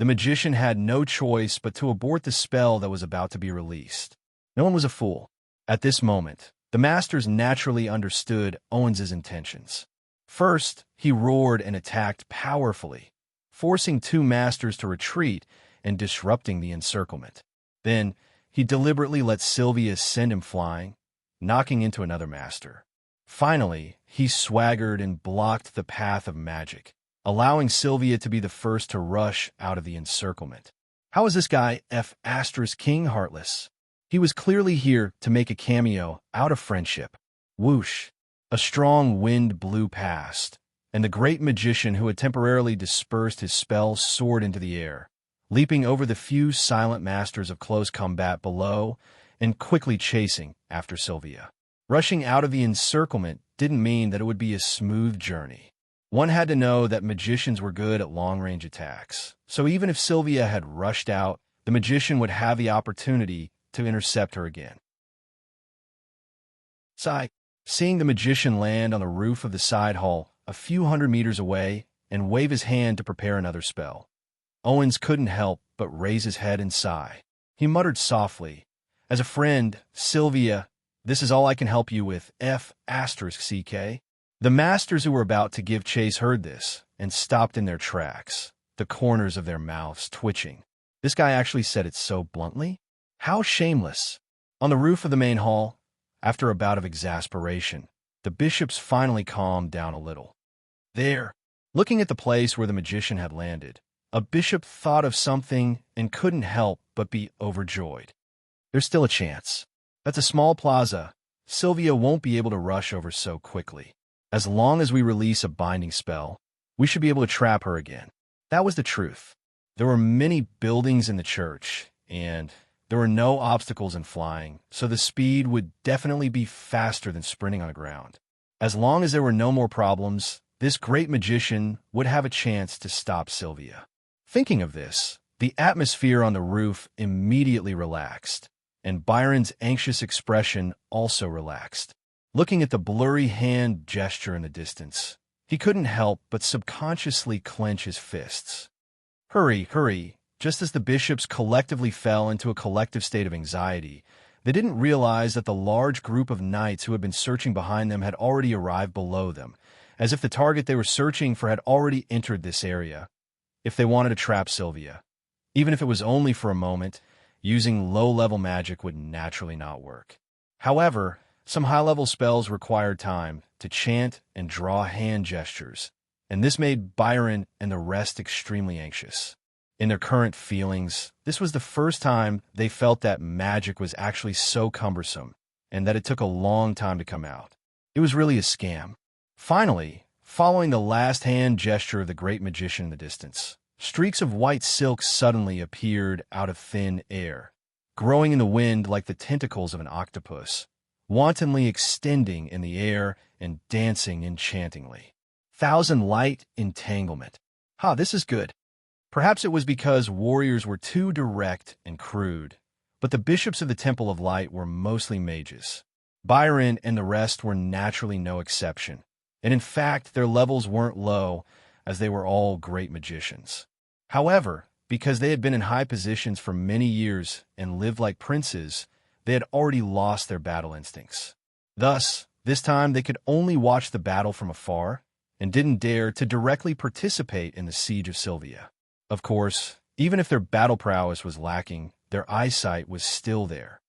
magician had no choice but to abort the spell that was about to be released. No one was a fool. At this moment, the masters naturally understood Owens's intentions. First, he roared and attacked powerfully, forcing two masters to retreat and disrupting the encirclement. Then, he deliberately let Sylvia send him flying, knocking into another master. Finally, he swaggered and blocked the path of magic, allowing Sylvia to be the first to rush out of the encirclement. How is this guy King heartless? He was clearly here to make a cameo out of friendship. Whoosh! A strong wind blew past, and the great magician who had temporarily dispersed his spell soared into the air, leaping over the few silent masters of close combat below and quickly chasing after Sylvia. Rushing out of the encirclement didn't mean that it would be a smooth journey. One had to know that magicians were good at long-range attacks, so even if Sylvia had rushed out, the magician would have the opportunity to intercept her again. Seeing the magician land on the roof of the side hall a few hundred meters away and wave his hand to prepare another spell, Owens couldn't help but raise his head and sigh. He muttered softly, "As a friend, Sylvia, this is all I can help you with, CK." The masters who were about to give chase heard this and stopped in their tracks, the corners of their mouths twitching. This guy actually said it so bluntly? How shameless! On the roof of the main hall, after a bout of exasperation, the bishops finally calmed down a little. There, looking at the place where the magician had landed, a bishop thought of something and couldn't help but be overjoyed. There's still a chance. That's a small plaza. Sylvia won't be able to rush over so quickly. As long as we release a binding spell, we should be able to trap her again. That was the truth. There were many buildings in the church, and there were no obstacles in flying, so the speed would definitely be faster than sprinting on the ground. As long as there were no more problems, this great magician would have a chance to stop Sylvia. Thinking of this, the atmosphere on the roof immediately relaxed, and Byron's anxious expression also relaxed. Looking at the blurry hand gesture in the distance, he couldn't help but subconsciously clench his fists. Hurry! Just as the bishops collectively fell into a collective state of anxiety, they didn't realize that the large group of knights who had been searching behind them had already arrived below them, as if the target they were searching for had already entered this area. If they wanted to trap Sylvia, even if it was only for a moment, using low-level magic would naturally not work. However, some high-level spells required time to chant and draw hand gestures, and this made Byron and the rest extremely anxious. In their current feelings, this was the first time they felt that magic was actually so cumbersome, and that it took a long time to come out. It was really a scam. Finally, following the last hand gesture of the great magician in the distance, streaks of white silk suddenly appeared out of thin air, growing in the wind like the tentacles of an octopus, wantonly extending in the air and dancing enchantingly. Thousand light entanglement. This is good. Perhaps it was because warriors were too direct and crude, but the bishops of the Temple of Light were mostly mages. Byron and the rest were naturally no exception, and in fact their levels weren't low, as they were all great magicians. However, because they had been in high positions for many years and lived like princes, they had already lost their battle instincts. Thus, This time they could only watch the battle from afar and didn't dare to directly participate in the siege of Sylvia. Of course, even if their battle prowess was lacking, their eyesight was still there.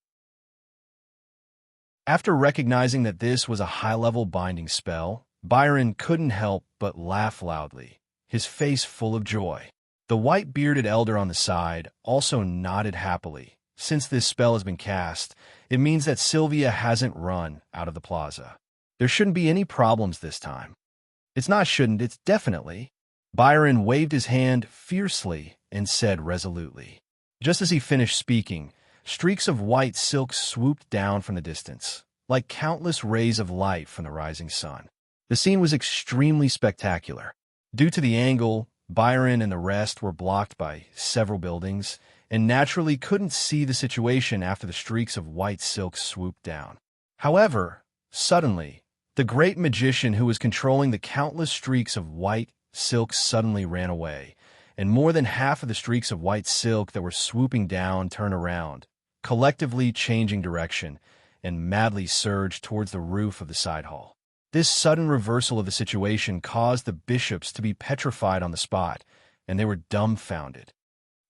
After recognizing that this was a high-level binding spell, Byron couldn't help but laugh loudly, his face full of joy. The white-bearded elder on the side also nodded happily. Since this spell has been cast, it means that Sylvia hasn't run out of the plaza. There shouldn't be any problems this time. It's not shouldn't, it's definitely. Byron waved his hand fiercely and said resolutely. Just as he finished speaking, streaks of white silk swooped down from the distance, like countless rays of light from the rising sun. The scene was extremely spectacular. Due to the angle, Byron and the rest were blocked by several buildings and naturally couldn't see the situation after the streaks of white silk swooped down. However, suddenly, the great magician who was controlling the countless streaks of white silk suddenly ran away, and more than half of the streaks of white silk that were swooping down turned around, collectively changing direction, and madly surged towards the roof of the side hall. This sudden reversal of the situation caused the bishops to be petrified on the spot, and they were dumbfounded.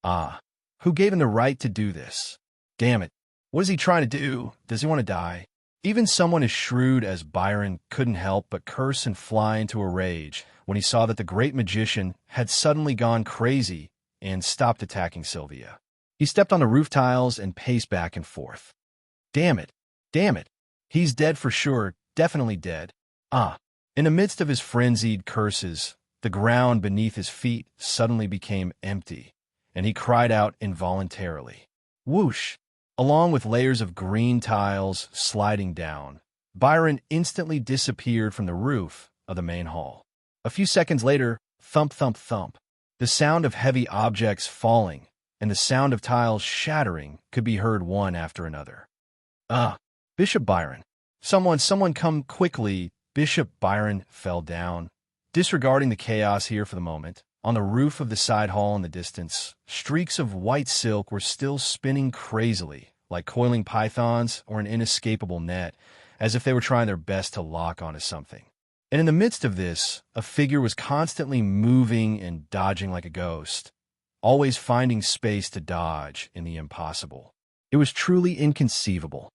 Ah, who gave him the right to do this? Damn it, what is he trying to do? Does he want to die? Even someone as shrewd as Byron couldn't help but curse and fly into a rage when he saw that the great magician had suddenly gone crazy and stopped attacking Sylvia. He stepped on the roof tiles and paced back and forth. Damn it, he's dead for sure, definitely dead. Ah, in the midst of his frenzied curses, the ground beneath his feet suddenly became empty, and he cried out involuntarily. Whoosh! Along with layers of green tiles sliding down, Byron instantly disappeared from the roof of the main hall. A few seconds later, thump, thump, thump. The sound of heavy objects falling and the sound of tiles shattering could be heard one after another. Bishop Byron. Someone come quickly. Bishop Byron fell down. Disregarding the chaos here for the moment, on the roof of the side hall in the distance, streaks of white silk were still spinning crazily, like coiling pythons or an inescapable net, as if they were trying their best to lock onto something. And in the midst of this, a figure was constantly moving and dodging like a ghost, always finding space to dodge in the impossible. It was truly inconceivable.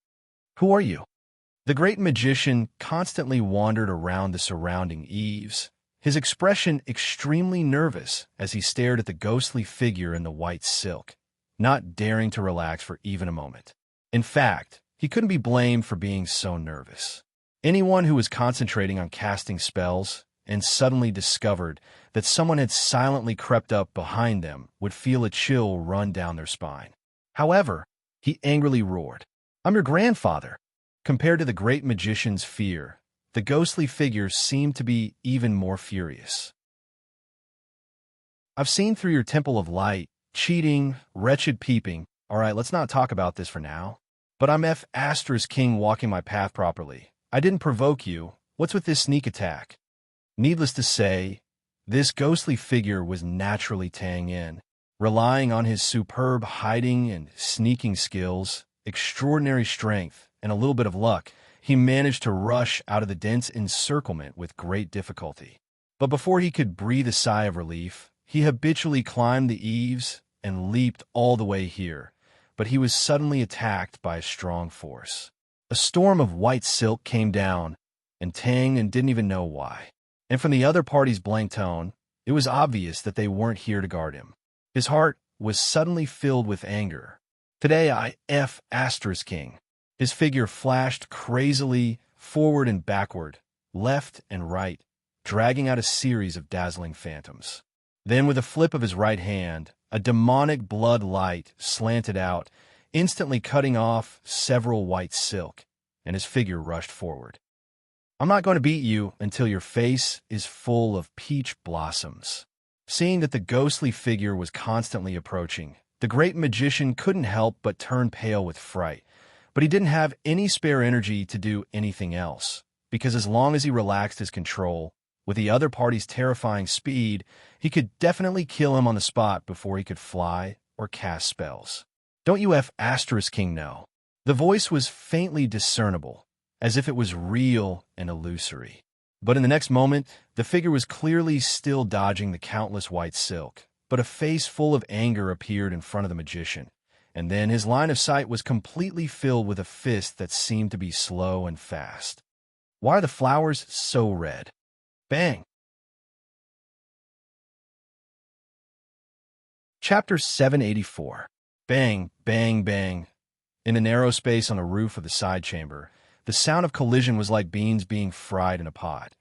Who are you? The great magician constantly wandered around the surrounding eaves, his expression extremely nervous as he stared at the ghostly figure in the white silk, not daring to relax for even a moment. In fact, he couldn't be blamed for being so nervous. Anyone who was concentrating on casting spells and suddenly discovered that someone had silently crept up behind them would feel a chill run down their spine. However, he angrily roared, "I'm your grandfather!" Compared to the great magician's fear, the ghostly figure seemed to be even more furious. I've seen through your temple of light, cheating, wretched peeping. All right, let's not talk about this for now. But I'm King walking my path properly. I didn't provoke you. What's with this sneak attack? Needless to say, this ghostly figure was naturally tanging in, relying on his superb hiding and sneaking skills, extraordinary strength, and a little bit of luck. He managed to rush out of the dense encirclement with great difficulty. But before he could breathe a sigh of relief, he habitually climbed the eaves and leaped all the way here. But he was suddenly attacked by a strong force. A storm of white silk came down, and Tang didn't even know why. And from the other party's blank tone, it was obvious that they weren't here to guard him. His heart was suddenly filled with anger. Today I King. His figure flashed crazily forward and backward, left and right, dragging out a series of dazzling phantoms. Then with a flip of his right hand, a demonic blood light slanted out, instantly cutting off several white silk, and his figure rushed forward. I'm not going to beat you until your face is full of peach blossoms. Seeing that the ghostly figure was constantly approaching, the great magician couldn't help but turn pale with fright. But he didn't have any spare energy to do anything else, because as long as he relaxed his control, with the other party's terrifying speed, he could definitely kill him on the spot before he could fly or cast spells. Don't you King know? The voice was faintly discernible, as if it was real and illusory. But in the next moment, the figure was clearly still dodging the countless white silk, but a face full of anger appeared in front of the magician, and then his line of sight was completely filled with a fist that seemed to be slow and fast. Why are the flowers so red? Bang! Chapter 784. Bang, bang, bang. In a narrow space on the roof of the side chamber, the sound of collision was like beans being fried in a pot,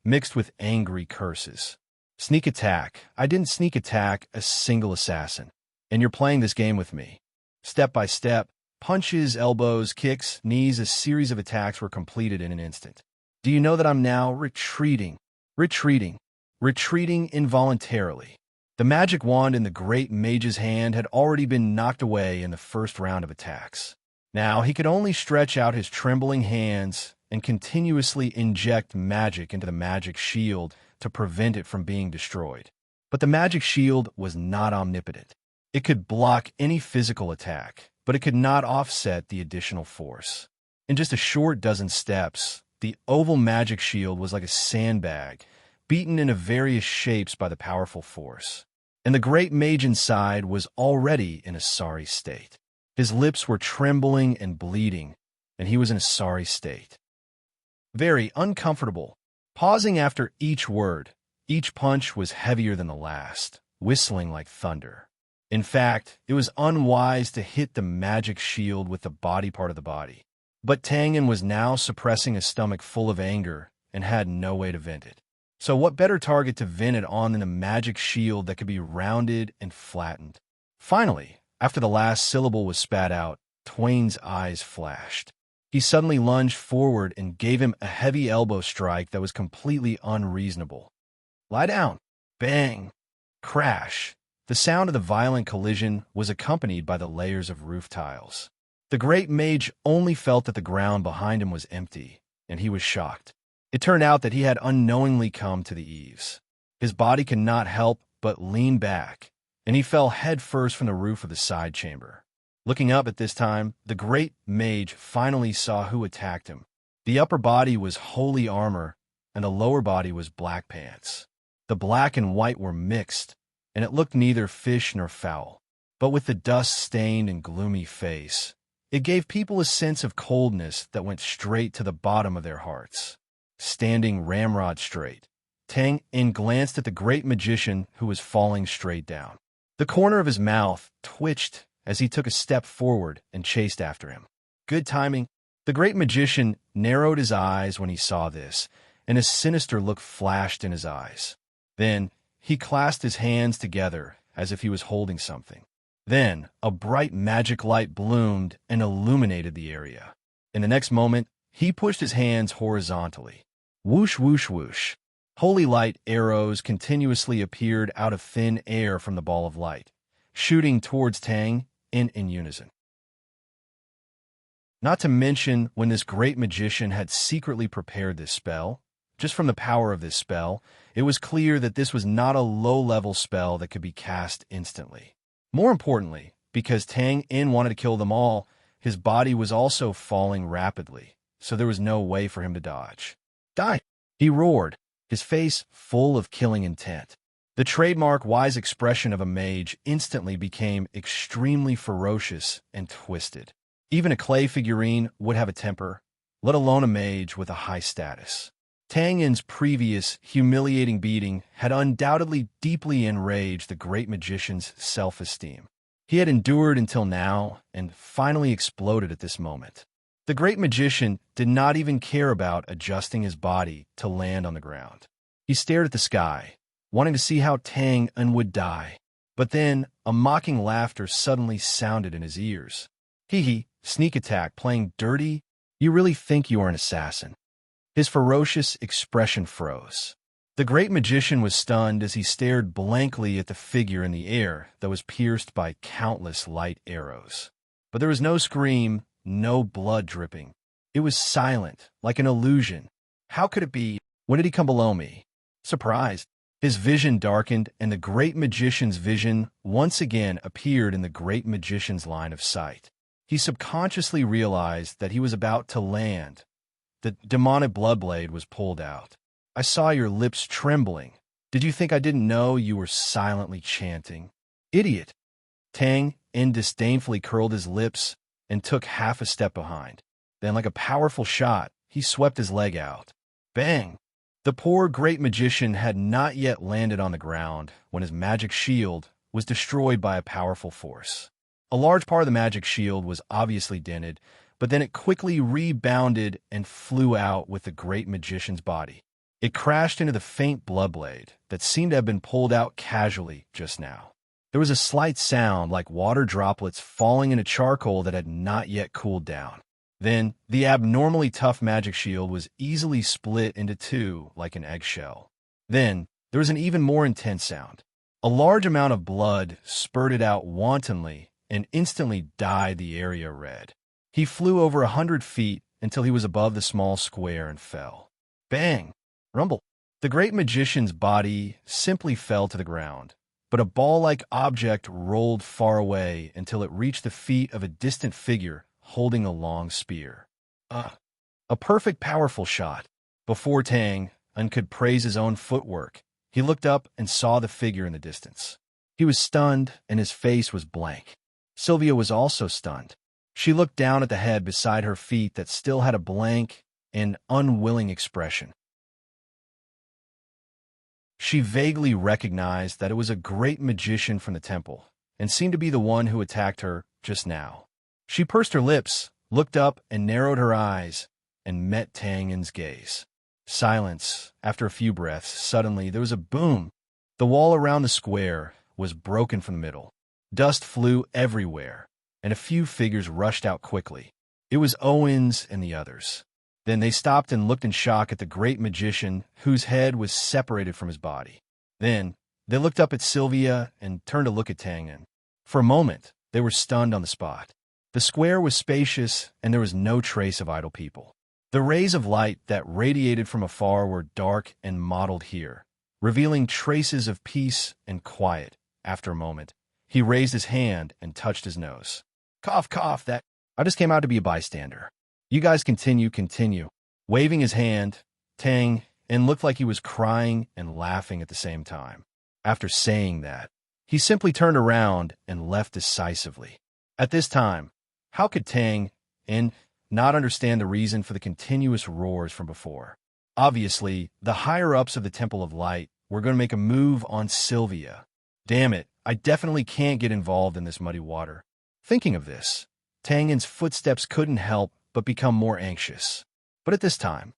mixed with angry curses. Sneak attack. I didn't sneak attack a single assassin, and you're playing this game with me. Step by step, punches, elbows, kicks, knees, a series of attacks were completed in an instant. Do you know that I'm now retreating involuntarily? The magic wand in the great mage's hand had already been knocked away in the first round of attacks. Now he could only stretch out his trembling hands and continuously inject magic into the magic shield to prevent it from being destroyed. But the magic shield was not omnipotent. It could block any physical attack, but it could not offset the additional force. In just a short dozen steps, the oval magic shield was like a sandbag, beaten into various shapes by the powerful force. And the great mage inside was already in a sorry state. His lips were trembling and bleeding, and he was in a sorry state. Very uncomfortable. Pausing after each word, each punch was heavier than the last, whistling like thunder. In fact, it was unwise to hit the magic shield with the body part of the body. But Tangen was now suppressing a stomach full of anger and had no way to vent it. So what better target to vent it on than a magic shield that could be rounded and flattened? Finally, after the last syllable was spat out, Twain's eyes flashed. He suddenly lunged forward and gave him a heavy elbow strike that was completely unreasonable. Lie down. Bang. Crash. The sound of the violent collision was accompanied by the layers of roof tiles. The great mage only felt that the ground behind him was empty, and he was shocked. It turned out that he had unknowingly come to the eaves. His body could not help but lean back, and he fell headfirst from the roof of the side chamber. Looking up at this time, the great mage finally saw who attacked him. The upper body was holy armor, and the lower body was black pants. The black and white were mixed, and it looked neither fish nor fowl. But with the dust-stained and gloomy face, it gave people a sense of coldness that went straight to the bottom of their hearts. Standing ramrod straight, Tang In glanced at the great magician who was falling straight down. The corner of his mouth twitched as he took a step forward and chased after him. Good timing. The great magician narrowed his eyes when he saw this, and a sinister look flashed in his eyes. Then he clasped his hands together as if he was holding something. Then a bright magic light bloomed and illuminated the area. In the next moment, he pushed his hands horizontally. Whoosh, whoosh, whoosh. Holy light arrows continuously appeared out of thin air from the ball of light, shooting towards Tang in unison. Not to mention, when this great magician had secretly prepared this spell, just from the power of this spell, it was clear that this was not a low-level spell that could be cast instantly. More importantly, because Tang In wanted to kill them all, his body was also falling rapidly, so there was no way for him to dodge. Die! He roared, his face full of killing intent. The trademark wise expression of a mage instantly became extremely ferocious and twisted. Even a clay figurine would have a temper, let alone a mage with a high status. Tang In's previous humiliating beating had undoubtedly deeply enraged the great magician's self-esteem. He had endured until now and finally exploded at this moment. The great magician did not even care about adjusting his body to land on the ground. He stared at the sky, wanting to see how Tang In would die. But then a mocking laughter suddenly sounded in his ears. Hee, sneak attack, playing dirty? You really think you are an assassin? His ferocious expression froze. The great magician was stunned as he stared blankly at the figure in the air that was pierced by countless light arrows. But there was no scream, no blood dripping. It was silent, like an illusion. How could it be? When did he come below me? Surprised. His vision darkened, and the great magician's vision once again appeared in the great magician's line of sight. He subconsciously realized that he was about to land, the demonic bloodblade was pulled out. I saw your lips trembling. Did you think I didn't know you were silently chanting? Idiot! Tang In disdainfully curled his lips and took half a step behind. Then, like a powerful shot, he swept his leg out. Bang! The poor great magician had not yet landed on the ground when his magic shield was destroyed by a powerful force. A large part of the magic shield was obviously dented, but then it quickly rebounded and flew out with the great magician's body. It crashed into the faint bloodblade that seemed to have been pulled out casually just now. There was a slight sound like water droplets falling into charcoal that had not yet cooled down. Then, the abnormally tough magic shield was easily split into two like an eggshell. Then, there was an even more intense sound. A large amount of blood spurted out wantonly and instantly dyed the area red. He flew over 100 feet until he was above the small square and fell. Bang! Rumble! The great magician's body simply fell to the ground, but a ball-like object rolled far away until it reached the feet of a distant figure holding a long spear. A perfect, powerful shot. Before Tang could praise his own footwork, he looked up and saw the figure in the distance. He was stunned, and his face was blank. Sylvia was also stunned. She looked down at the head beside her feet that still had a blank and unwilling expression. She vaguely recognized that it was a great magician from the temple, and seemed to be the one who attacked her just now. She pursed her lips, looked up, and narrowed her eyes, and met Tang Yin's gaze. Silence. After a few breaths, suddenly there was a boom. The wall around the square was broken from the middle. Dust flew everywhere, and a few figures rushed out quickly. It was Owens and the others. Then they stopped and looked in shock at the great magician, whose head was separated from his body. Then they looked up at Sylvia and turned to look at Tang Yin. For a moment, they were stunned on the spot. The square was spacious, and there was no trace of idle people. The rays of light that radiated from afar were dark and mottled here, revealing traces of peace and quiet. After a moment, he raised his hand and touched his nose. Cough, cough, that... I just came out to be a bystander. You guys continue. Waving his hand, Tang Yin looked like he was crying and laughing at the same time. After saying that, he simply turned around and left decisively. At this time, how could Tang Yin not understand the reason for the continuous roars from before? Obviously, the higher-ups of the Temple of Light were going to make a move on Sylvia. Damn it, I definitely can't get involved in this muddy water. Thinking of this, Tang Yin's footsteps couldn't help but become more anxious. But at this time,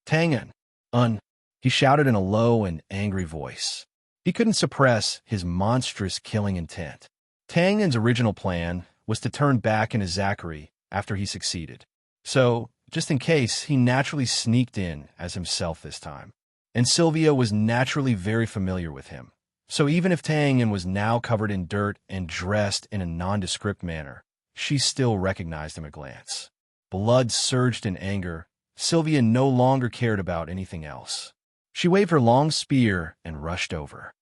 Tang Yin, he shouted in a low and angry voice. He couldn't suppress his monstrous killing intent. Tang Yin's original plan was to turn back into Zachary after he succeeded. So, just in case, he naturally sneaked in as himself this time. And Sylvia was naturally very familiar with him. So even if Tang Yin was now covered in dirt and dressed in a nondescript manner, she still recognized him at a glance. Blood surged in anger. Sylvia no longer cared about anything else. She waved her long spear and rushed over.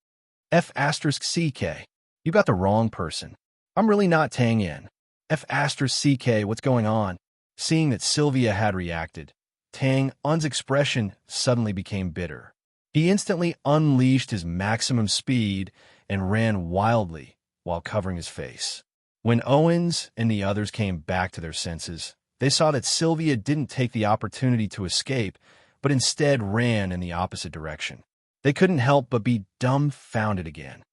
F*CK. You got the wrong person. I'm really not Tang Yin. F*CK, what's going on? Seeing that Sylvia had reacted, Tang Yin's expression suddenly became bitter. He instantly unleashed his maximum speed and ran wildly while covering his face. When Owens and the others came back to their senses, they saw that Sylvia didn't take the opportunity to escape, but instead ran in the opposite direction. They couldn't help but be dumbfounded again.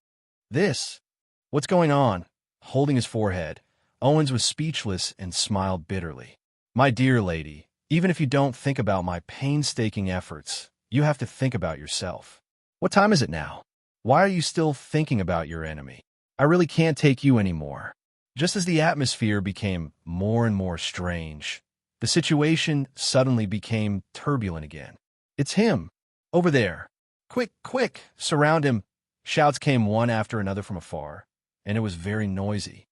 What's going on? Holding his forehead, Owens was speechless and smiled bitterly. My dear lady, even if you don't think about my painstaking efforts, you have to think about yourself. What time is it now? Why are you still thinking about your enemy? I really can't take you anymore. Just as the atmosphere became more and more strange, the situation suddenly became turbulent again. It's him! Over there! Quick, quick! Surround him! Shouts came one after another from afar, and it was very noisy.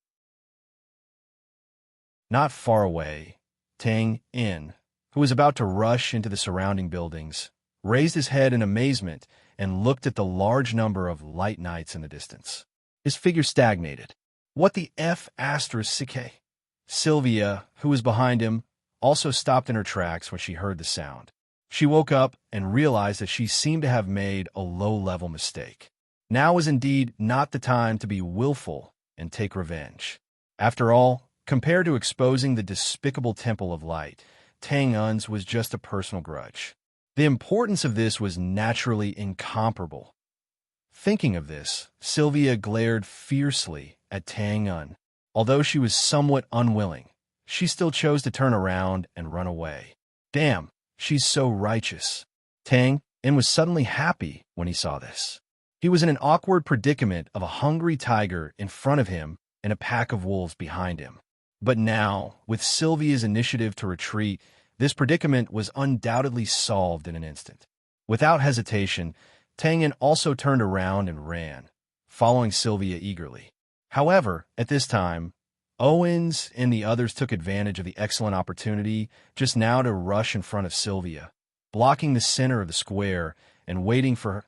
Not far away, Tang Yin, who was about to rush into the surrounding buildings, raised his head in amazement and looked at the large number of light knights in the distance. His figure stagnated. What the F***? Sylvia, who was behind him, also stopped in her tracks when she heard the sound. She woke up and realized that she seemed to have made a low-level mistake. Now was indeed not the time to be willful and take revenge. After all, compared to exposing the despicable Temple of Light, Tang Un's was just a personal grudge. The importance of this was naturally incomparable. Thinking of this, Sylvia glared fiercely at Tang Un. Although she was somewhat unwilling, she still chose to turn around and run away. Damn, she's so righteous. Tang Un was suddenly happy when he saw this. He was in an awkward predicament of a hungry tiger in front of him and a pack of wolves behind him. But now, with Sylvia's initiative to retreat, this predicament was undoubtedly solved in an instant. Without hesitation, Tang Un also turned around and ran, following Sylvia eagerly. However, at this time, Owens and the others took advantage of the excellent opportunity just now to rush in front of Sylvia, blocking the center of the square and waiting for her.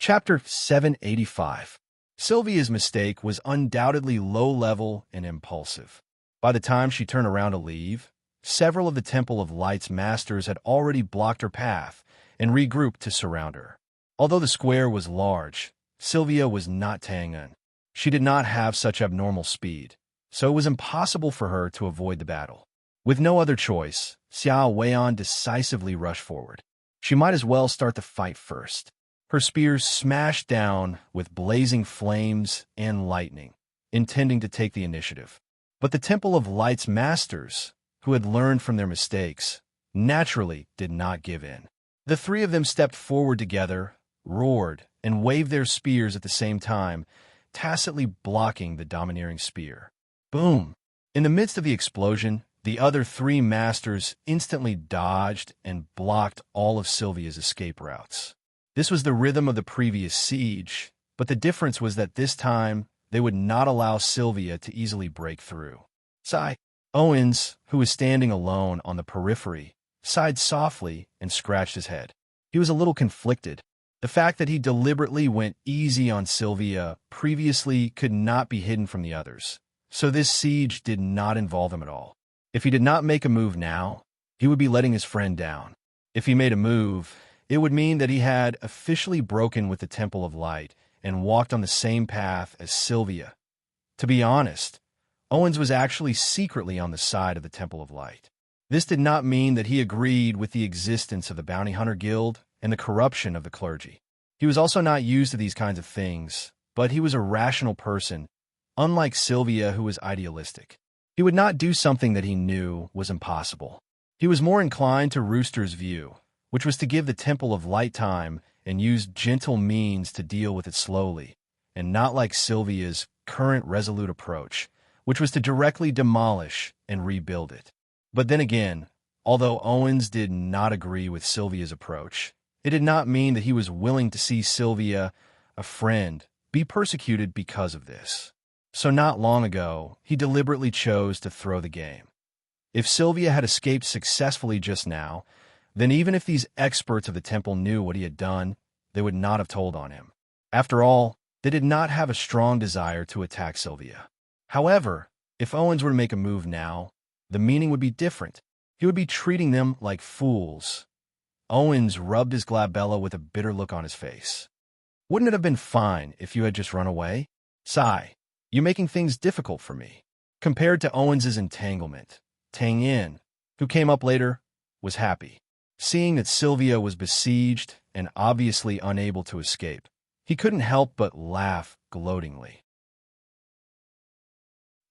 Chapter 785. Sylvia's mistake was undoubtedly low-level and impulsive. By the time she turned around to leave, several of the Temple of Light's masters had already blocked her path and regrouped to surround her. Although the square was large, Sylvia was not Tang Un. She did not have such abnormal speed, so it was impossible for her to avoid the battle. With no other choice, Xiao Weian decisively rushed forward. She might as well start the fight first. Her spears smashed down with blazing flames and lightning, intending to take the initiative. But the Temple of Light's masters, who had learned from their mistakes, naturally did not give in. The three of them stepped forward together, roared, and waved their spears at the same time, tacitly blocking the domineering spear. Boom! In the midst of the explosion, the other three masters instantly dodged and blocked all of Sylvia's escape routes. This was the rhythm of the previous siege, but the difference was that this time they would not allow Sylvia to easily break through. Owens, who was standing alone on the periphery, sighed softly and scratched his head. He was a little conflicted. The fact that he deliberately went easy on Sylvia previously could not be hidden from the others, so this siege did not involve him at all. If he did not make a move now, he would be letting his friend down. If he made a move, it would mean that he had officially broken with the Temple of Light and walked on the same path as Sylvia. To be honest, Owens was actually secretly on the side of the Temple of Light. This did not mean that he agreed with the existence of the Bounty Hunter Guild and the corruption of the clergy. He was also not used to these kinds of things, but he was a rational person, unlike Sylvia, who was idealistic. He would not do something that he knew was impossible. He was more inclined to Rooster's view, which was to give the Temple of Light time and use gentle means to deal with it slowly, and not like Sylvia's current resolute approach, which was to directly demolish and rebuild it. But then again, although Owens did not agree with Sylvia's approach, it did not mean that he was willing to see Sylvia, a friend, be persecuted because of this. So not long ago, he deliberately chose to throw the game. If Sylvia had escaped successfully just now, then even if these experts of the temple knew what he had done, they would not have told on him. After all, they did not have a strong desire to attack Sylvia. However, if Owens were to make a move now, the meaning would be different. He would be treating them like fools. Owens rubbed his glabella with a bitter look on his face. Wouldn't it have been fine if you had just run away? Sigh, you're making things difficult for me. Compared to Owens's entanglement, Tang Un, who came up later, was happy. Seeing that Sylvia was besieged and obviously unable to escape, he couldn't help but laugh gloatingly.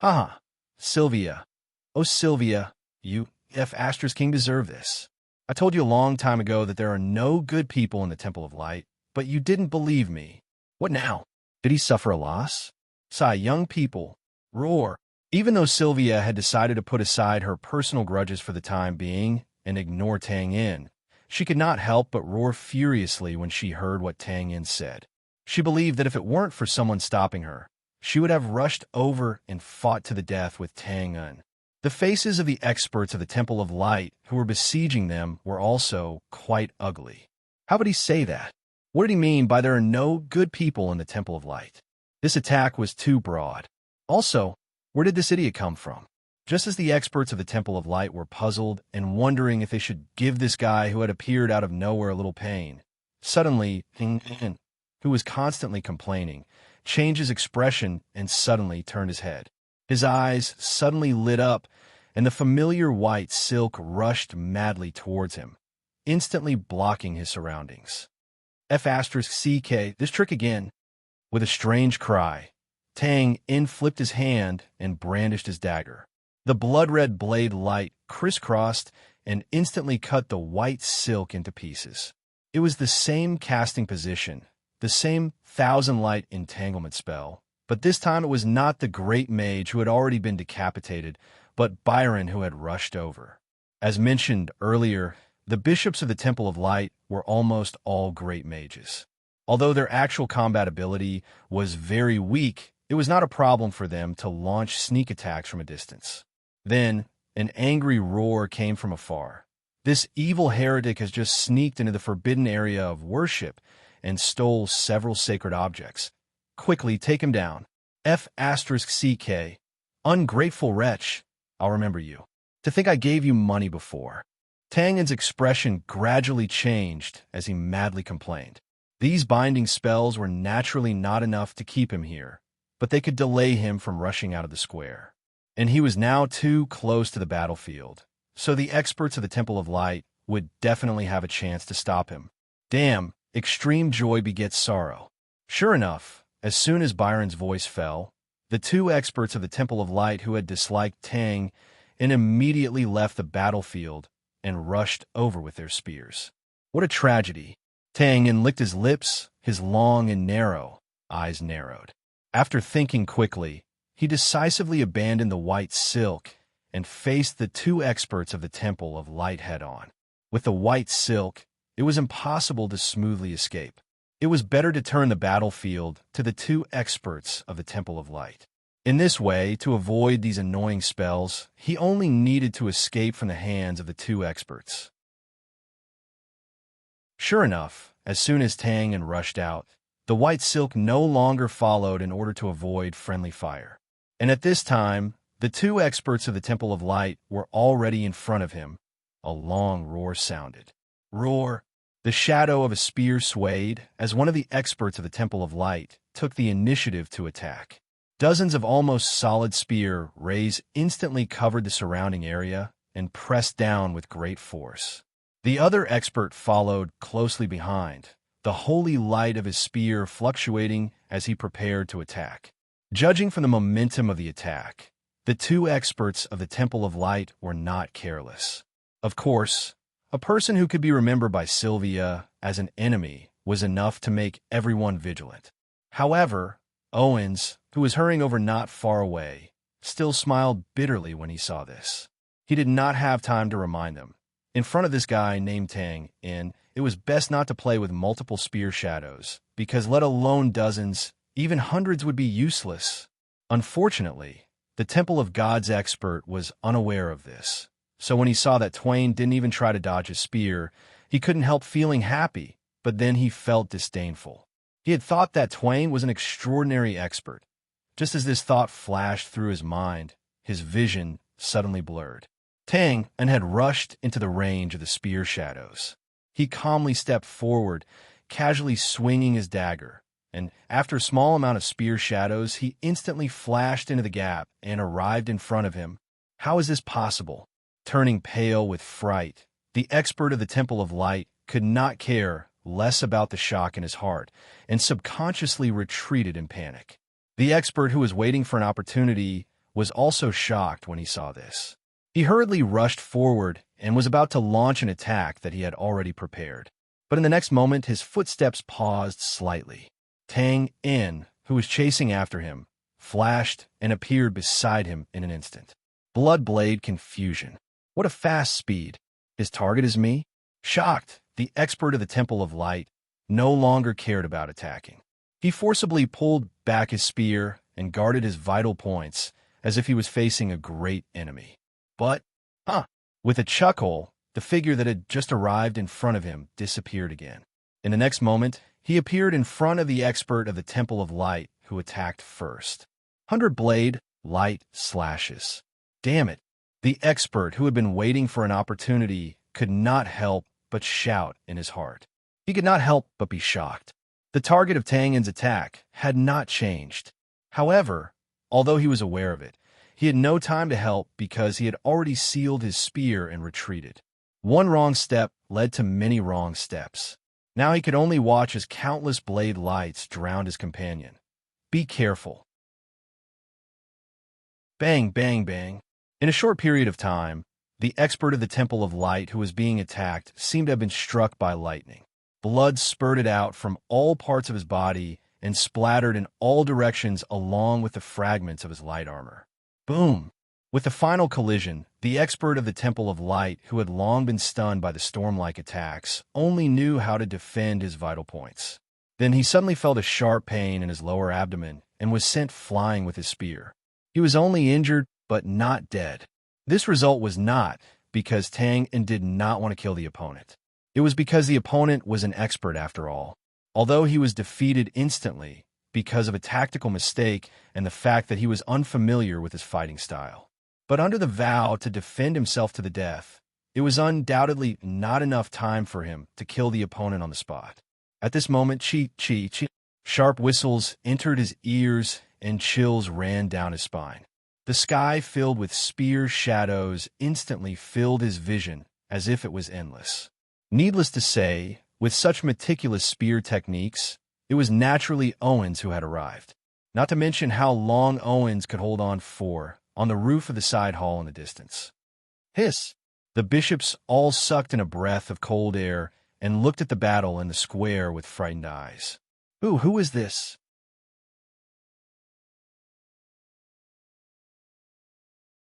Haha, Sylvia. Oh, Sylvia, you F. Astra's King deserve this. I told you a long time ago that there are no good people in the Temple of Light, but you didn't believe me. What now? Did he suffer a loss? Sigh, young people. Roar. Even though Sylvia had decided to put aside her personal grudges for the time being and ignore Tang Un, she could not help but roar furiously when she heard what Tang Un said. She believed that if it weren't for someone stopping her, she would have rushed over and fought to the death with Tang Un. The faces of the experts of the Temple of Light who were besieging them were also quite ugly. How would he say that? What did he mean by there are no good people in the Temple of Light? This attack was too broad. Also, Where did this idiot come from? Just as the experts of the Temple of Light were puzzled and wondering if they should give this guy who had appeared out of nowhere a little pain, suddenly, who was constantly complaining, changed his expression and suddenly turned his head. His eyes suddenly lit up, and the familiar white silk rushed madly towards him, instantly blocking his surroundings. F***CK, this trick again. With a strange cry, Tang flipped his hand and brandished his dagger. The blood-red blade light crisscrossed and instantly cut the white silk into pieces. It was the same casting position, the same thousand-light entanglement spell, but this time it was not the great mage who had already been decapitated, but Byron who had rushed over. As mentioned earlier, the bishops of the Temple of Light were almost all great mages. Although their actual combat ability was very weak, it was not a problem for them to launch sneak attacks from a distance. Then, an angry roar came from afar. This evil heretic has just sneaked into the forbidden area of worship and stole several sacred objects. Quickly, take him down. F***CK. Ungrateful wretch. I'll remember you. To think I gave you money before. Tangen's expression gradually changed as he madly complained. These binding spells were naturally not enough to keep him here, but they could delay him from rushing out of the square. And he was now too close to the battlefield, so the experts of the Temple of Light would definitely have a chance to stop him. Damn, extreme joy begets sorrow. Sure enough, as soon as Byron's voice fell, the two experts of the Temple of Light who had disliked Tang immediately left the battlefield and rushed over with their spears. What a tragedy. Tang licked his lips, his long and narrow eyes narrowed. After thinking quickly, he decisively abandoned the white silk and faced the two experts of the Temple of Light head-on. With the white silk, it was impossible to smoothly escape. It was better to turn the battlefield to the two experts of the Temple of Light. In this way, to avoid these annoying spells, he only needed to escape from the hands of the two experts. Sure enough, as soon as Tang rushed out, the white silk no longer followed in order to avoid friendly fire. And at this time, the two experts of the Temple of Light were already in front of him. A long roar sounded. Roar! The shadow of a spear swayed as one of the experts of the Temple of Light took the initiative to attack. Dozens of almost solid spear rays instantly covered the surrounding area and pressed down with great force. The other expert followed closely behind, the holy light of his spear fluctuating as he prepared to attack. Judging from the momentum of the attack, the two experts of the Temple of Light were not careless. Of course, a person who could be remembered by Sylvia as an enemy was enough to make everyone vigilant. However, Owens, who was hurrying over not far away, still smiled bitterly when he saw this. He did not have time to remind them. In front of this guy named Tang, it was best not to play with multiple spear shadows, because let alone dozens, even hundreds would be useless. Unfortunately, the Temple of God's expert was unaware of this, so when he saw that Twain didn't even try to dodge his spear, he couldn't help feeling happy, but then he felt disdainful. He had thought that Twain was an extraordinary expert. Just as this thought flashed through his mind, his vision suddenly blurred. Tang had rushed into the range of the spear shadows. He calmly stepped forward, casually swinging his dagger, and after a small amount of spear shadows, he instantly flashed into the gap and arrived in front of him. How is this possible? Turning pale with fright, the expert of the Temple of Light could not care less about the shock in his heart and subconsciously retreated in panic. The expert who was waiting for an opportunity was also shocked when he saw this. He hurriedly rushed forward and was about to launch an attack that he had already prepared. But in the next moment, his footsteps paused slightly. Tang, who was chasing after him, flashed and appeared beside him in an instant. Blood-blade confusion. What a fast speed. His target is me? Shocked, the expert of the Temple of Light no longer cared about attacking. He forcibly pulled back his spear and guarded his vital points as if he was facing a great enemy. But, with a chuckle, the figure that had just arrived in front of him disappeared again. In the next moment, he appeared in front of the expert of the Temple of Light who attacked first. 100 blade, light slashes. Damn it! The expert, who had been waiting for an opportunity, could not help but shout in his heart. He could not help but be shocked. The target of Tang Yin's attack had not changed. However, although he was aware of it, he had no time to help because he had already sealed his spear and retreated. One wrong step led to many wrong steps. Now he could only watch as countless blade lights drowned his companion. Be careful. Bang, bang, bang. In a short period of time, the expert of the Temple of Light who was being attacked seemed to have been struck by lightning. Blood spurted out from all parts of his body and splattered in all directions along with the fragments of his light armor. Boom! With the final collision, the expert of the Temple of Light, who had long been stunned by the storm-like attacks, only knew how to defend his vital points. Then he suddenly felt a sharp pain in his lower abdomen and was sent flying with his spear. He was only injured, but not dead. This result was not because Tang Yin did not want to kill the opponent. It was because the opponent was an expert after all. Although he was defeated instantly because of a tactical mistake and the fact that he was unfamiliar with his fighting style. But under the vow to defend himself to the death, it was undoubtedly not enough time for him to kill the opponent on the spot. At this moment, sharp whistles entered his ears and chills ran down his spine. The sky filled with spear shadows instantly filled his vision as if it was endless. Needless to say, with such meticulous spear techniques, it was naturally Owens who had arrived. Not to mention how long Owens could hold on for on the roof of the side hall in the distance. Hiss! The bishops all sucked in a breath of cold air and looked at the battle in the square with frightened eyes. Who is this?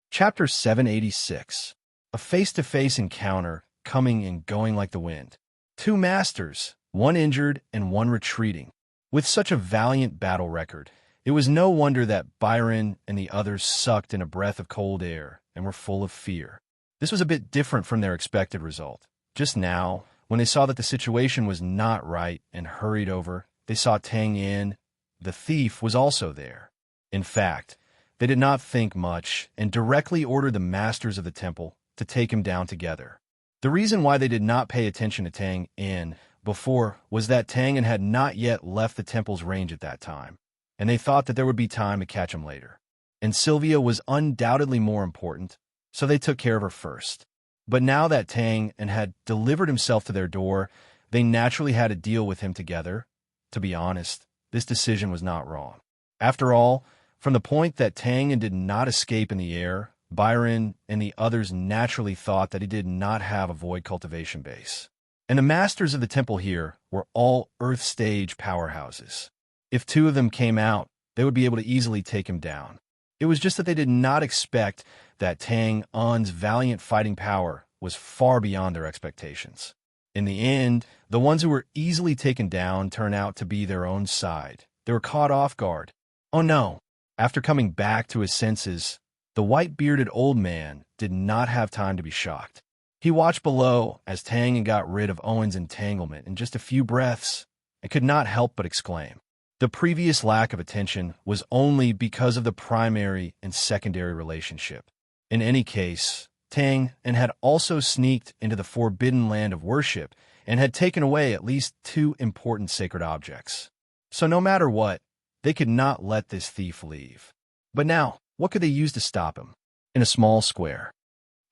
Chapter 786. A face-to-face encounter, coming and going like the wind. Two masters, one injured and one retreating. With such a valiant battle record, it was no wonder that Byron and the others sucked in a breath of cold air and were full of fear. This was a bit different from their expected result. Just now, when they saw that the situation was not right and hurried over, they saw Tang Yin. The thief was also there. In fact, they did not think much and directly ordered the masters of the temple to take him down together. The reason why they did not pay attention to Tang Yin before was that Tang Yin had not yet left the temple's range at that time, and they thought that there would be time to catch him later. And Sylvia was undoubtedly more important, so they took care of her first. But now that Tang Yin had delivered himself to their door, they naturally had to deal with him together. To be honest, this decision was not wrong. After all, from the point that Tang Yin did not escape in the air, Byron and the others naturally thought that he did not have a void cultivation base. And the masters of the temple here were all Earth stage powerhouses. If two of them came out, they would be able to easily take him down. It was just that they did not expect that Tang Yin's valiant fighting power was far beyond their expectations. In the end, the ones who were easily taken down turned out to be their own side. They were caught off guard. Oh no! After coming back to his senses, the white-bearded old man did not have time to be shocked. He watched below as Tang Yin got rid of Owen's entanglement in just a few breaths and could not help but exclaim. The previous lack of attention was only because of the primary and secondary relationship. In any case, Tang Yin had also sneaked into the forbidden land of worship and had taken away at least two important sacred objects. So no matter what, they could not let this thief leave. But now, what could they use to stop him? In a small square.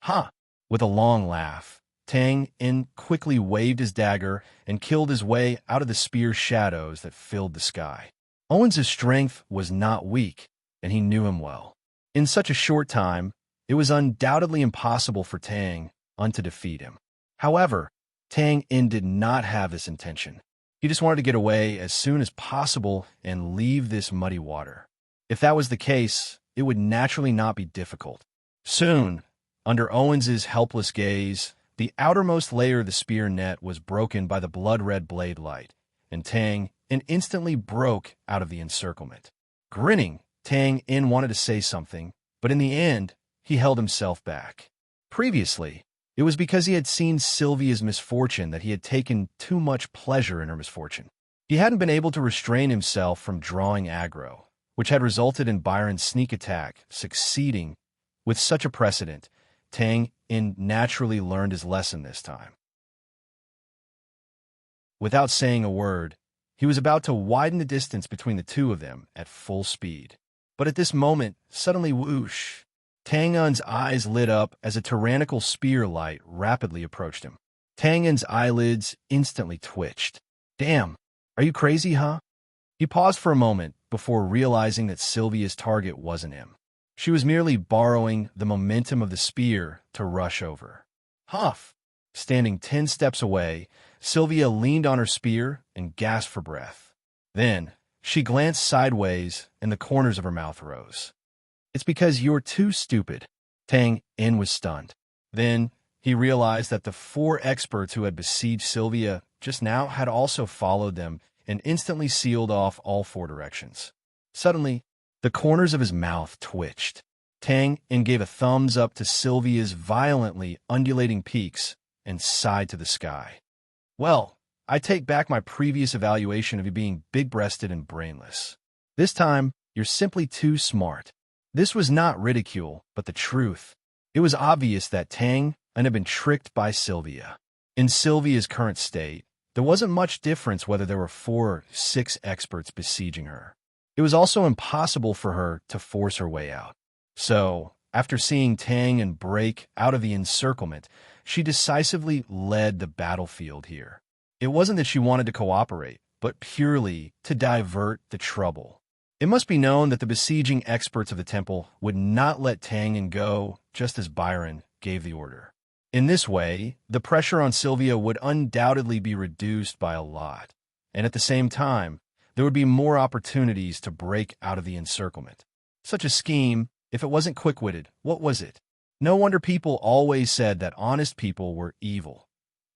Ha! With a long laugh, Tang Yin quickly waved his dagger and killed his way out of the spear shadows that filled the sky. Owens' strength was not weak, and he knew him well. In such a short time, it was undoubtedly impossible for Tang Yin to defeat him. However, Tang Yin did not have this intention. He just wanted to get away as soon as possible and leave this muddy water. If that was the case, it would naturally not be difficult. Soon, under Owens' helpless gaze, the outermost layer of the spear net was broken by the blood-red blade light, and Tang Yin instantly broke out of the encirclement. Grinning, Tang Yin wanted to say something, but in the end, he held himself back. Previously, it was because he had seen Sylvia's misfortune that he had taken too much pleasure in her misfortune. He hadn't been able to restrain himself from drawing aggro, which had resulted in Byron's sneak attack succeeding. With such a precedent, Tang In naturally learned his lesson this time. Without saying a word, he was about to widen the distance between the two of them at full speed. But at this moment, suddenly whoosh, Tang Un's eyes lit up as a tyrannical spear light rapidly approached him. Tang Un's eyelids instantly twitched. Damn, are you crazy, huh? He paused for a moment before realizing that Sylvia's target wasn't him. She was merely borrowing the momentum of the spear to rush over. Huff! Standing 10 steps away, Sylvia leaned on her spear and gasped for breath. Then, she glanced sideways and the corners of her mouth rose. It's because you're too stupid. Tang In was stunned. Then, he realized that the 4 experts who had besieged Sylvia just now had also followed them and instantly sealed off all 4 directions. Suddenly, the corners of his mouth twitched. Tang In gave a thumbs up to Sylvia's violently undulating peaks and sighed to the sky. Well, I take back my previous evaluation of you being big-breasted and brainless. This time, you're simply too smart. This was not ridicule, but the truth. It was obvious that Tang Un had been tricked by Sylvia. In Sylvia's current state, there wasn't much difference whether there were 4 or 6 experts besieging her. It was also impossible for her to force her way out. So, after seeing Tang Un break out of the encirclement, she decisively led the battlefield here. It wasn't that she wanted to cooperate, but purely to divert the trouble. It must be known that the besieging experts of the temple would not let Tang Un go just as Byron gave the order. In this way, the pressure on Sylvia would undoubtedly be reduced by a lot, and at the same time, there would be more opportunities to break out of the encirclement. Such a scheme, if it wasn't quick-witted, what was it? No wonder people always said that honest people were evil.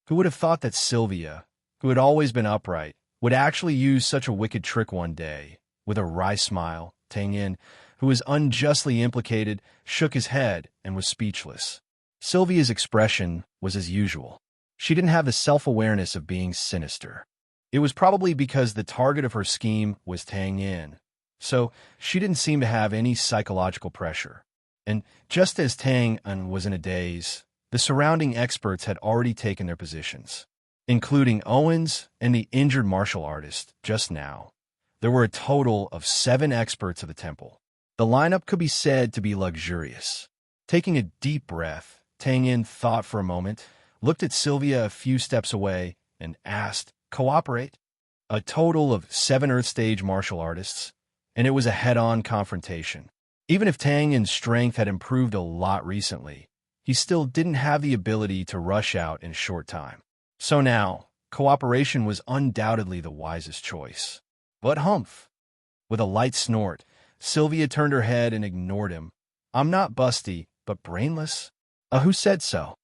Who would have thought that Sylvia, who had always been upright, would actually use such a wicked trick one day? With a wry smile, Tang In, who was unjustly implicated, shook his head and was speechless. Sylvia's expression was as usual. She didn't have the self-awareness of being sinister. It was probably because the target of her scheme was Tang In, so she didn't seem to have any psychological pressure. And just as Tang Un was in a daze, the surrounding experts had already taken their positions, including Owens and the injured martial artist just now. There were a total of 7 experts of the temple. The lineup could be said to be luxurious. Taking a deep breath, Tang In thought for a moment, looked at Sylvia a few steps away, and asked, "Cooperate?" A total of 7 Earth Stage martial artists, and it was a head-on confrontation. Even if Tang In's strength had improved a lot recently, he still didn't have the ability to rush out in a short time. So now, cooperation was undoubtedly the wisest choice. But humph! With a light snort, Sylvia turned her head and ignored him. I'm not busty, but brainless? Who said so?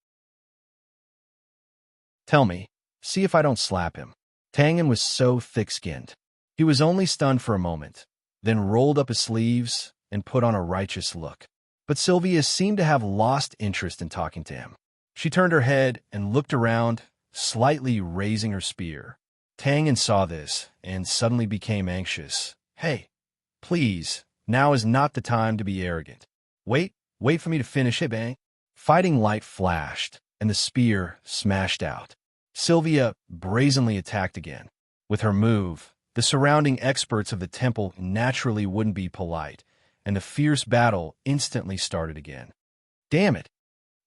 Tell me, see if I don't slap him. Tang In was so thick-skinned. He was only stunned for a moment, then rolled up his sleeves and put on a righteous look. But Sylvia seemed to have lost interest in talking to him. She turned her head and looked around, slightly raising her spear. Tang In saw this and suddenly became anxious. Hey, please, now is not the time to be arrogant. Wait for me to finish it, bang. Fighting light flashed, and the spear smashed out. Sylvia brazenly attacked again. With her move, the surrounding experts of the temple naturally wouldn't be polite, and the fierce battle instantly started again. Damn it!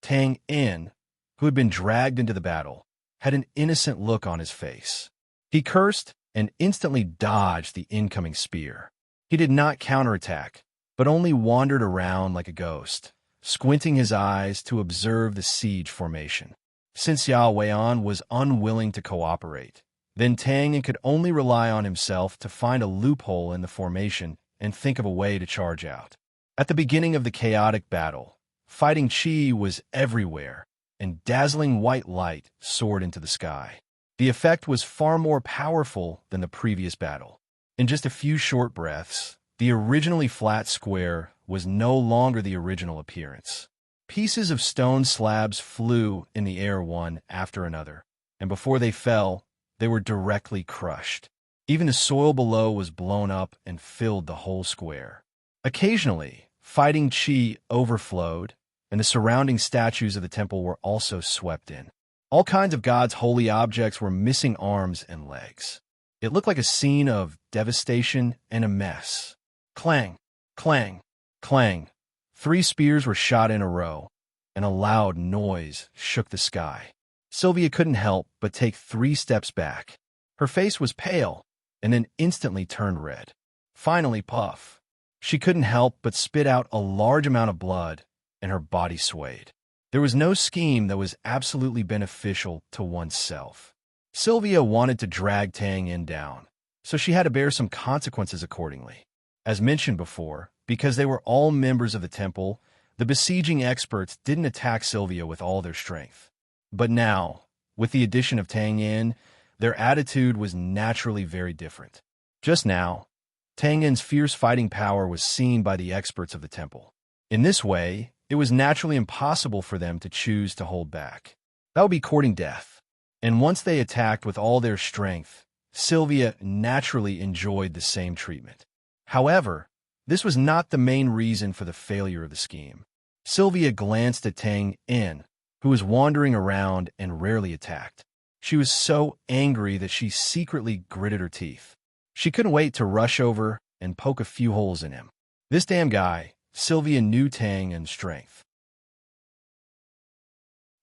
Tang In, who had been dragged into the battle, had an innocent look on his face. He cursed and instantly dodged the incoming spear. He did not counterattack, but only wandered around like a ghost, squinting his eyes to observe the siege formation. Since Yao Weian was unwilling to cooperate, then Tang In could only rely on himself to find a loophole in the formation and think of a way to charge out. At the beginning of the chaotic battle, fighting Qi was everywhere, and dazzling white light soared into the sky. The effect was far more powerful than the previous battle. In just a few short breaths, the originally flat square was no longer the original appearance. Pieces of stone slabs flew in the air one after another, and before they fell, they were directly crushed. Even the soil below was blown up and filled the whole square. Occasionally, fighting chi overflowed, and the surrounding statues of the temple were also swept in. All kinds of God's holy objects were missing arms and legs. It looked like a scene of devastation and a mess. Clang, clang, clang. 3 spears were shot in a row, and a loud noise shook the sky. Sylvia couldn't help but take 3 steps back. Her face was pale, and then instantly turned red. Finally, puff. She couldn't help but spit out a large amount of blood, and her body swayed. There was no scheme that was absolutely beneficial to oneself. Sylvia wanted to drag Tang Yin down, so she had to bear some consequences accordingly. As mentioned before, because they were all members of the temple, the besieging experts didn't attack Sylvia with all their strength. But now, with the addition of Tang Yin, their attitude was naturally very different. Just now, Tang Yin's fierce fighting power was seen by the experts of the temple. In this way, it was naturally impossible for them to choose to hold back. That would be courting death. And once they attacked with all their strength, Sylvia naturally enjoyed the same treatment. However, this was not the main reason for the failure of the scheme. Sylvia glanced at Tang Yin, who was wandering around and rarely attacked. She was so angry that she secretly gritted her teeth. She couldn't wait to rush over and poke a few holes in him. This damn guy, Sylvia knew Tang Yin's strength.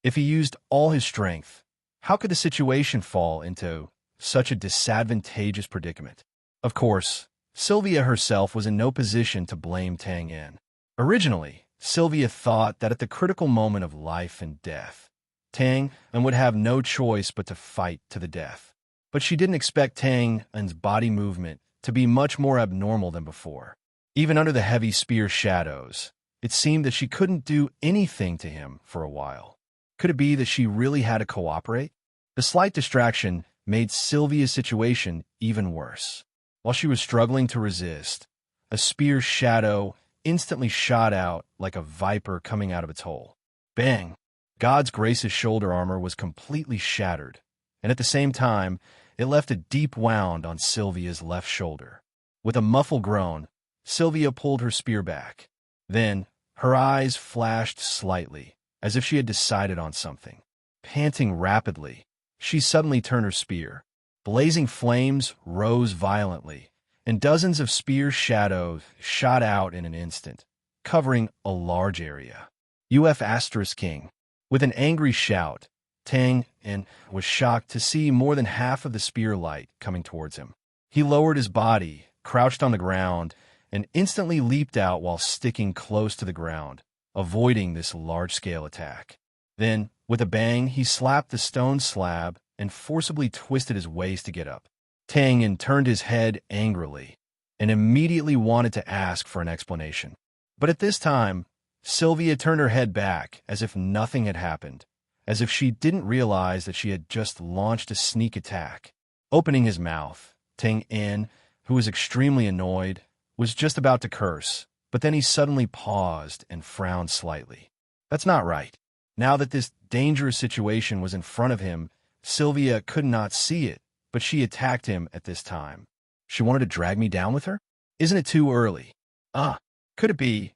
If he used all his strength, how could the situation fall into such a disadvantageous predicament? Of course, Sylvia herself was in no position to blame Tang Yin. Originally, Sylvia thought that at the critical moment of life and death, Tang Yin would have no choice but to fight to the death. But she didn't expect Tang Yin's body movement to be much more abnormal than before. Even under the heavy spear shadows, it seemed that she couldn't do anything to him for a while. Could it be that she really had to cooperate? The slight distraction made Sylvia's situation even worse. While she was struggling to resist, a spear shadow instantly shot out like a viper coming out of its hole. Bang! God's grace's shoulder armor was completely shattered, and at the same time, it left a deep wound on Sylvia's left shoulder. With a muffled groan, Sylvia pulled her spear back. Then, her eyes flashed slightly, as if she had decided on something. Panting rapidly, she suddenly turned her spear. Blazing flames rose violently, and dozens of spear shadows shot out in an instant, covering a large area. King. With an angry shout, Tang Yin was shocked to see more than half of the spear light coming towards him. He lowered his body, crouched on the ground, and instantly leaped out while sticking close to the ground, avoiding this large-scale attack. Then, with a bang, he slapped the stone slab and forcibly twisted his waist to get up. Tang Yin turned his head angrily and immediately wanted to ask for an explanation. But at this time, Sylvia turned her head back as if nothing had happened, as if she didn't realize that she had just launched a sneak attack. Opening his mouth, Tang Yin, who was extremely annoyed, was just about to curse, but then he suddenly paused and frowned slightly. That's not right. Now that this dangerous situation was in front of him, Sylvia could not see it, but she attacked him at this time. She wanted to drag me down with her? Isn't it too early? Could it be?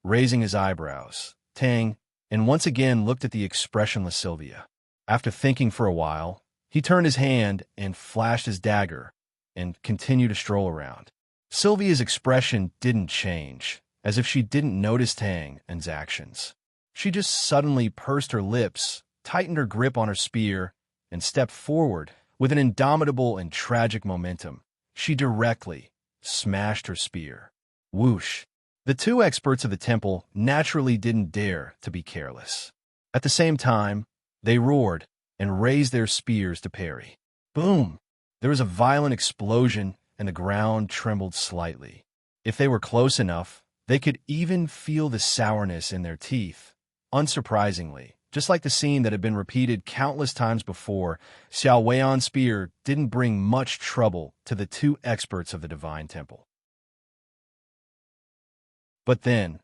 Raising his eyebrows, Tang Yin once again looked at the expressionless Sylvia. After thinking for a while, he turned his hand and flashed his dagger and continued to stroll around. Sylvia's expression didn't change, as if she didn't notice Tang Yin's actions. She just suddenly pursed her lips, tightened her grip on her spear, and stepped forward with an indomitable and tragic momentum. She directly smashed her spear. Whoosh! The 2 experts of the temple naturally didn't dare to be careless. At the same time, they roared and raised their spears to parry. Boom! There was a violent explosion, and the ground trembled slightly. If they were close enough, they could even feel the sourness in their teeth. Unsurprisingly, just like the scene that had been repeated countless times before, Xiao Weian's spear didn't bring much trouble to the 2 experts of the Divine Temple. But then,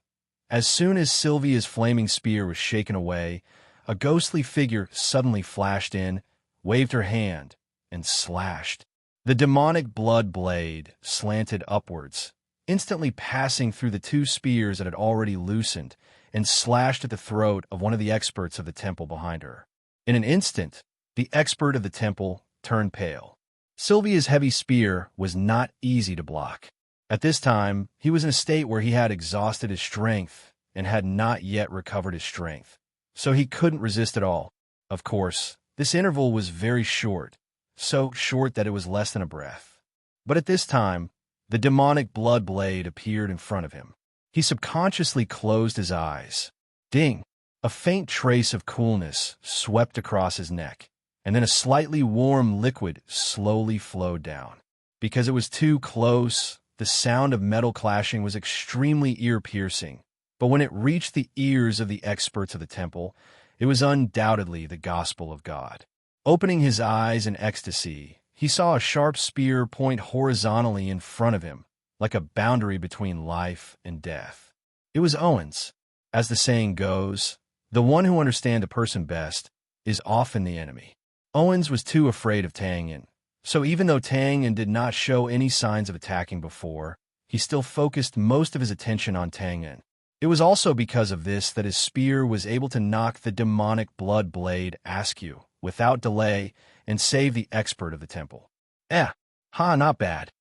as soon as Sylvia's flaming spear was shaken away, a ghostly figure suddenly flashed in, waved her hand, and slashed. The demonic blood blade slanted upwards, instantly passing through the two spears that had already loosened and slashed at the throat of one of the experts of the temple behind her. In an instant, the expert of the temple turned pale. Sylvia's heavy spear was not easy to block. At this time, he was in a state where he had exhausted his strength and had not yet recovered his strength, so he couldn't resist at all. Of course, this interval was very short, so short that it was less than a breath. But at this time, the demonic blood blade appeared in front of him. He subconsciously closed his eyes. Ding! A faint trace of coolness swept across his neck, and then a slightly warm liquid slowly flowed down. Because it was too close, the sound of metal clashing was extremely ear-piercing, but when it reached the ears of the experts of the temple, it was undoubtedly the gospel of God. Opening his eyes in ecstasy, he saw a sharp spear point horizontally in front of him, like a boundary between life and death. It was Owen's. As the saying goes, the one who understands a person best is often the enemy. Owens was too afraid of Tang-in, so even though Tang-in did not show any signs of attacking before, he still focused most of his attention on Tang-in. It was also because of this that his spear was able to knock the demonic blood blade askew without delay and save the expert of the temple. Not bad.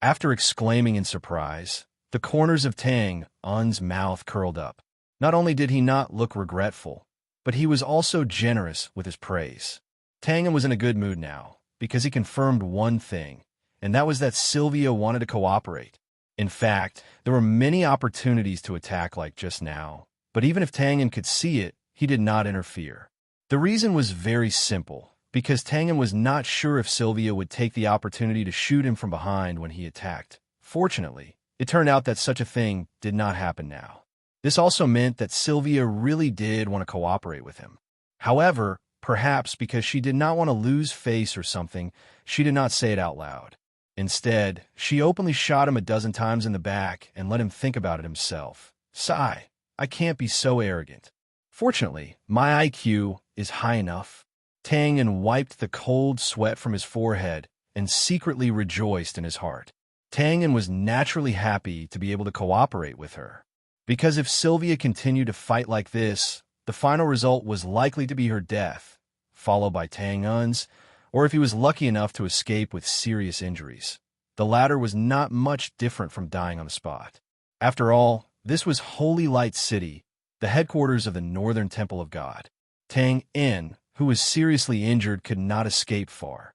After exclaiming in surprise, the corners of Tang-un's mouth curled up. Not only did he not look regretful, but he was also generous with his praise. Tang-un was in a good mood now, because he confirmed one thing, and that was that Sylvia wanted to cooperate. In fact, there were many opportunities to attack like just now, but even if Tang-un could see it, he did not interfere. The reason was very simple, because Tang-un was not sure if Sylvia would take the opportunity to shoot him from behind when he attacked. Fortunately, it turned out that such a thing did not happen now. This also meant that Sylvia really did want to cooperate with him. However, perhaps because she did not want to lose face or something, she did not say it out loud. Instead, she openly shot him a dozen times in the back and let him think about it himself. Sigh, I can't be so arrogant. Fortunately, my IQ is high enough. Tang-un wiped the cold sweat from his forehead and secretly rejoiced in his heart. Tang-un was naturally happy to be able to cooperate with her, because if Sylvia continued to fight like this, the final result was likely to be her death, followed by Tang-un's, or if he was lucky enough to escape with serious injuries. The latter was not much different from dying on the spot. After all, this was Holy Light City, the headquarters of the Northern Temple of God. Tang-in, who was seriously injured, could not escape far.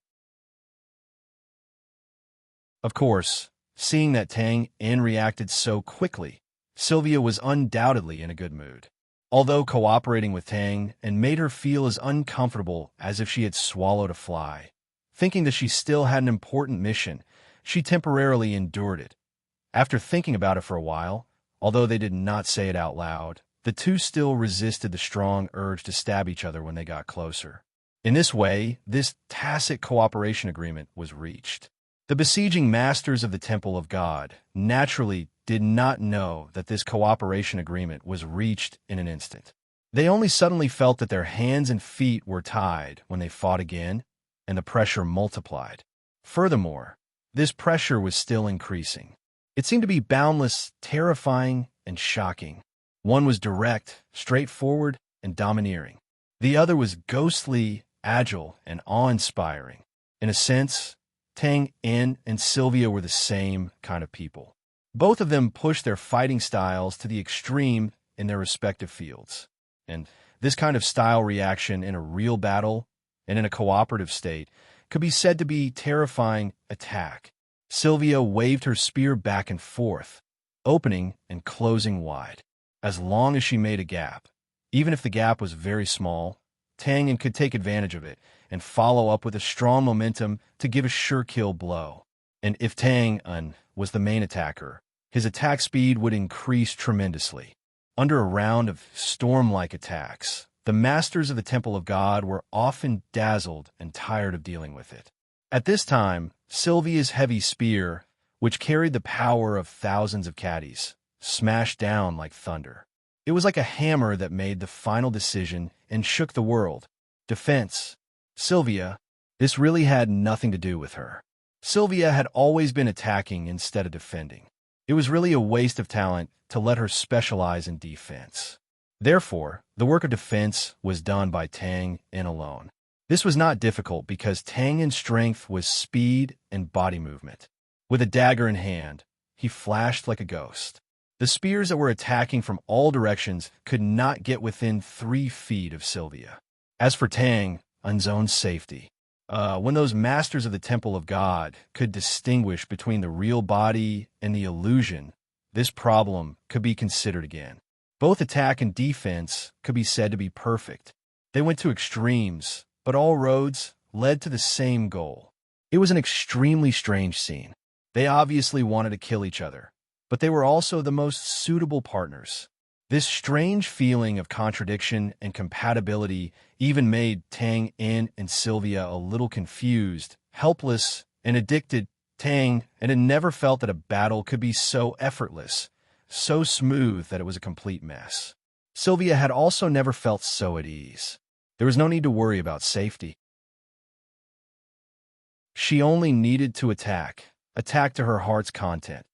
Of course, seeing that Tang-in reacted so quickly, Sylvia was undoubtedly in a good mood. Although cooperating with Tang and made her feel as uncomfortable as if she had swallowed a fly. Thinking that she still had an important mission, she temporarily endured it. After thinking about it for a while, although they did not say it out loud, the two still resisted the strong urge to stab each other when they got closer. In this way, this tacit cooperation agreement was reached. The besieging masters of the Temple of God naturally did not know that this cooperation agreement was reached in an instant. They only suddenly felt that their hands and feet were tied when they fought again, and the pressure multiplied. Furthermore, this pressure was still increasing. It seemed to be boundless, terrifying, and shocking. One was direct, straightforward, and domineering. The other was ghostly, agile, and awe-inspiring. In a sense, Tang-in and Sylvia were the same kind of people. Both of them pushed their fighting styles to the extreme in their respective fields. And this kind of style reaction in a real battle and in a cooperative state could be said to be terrifying attack. Sylvia waved her spear back and forth, opening and closing wide. As long as she made a gap, even if the gap was very small, Tang-in could take advantage of it and follow up with a strong momentum to give a sure-kill blow. And if Tang-un was the main attacker, his attack speed would increase tremendously. Under a round of storm-like attacks, the masters of the Temple of God were often dazzled and tired of dealing with it. At this time, Sylvia's heavy spear, which carried the power of thousands of caddies, smashed down like thunder. It was like a hammer that made the final decision and shook the world. Defense. Sylvia. This really had nothing to do with her. Sylvia had always been attacking instead of defending. It was really a waste of talent to let her specialize in defense. Therefore, the work of defense was done by Tang In alone. This was not difficult because Tang In's strength was speed and body movement. With a dagger in hand, he flashed like a ghost. The spears that were attacking from all directions could not get within 3 feet of Sylvia. As for Tang In's own safety, when those masters of the Temple of God could distinguish between the real body and the illusion, this problem could be considered again. Both attack and defense could be said to be perfect. They went to extremes, but all roads led to the same goal. It was an extremely strange scene. They obviously wanted to kill each other, but they were also the most suitable partners. This strange feeling of contradiction and compatibility even made Tang In and Sylvia a little confused, helpless, and addicted. Tang In had never felt that a battle could be so effortless, so smooth that it was a complete mess. Sylvia had also never felt so at ease. There was no need to worry about safety. She only needed to attack to her heart's content.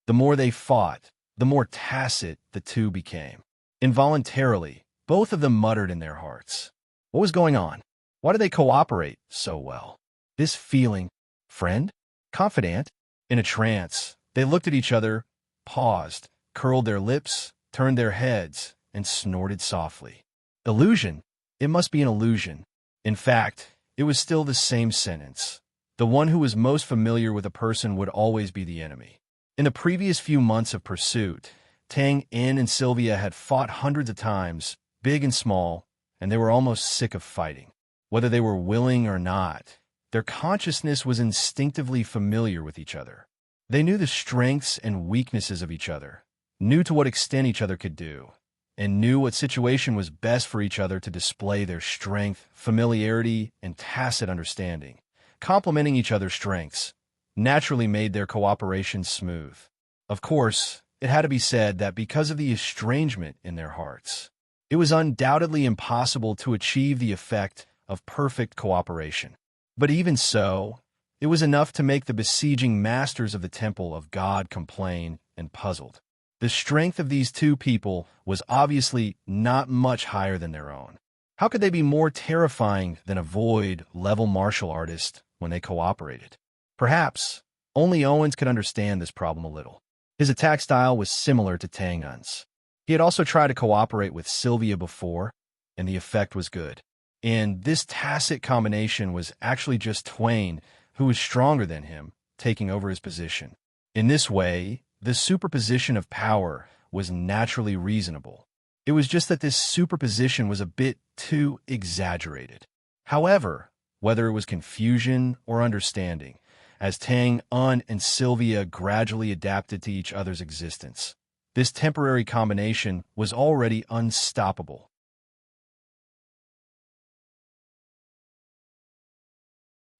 The more they fought, the more tacit the two became. Involuntarily, both of them muttered in their hearts. What was going on? Why did they cooperate so well? This feeling, friend? Confidant? In a trance, they looked at each other, paused, curled their lips, turned their heads, and snorted softly. Illusion? It must be an illusion. In fact, it was still the same sentence. The one who was most familiar with a person would always be the enemy. In the previous few months of pursuit, Tang In and Sylvia had fought hundreds of times, big and small, and they were almost sick of fighting. Whether they were willing or not, their consciousness was instinctively familiar with each other. They knew the strengths and weaknesses of each other, knew to what extent each other could do, and knew what situation was best for each other to display their strength, familiarity, and tacit understanding. Complementing each other's strengths naturally made their cooperation smooth. Of course, it had to be said that because of the estrangement in their hearts, it was undoubtedly impossible to achieve the effect of perfect cooperation. But even so, it was enough to make the besieging masters of the Temple of God complain and puzzled. The strength of these two people was obviously not much higher than their own. How could they be more terrifying than a void-level martial artist when they cooperated? Perhaps only Owens could understand this problem a little. His attack style was similar to Tang In's. He had also tried to cooperate with Sylvia before, and the effect was good. And this tacit combination was actually just Twain, who was stronger than him, taking over his position. In this way, the superposition of power was naturally reasonable. It was just that this superposition was a bit too exaggerated. However, whether it was confusion or understanding, as Tang In and Sylvia gradually adapted to each other's existence, this temporary combination was already unstoppable.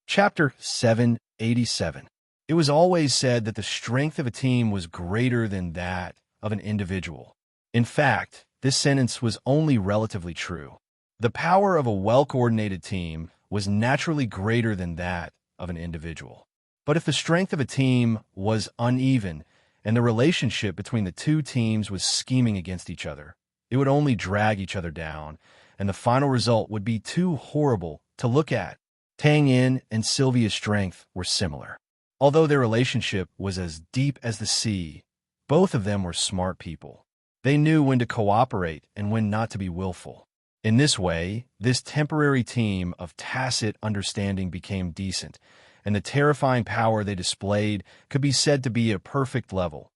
Chapter 787. It was always said that the strength of a team was greater than that of an individual. In fact, this sentence was only relatively true. The power of a well-coordinated team was naturally greater than that of an individual. But if the strength of a team was uneven and the relationship between the two teams was scheming against each other, it would only drag each other down, and the final result would be too horrible to look at. Tang In and Sylvia's strength were similar. Although their relationship was as deep as the sea, both of them were smart people. They knew when to cooperate and when not to be willful. In this way, this temporary team of tacit understanding became decent, and the terrifying power they displayed could be said to be a perfect level.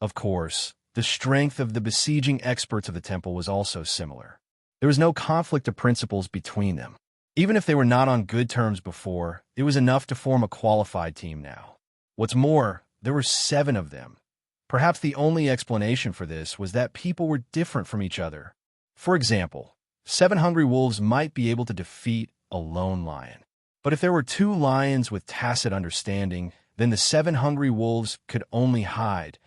Of course, the strength of the besieging experts of the temple was also similar. There was no conflict of principles between them. Even if they were not on good terms before, it was enough to form a qualified team now. What's more, there were 7 of them. Perhaps the only explanation for this was that people were different from each other. For example, 7 hungry wolves might be able to defeat a lone lion. But if there were 2 lions with tacit understanding, then the 7 hungry wolves could only hide.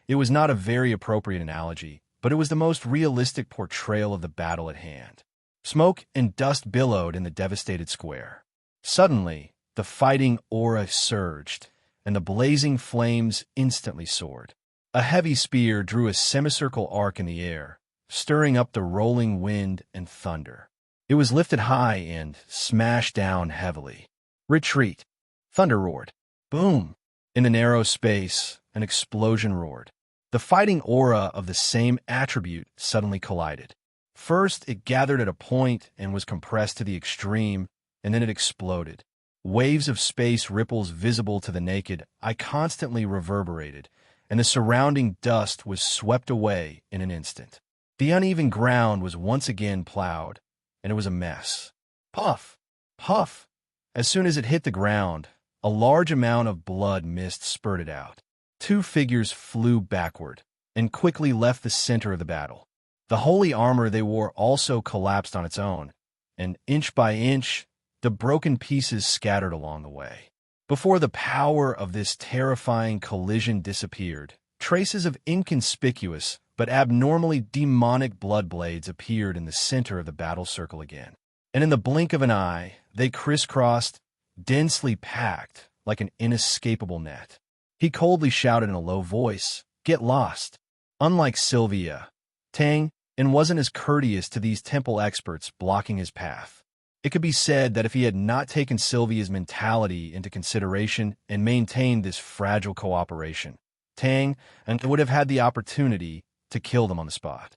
It was not a very appropriate analogy, but it was the most realistic portrayal of the battle at hand. Smoke and dust billowed in the devastated square. Suddenly, the fighting aura surged, and the blazing flames instantly soared. A heavy spear drew a semicircle arc in the air, stirring up the rolling wind and thunder. It was lifted high and smashed down heavily. Retreat! Thunder roared. Boom! In the narrow space, an explosion roared. The fighting aura of the same attribute suddenly collided. First, it gathered at a point and was compressed to the extreme, and then it exploded. Waves of space ripples visible to the naked eye constantly reverberated, and the surrounding dust was swept away in an instant. The uneven ground was once again plowed, and it was a mess. Puff! Puff! As soon as it hit the ground, a large amount of blood mist spurted out. Two figures flew backward and quickly left the center of the battle. The holy armor they wore also collapsed on its own, and inch by inch, the broken pieces scattered along the way. Before the power of this terrifying collision disappeared, traces of inconspicuous but abnormally demonic blood blades appeared in the center of the battle circle again. And in the blink of an eye, they crisscrossed, densely packed like an inescapable net. He coldly shouted in a low voice, "Get lost!" Unlike Sylvia, Tang wasn't as courteous to these temple experts blocking his path. It could be said that if he had not taken Sylvia's mentality into consideration and maintained this fragile cooperation, Tang would have had the opportunity to kill them on the spot.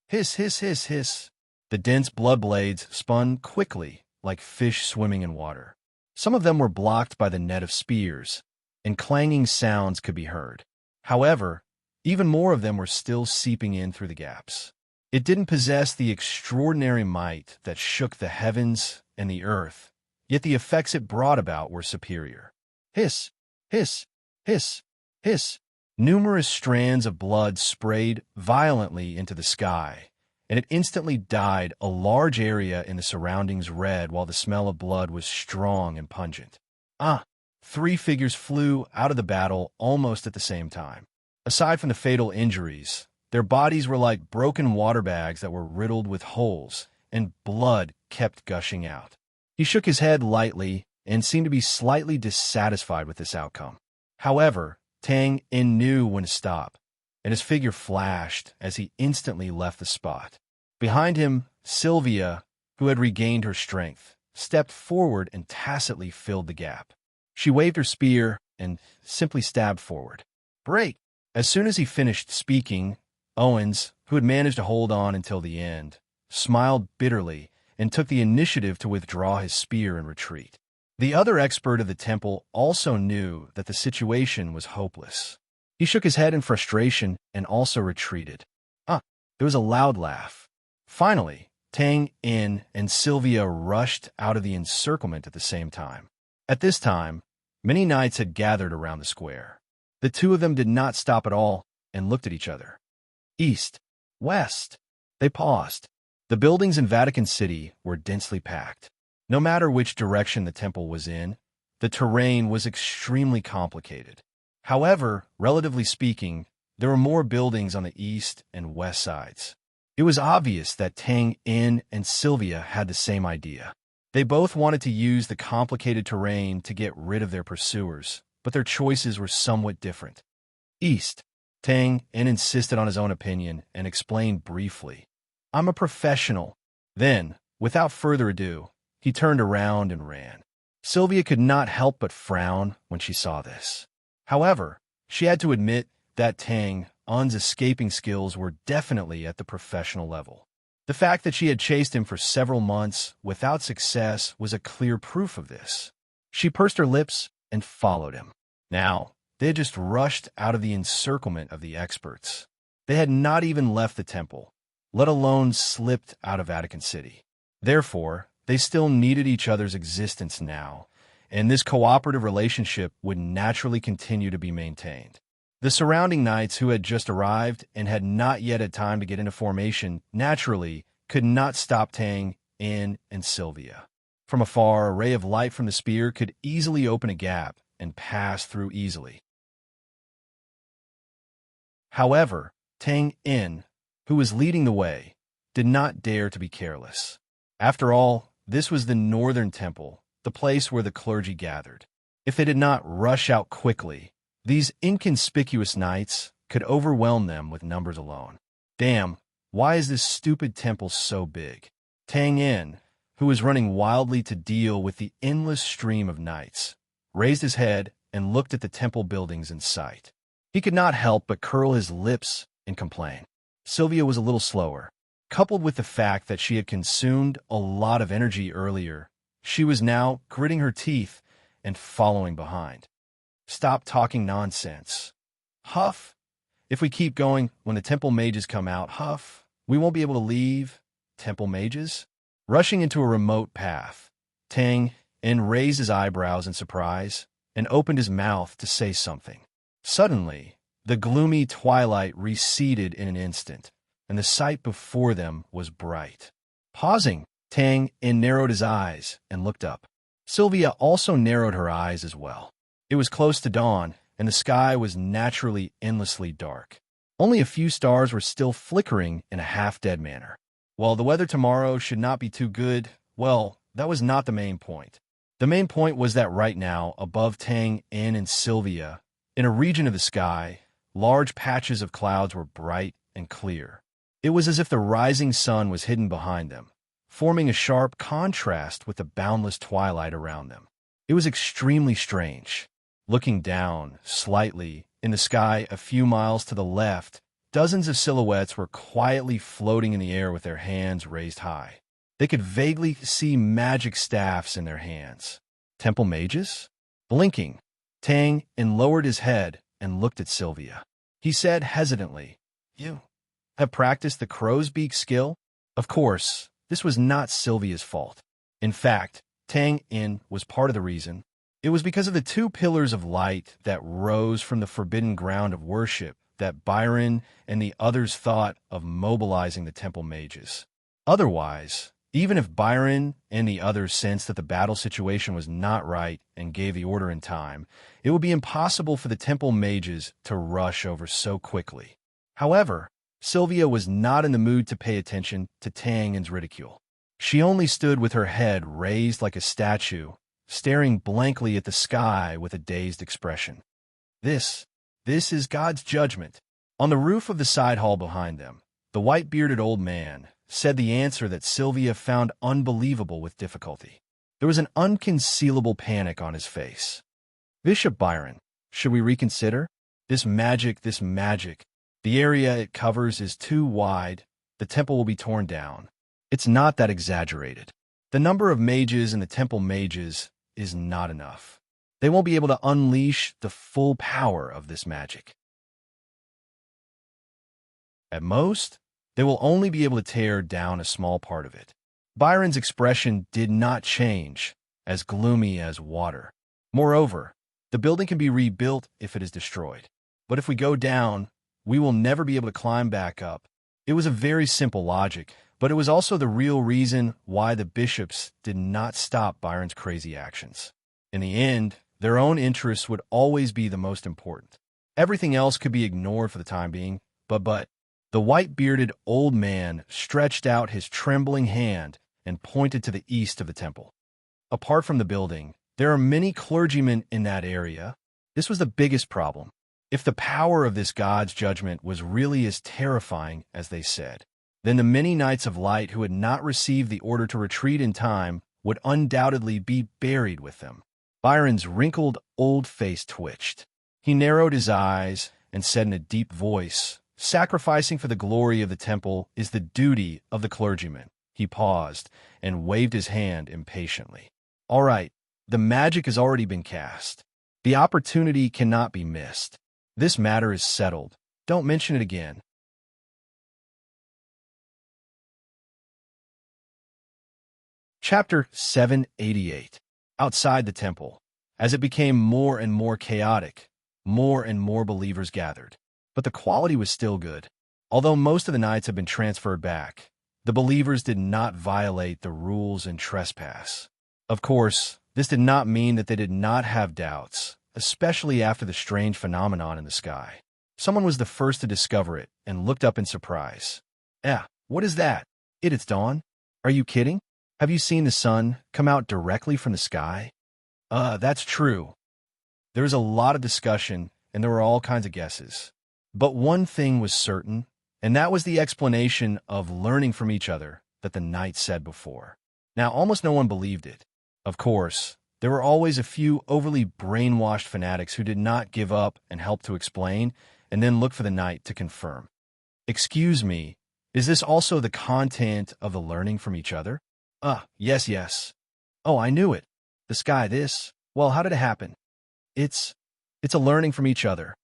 Hiss, hiss, hiss, hiss. The dense blood blades spun quickly, like fish swimming in water. Some of them were blocked by the net of spears, and clanging sounds could be heard. However, even more of them were still seeping in through the gaps. It didn't possess the extraordinary might that shook the heavens and the earth, yet the effects it brought about were superior. Hiss, hiss, hiss, hiss. Numerous strands of blood sprayed violently into the sky, and it instantly dyed a large area in the surroundings red while the smell of blood was strong and pungent. Three figures flew out of the battle almost at the same time. Aside from the fatal injuries, their bodies were like broken water bags that were riddled with holes, and blood kept gushing out. He shook his head lightly and seemed to be slightly dissatisfied with this outcome. However, Tang knew when to stop, and his figure flashed as he instantly left the spot. Behind him, Sylvia, who had regained her strength, stepped forward and tacitly filled the gap. She waved her spear and simply stabbed forward. Break! As soon as he finished speaking, Owens, who had managed to hold on until the end, smiled bitterly and took the initiative to withdraw his spear and retreat. The other expert of the temple also knew that the situation was hopeless. He shook his head in frustration and also retreated. There was a loud laugh. Finally, Tang and Sylvia rushed out of the encirclement at the same time. At this time, many knights had gathered around the square. The two of them did not stop at all and looked at each other. East, west. They paused. The buildings in Vatican City were densely packed. No matter which direction the temple was in, the terrain was extremely complicated. However, relatively speaking, there were more buildings on the east and west sides. It was obvious that Tang and Sylvia had the same idea. They both wanted to use the complicated terrain to get rid of their pursuers, but their choices were somewhat different. East. Tang insisted on his own opinion and explained briefly. I'm a professional. Then, without further ado, he turned around and ran. Sylvia could not help but frown when she saw this. However, she had to admit that Tang's escaping skills were definitely at the professional level. The fact that she had chased him for several months without success was a clear proof of this. She pursed her lips and followed him. Now, they had just rushed out of the encirclement of the experts. They had not even left the temple, let alone slipped out of Vatican City. Therefore, they still needed each other's existence now, and this cooperative relationship would naturally continue to be maintained. The surrounding knights who had just arrived and had not yet had time to get into formation naturally could not stop Tang and Sylvia. From afar, a ray of light from the spear could easily open a gap and pass through easily. However, Tang, who was leading the way, did not dare to be careless. After all, this was the northern temple, the place where the clergy gathered. If they did not rush out quickly, these inconspicuous knights could overwhelm them with numbers alone. Damn, why is this stupid temple so big? Tang Yin, who was running wildly to deal with the endless stream of knights, raised his head and looked at the temple buildings in sight. He could not help but curl his lips and complain. Sylvia was a little slower. Coupled with the fact that she had consumed a lot of energy earlier, she was now gritting her teeth and following behind. Stop talking nonsense. Huff. If we keep going, when the temple mages come out, huff, we won't be able to leave. Temple mages? Rushing into a remote path, Tang Yin raised his eyebrows in surprise and opened his mouth to say something. Suddenly, the gloomy twilight receded in an instant, and the sight before them was bright. Pausing, Tang Yin narrowed his eyes and looked up. Sylvia also narrowed her eyes as well. It was close to dawn, and the sky was naturally endlessly dark. Only a few stars were still flickering in a half-dead manner. While the weather tomorrow should not be too good, well, that was not the main point. The main point was that right now, above Tang Yin and Sylvia, in a region of the sky, large patches of clouds were bright and clear. It was as if the rising sun was hidden behind them, forming a sharp contrast with the boundless twilight around them. It was extremely strange. Looking down, slightly, in the sky a few miles to the left, dozens of silhouettes were quietly floating in the air with their hands raised high. They could vaguely see magic staffs in their hands. Temple mages? Blinking, Tang Yin lowered his head and looked at Sylvia. He said hesitantly, "You have practiced the crow's beak skill?" Of course, this was not Sylvia's fault. In fact, Tang Yin was part of the reason. It was because of the two pillars of light that rose from the forbidden ground of worship that Byron and the others thought of mobilizing the temple mages. Otherwise, even if Byron and the others sensed that the battle situation was not right and gave the order in time, it would be impossible for the temple mages to rush over so quickly. However, Sylvia was not in the mood to pay attention to Tang Yin's ridicule. She only stood with her head raised like a statue, staring blankly at the sky with a dazed expression. This is God's judgment. On the roof of the side hall behind them, the white-bearded old man said the answer that Sylvia found unbelievable with difficulty. There was an unconcealable panic on his face. "Bishop Byron, should we reconsider? This magic. The area it covers is too wide. The temple will be torn down. It's not that exaggerated. The number of mages and the temple mages is not enough. They won't be able to unleash the full power of this magic. At most, they will only be able to tear down a small part of it." Byron's expression did not change, as gloomy as water. "Moreover, the building can be rebuilt if it is destroyed. But if we go down, we will never be able to climb back up." It was a very simple logic, but it was also the real reason why the bishops did not stop Byron's crazy actions. In the end, their own interests would always be the most important. Everything else could be ignored for the time being, but the white-bearded old man stretched out his trembling hand and pointed to the east of the temple. Apart from the building, there are many clergymen in that area. This was the biggest problem. If the power of this God's judgment was really as terrifying as they said, then the many Knights of Light who had not received the order to retreat in time would undoubtedly be buried with them. Byron's wrinkled old face twitched. He narrowed his eyes and said in a deep voice, "Sacrificing for the glory of the temple is the duty of the clergyman." He paused and waved his hand impatiently. "All right, the magic has already been cast. The opportunity cannot be missed. This matter is settled. Don't mention it again." Chapter 788. Outside the temple. As it became more and more chaotic, more and more believers gathered. But the quality was still good. Although most of the knights had been transferred back, the believers did not violate the rules and trespass. Of course, this did not mean that they did not have doubts, especially after the strange phenomenon in the sky. Someone was the first to discover it and looked up in surprise. What is that? It's dawn. Are you kidding? Have you seen the sun come out directly from the sky? That's true. There was a lot of discussion, and there were all kinds of guesses. But one thing was certain, and that was the explanation of learning from each other that the knight said before. Now, almost no one believed it. Of course, there were always a few overly brainwashed fanatics who did not give up and help to explain, and then look for the knight to confirm. Excuse me, is this also the content of the learning from each other? Yes, yes. Oh, I knew it. The sky, this. Well, how did it happen? It's a learning from each other.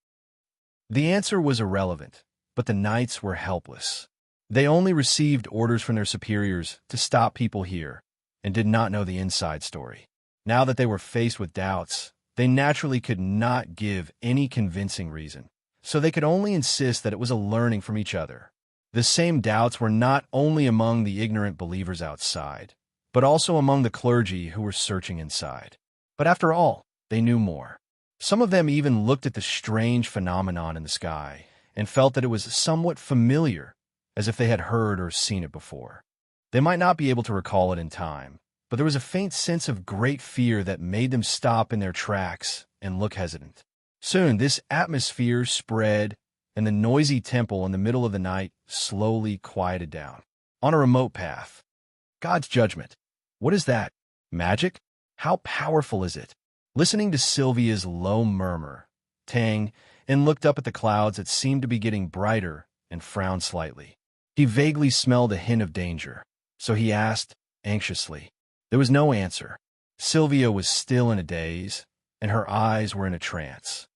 The answer was irrelevant, but the knights were helpless. They only received orders from their superiors to stop people here and did not know the inside story. Now that they were faced with doubts, they naturally could not give any convincing reason, so they could only insist that it was a learning from each other. The same doubts were not only among the ignorant believers outside, but also among the clergy who were searching inside. But after all, they knew more. Some of them even looked at the strange phenomenon in the sky and felt that it was somewhat familiar, as if they had heard or seen it before. They might not be able to recall it in time, but there was a faint sense of great fear that made them stop in their tracks and look hesitant. Soon, this atmosphere spread, and the noisy temple in the middle of the night slowly quieted down. On a remote path. God's judgment. What is that? Magic? How powerful is it? Listening to Sylvia's low murmur, Tang looked up at the clouds that seemed to be getting brighter and frowned slightly. He vaguely smelled a hint of danger, so he asked anxiously. There was no answer. Sylvia was still in a daze, and her eyes were in a trance.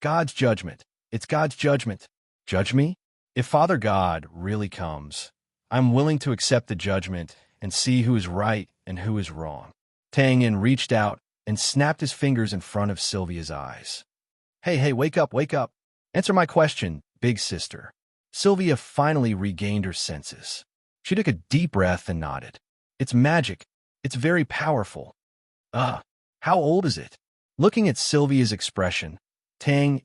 God's judgment. It's God's judgment. Judge me? If Father God really comes, I'm willing to accept the judgment and see who is right and who is wrong. Tang reached out and snapped his fingers in front of Sylvia's eyes. Hey, wake up, wake up. Answer my question, big sister. Sylvia finally regained her senses. She took a deep breath and nodded. It's magic. It's very powerful. How old is it? Looking at Sylvia's expression, Tang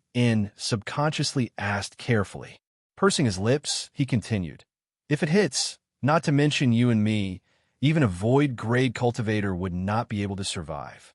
subconsciously asked carefully. Pursing his lips, he continued. If it hits, not to mention you and me, even a void-grade cultivator would not be able to survive.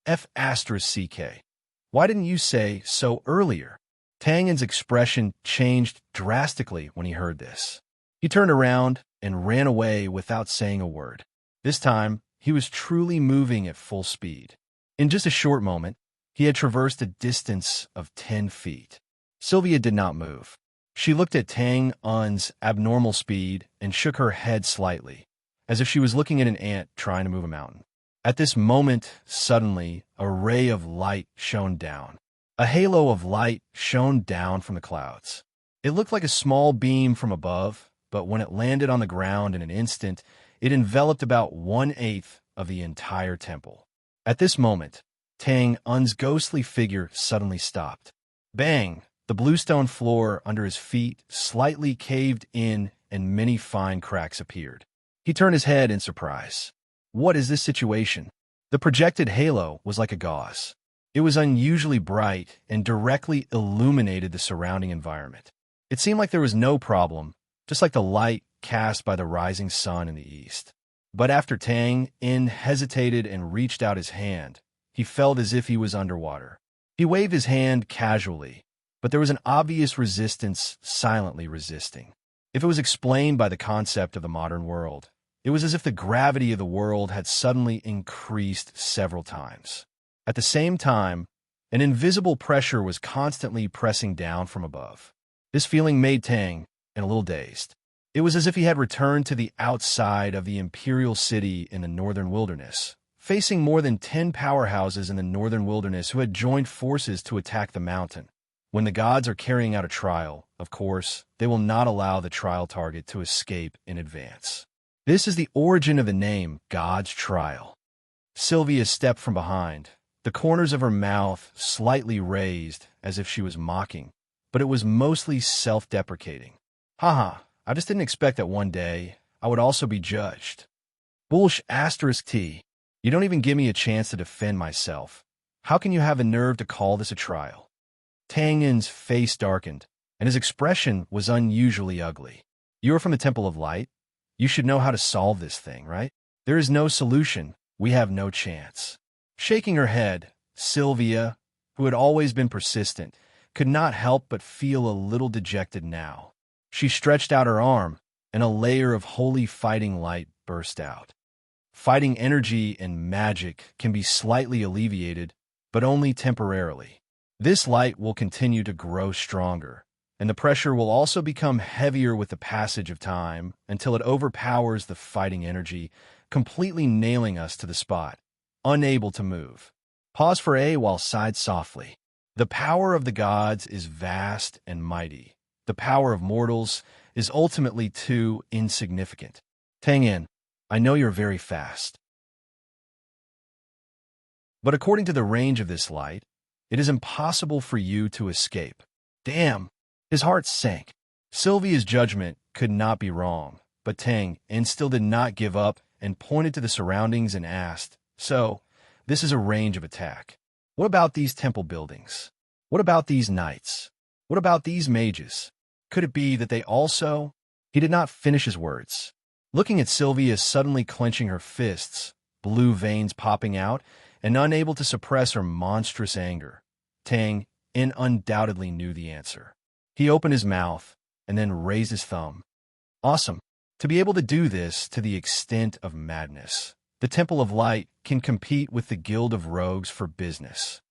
F***CK. Why didn't you say so earlier? Tang's expression changed drastically when he heard this. He turned around and ran away without saying a word. This time, he was truly moving at full speed. In just a short moment, he had traversed a distance of 10 feet. Sylvia did not move. She looked at Tang's abnormal speed and shook her head slightly, as if she was looking at an ant trying to move a mountain. At this moment, suddenly, a ray of light shone down. A halo of light shone down from the clouds. It looked like a small beam from above, but when it landed on the ground in an instant, it enveloped about 1/8 of the entire temple. At this moment, Tang's ghostly figure suddenly stopped. Bang! The bluestone floor under his feet slightly caved in and many fine cracks appeared. He turned his head in surprise. What is this situation? The projected halo was like a gauze. It was unusually bright and directly illuminated the surrounding environment. It seemed like there was no problem, just like the light cast by the rising sun in the east. But after Tang hesitated and reached out his hand, he felt as if he was underwater. He waved his hand casually, but there was an obvious resistance silently resisting. If it was explained by the concept of the modern world, it was as if the gravity of the world had suddenly increased several times. At the same time, an invisible pressure was constantly pressing down from above. This feeling made Tang a little dazed. It was as if he had returned to the outside of the imperial city in the northern wilderness, facing more than 10 powerhouses in the northern wilderness who had joined forces to attack the mountain. When the gods are carrying out a trial, of course, they will not allow the trial target to escape in advance. This is the origin of the name God's Trial. Sylvia stepped from behind, the corners of her mouth slightly raised as if she was mocking, but it was mostly self-deprecating. Haha, I just didn't expect that one day I would also be judged. T. You don't even give me a chance to defend myself. How can you have the nerve to call this a trial? Tang's face darkened, and his expression was unusually ugly. You are from the Temple of Light? You should know how to solve this thing, right? There is no solution. We have no chance. Shaking her head, Sylvia, who had always been persistent, could not help but feel a little dejected now. She stretched out her arm, and a layer of holy fighting light burst out. Fighting energy and magic can be slightly alleviated, but only temporarily. This light will continue to grow stronger, and the pressure will also become heavier with the passage of time until it overpowers the fighting energy, completely nailing us to the spot, unable to move. Pause for a while sighed softly. The power of the gods is vast and mighty. The power of mortals is ultimately too insignificant. Tang Yin, I know you're very fast. But according to the range of this light, it is impossible for you to escape. Damn! His heart sank. Sylvia's judgment could not be wrong, but Tang Yin still did not give up and pointed to the surroundings and asked, "So, this is a range of attack. What about these temple buildings? What about these knights? What about these mages? Could it be that they also—" He did not finish his words. Looking at Sylvia suddenly clenching her fists, blue veins popping out, and unable to suppress her monstrous anger, Tang Yin undoubtedly knew the answer. He opened his mouth and then raised his thumb. Awesome. To be able to do this to the extent of madness. The Temple of Light can compete with the Guild of Rogues for business.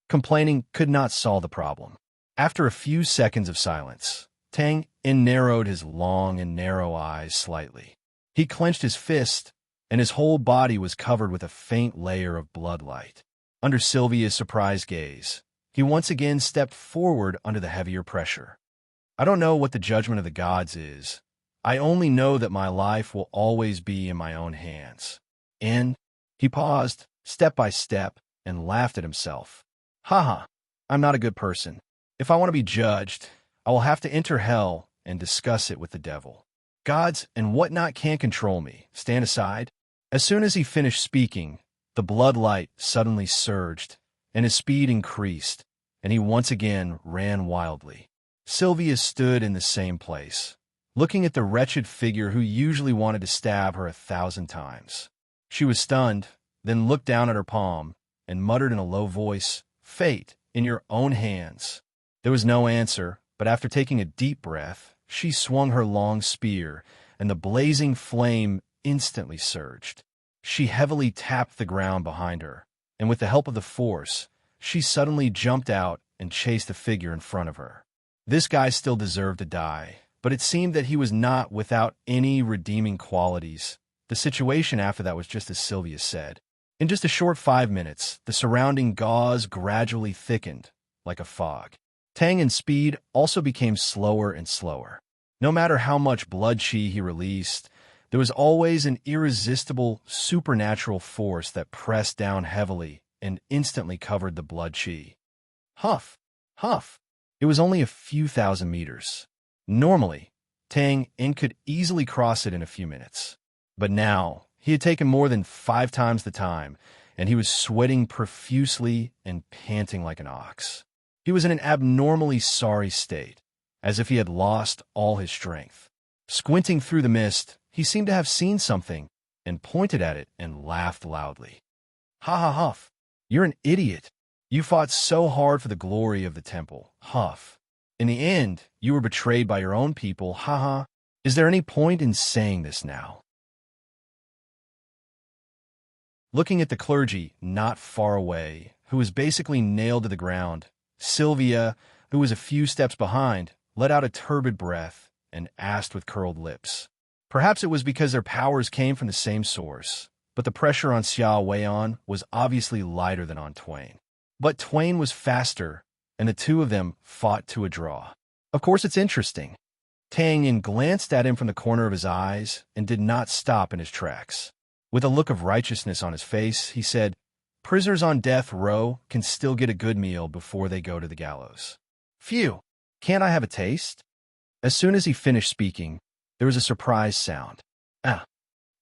Complaining could not solve the problem. After a few seconds of silence, Tang Yin narrowed his long and narrow eyes slightly. He clenched his fist, and his whole body was covered with a faint layer of bloodlight. Under Sylvia's surprised gaze, he once again stepped forward under the heavier pressure. I don't know what the judgment of the gods is. I only know that my life will always be in my own hands. And he paused, step by step, and laughed at himself. Haha, I'm not a good person. If I want to be judged, I will have to enter hell and discuss it with the devil. Gods and whatnot can't control me. Stand aside. As soon as he finished speaking, the bloodlight suddenly surged, and his speed increased, and he once again ran wildly. Sylvia stood in the same place, looking at the wretched figure who usually wanted to stab her 1,000 times. She was stunned, then looked down at her palm, and muttered in a low voice, "Fate, in your own hands." There was no answer, but after taking a deep breath, she swung her long spear, and the blazing flame instantly surged. She heavily tapped the ground behind her, and with the help of the force, she suddenly jumped out and chased the figure in front of her. This guy still deserved to die, but it seemed that he was not without any redeeming qualities. The situation after that was just as Sylvia said. In just a short 5 minutes, the surrounding gauze gradually thickened, like a fog. Tang Yin's speed also became slower and slower. No matter how much blood chi he released, there was always an irresistible, supernatural force that pressed down heavily and instantly covered the blood chi. Huff! Huff! It was only a few thousand meters. Normally, Tang Yin could easily cross it in a few minutes. But now, he had taken more than 5 times the time, and he was sweating profusely and panting like an ox. He was in an abnormally sorry state, as if he had lost all his strength. Squinting through the mist, he seemed to have seen something, and pointed at it and laughed loudly. Ha ha huff! You're an idiot! You fought so hard for the glory of the temple, huff. In the end, you were betrayed by your own people, ha ha. Is there any point in saying this now? Looking at the clergy not far away, who was basically nailed to the ground, Sylvia, who was a few steps behind, let out a turbid breath and asked with curled lips. Perhaps it was because their powers came from the same source, but the pressure on Xia Weian was obviously lighter than on Twain. But Twain was faster, and the two of them fought to a draw. Of course it's interesting. Tang Yin glanced at him from the corner of his eyes and did not stop in his tracks. With a look of righteousness on his face, he said, "Prisoners on death row can still get a good meal before they go to the gallows. Phew, can't I have a taste?" As soon as he finished speaking, there was a surprise sound. Ah!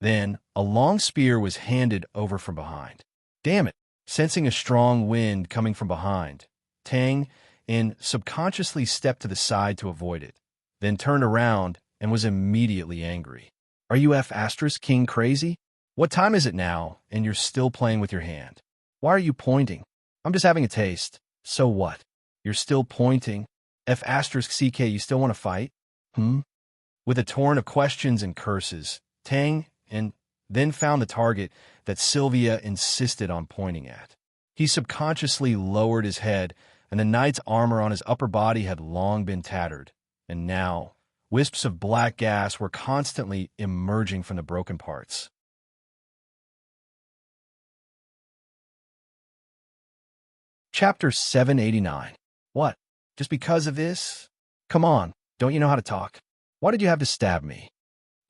Then, a long spear was handed over from behind. Damn it! Sensing a strong wind coming from behind, Tang Yin subconsciously stepped to the side to avoid it, then turned around and was immediately angry. Are you F asterisk king crazy? What time is it now, and you're still playing with your hand? Why are you pointing? I'm just having a taste. So what? You're still pointing? F asterisk CK, you still want to fight? With a torrent of questions and curses, Tang and then found the target that Sylvia insisted on pointing at. He subconsciously lowered his head, and the knight's armor on his upper body had long been tattered, and now wisps of black gas were constantly emerging from the broken parts. Chapter 789. What? Just because of this? Come on, don't you know how to talk? Why did you have to stab me?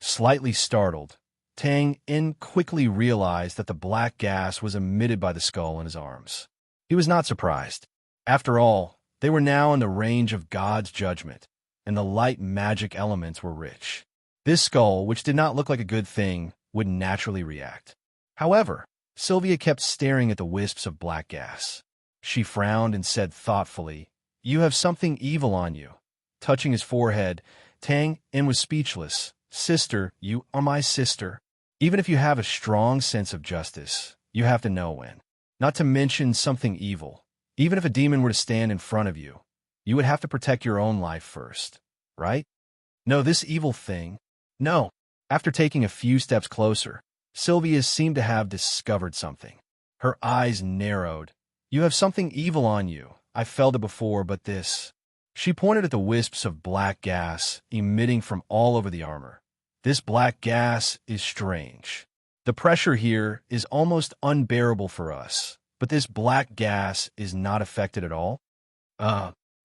Slightly startled, Tang In quickly realized that the black gas was emitted by the skull in his arms. He was not surprised. After all, they were now in the range of God's judgment, and the light magic elements were rich. This skull, which did not look like a good thing, would naturally react. However, Sylvia kept staring at the wisps of black gas. She frowned and said thoughtfully, "You have something evil on you." Touching his forehead, Tang In was speechless. "Sister, you are my sister. Even if you have a strong sense of justice, you have to know when. Not to mention something evil. Even if a demon were to stand in front of you, you would have to protect your own life first, right? No, this evil thing. No." After taking a few steps closer, Sylvia seemed to have discovered something. Her eyes narrowed. "You have something evil on you. I felt it before, but this." She pointed at the wisps of black gas emitting from all over the armor. "This black gas is strange. The pressure here is almost unbearable for us, but this black gas is not affected at all."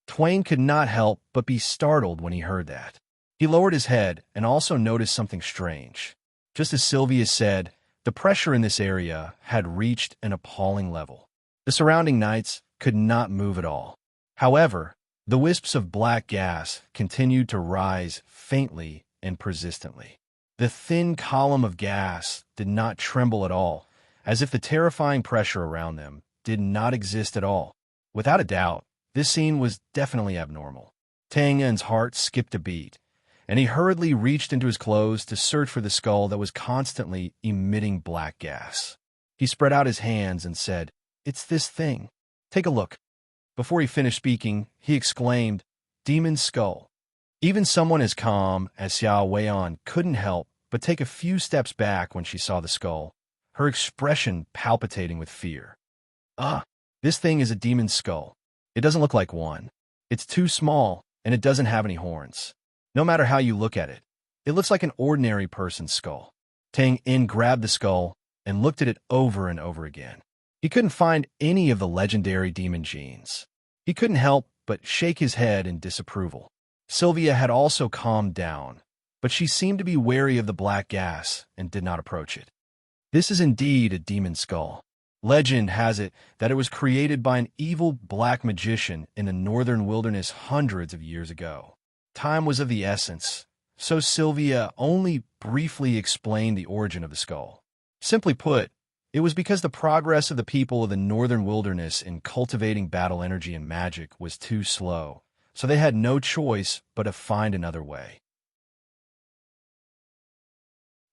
Twain could not help but be startled when he heard that. He lowered his head and also noticed something strange. Just as Sylvia said, the pressure in this area had reached an appalling level. The surrounding knights could not move at all. However, the wisps of black gas continued to rise faintly and persistently. The thin column of gas did not tremble at all, as if the terrifying pressure around them did not exist at all. Without a doubt, this scene was definitely abnormal. Tang En's heart skipped a beat, and he hurriedly reached into his clothes to search for the skull that was constantly emitting black gas. He spread out his hands and said, "It's this thing. Take a look." Before he finished speaking, he exclaimed, "Demon skull." Even someone as calm as Xiao Weian couldn't help but take a few steps back when she saw the skull, her expression palpitating with fear. This thing is a demon skull. It doesn't look like one. It's too small, and it doesn't have any horns. No matter how you look at it, it looks like an ordinary person's skull." Tang In grabbed the skull and looked at it over and over again. He couldn't find any of the legendary demon genes. He couldn't help but shake his head in disapproval. Sylvia had also calmed down, but she seemed to be wary of the black gas and did not approach it. This is indeed a demon skull. Legend has it that it was created by an evil black magician in the northern wilderness hundreds of years ago. Time was of the essence, so Sylvia only briefly explained the origin of the skull. Simply put, it was because the progress of the people of the northern wilderness in cultivating battle energy and magic was too slow, so they had no choice but to find another way.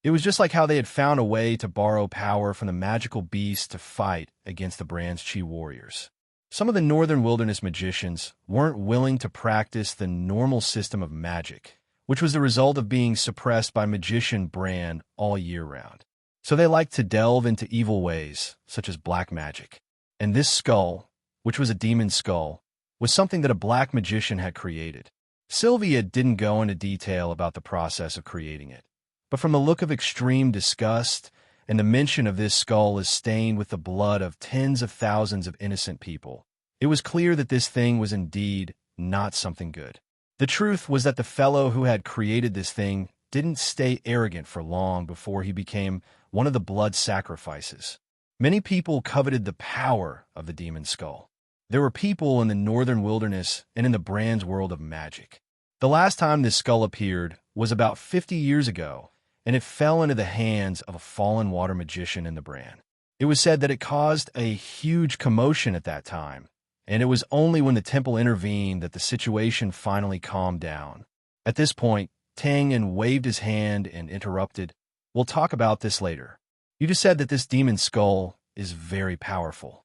It was just like how they had found a way to borrow power from the magical beast to fight against the Brands Chi warriors. Some of the northern wilderness magicians weren't willing to practice the normal system of magic, which was the result of being suppressed by magician Bran all year round. So they liked to delve into evil ways, such as black magic. And this skull, which was a demon skull, was something that a black magician had created. Sylvia didn't go into detail about the process of creating it, but from the look of extreme disgust and the mention of this skull is stained with the blood of tens of thousands of innocent people, it was clear that this thing was indeed not something good. The truth was that the fellow who had created this thing didn't stay arrogant for long before he became one of the blood sacrifices. Many people coveted the power of the demon skull. There were people in the northern wilderness and in the Brands world of magic. The last time this skull appeared was about 50 years ago, and it fell into the hands of a fallen water magician in the Brand. It was said that it caused a huge commotion at that time, and it was only when the temple intervened that the situation finally calmed down. At this point, Tang waved his hand and interrupted. We'll talk about this later. You just said that this demon skull is very powerful.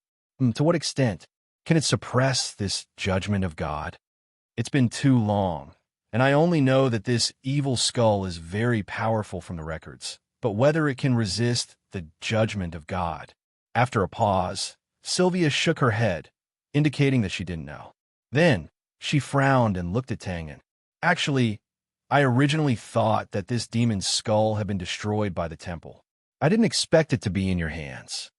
To what extent? Can it suppress this judgment of God? It's been too long, and I only know that this evil skull is very powerful from the records. But whether it can resist the judgment of God. After a pause, Sylvia shook her head, indicating that she didn't know. Then, she frowned and looked at Tangen. Actually, I originally thought that this demon's skull had been destroyed by the temple. I didn't expect it to be in your hands.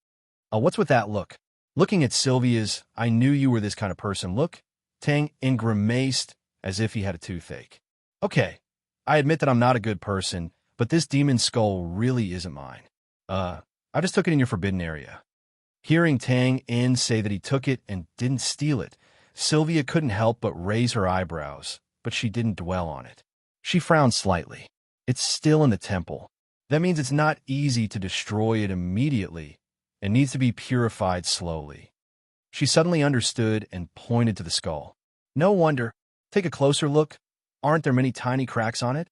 What's with that look? Looking at Sylvia's, I knew you were this kind of person look, Tang grimaced as if he had a toothache. Okay, I admit that I'm not a good person, but this demon's skull really isn't mine. I just took it in your forbidden area. Hearing Tang say that he took it and didn't steal it, Sylvia couldn't help but raise her eyebrows, but she didn't dwell on it. She frowned slightly. It's still in the temple. That means it's not easy to destroy it immediately. It needs to be purified slowly. She suddenly understood and pointed to the skull. No wonder. Take a closer look. Aren't there many tiny cracks on it?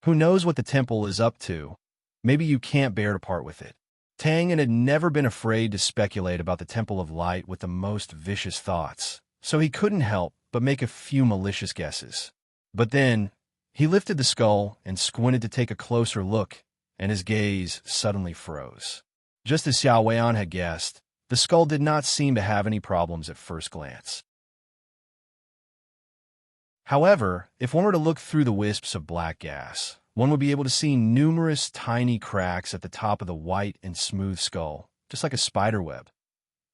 Who knows what the temple is up to? Maybe you can't bear to part with it. Tangen had never been afraid to speculate about the Temple of Light with the most vicious thoughts, so he couldn't help but make a few malicious guesses. But then, he lifted the skull and squinted to take a closer look, and his gaze suddenly froze. Just as Xiao Weian had guessed, the skull did not seem to have any problems at first glance. However, if one were to look through the wisps of black gas, one would be able to see numerous tiny cracks at the top of the white and smooth skull, just like a spider web.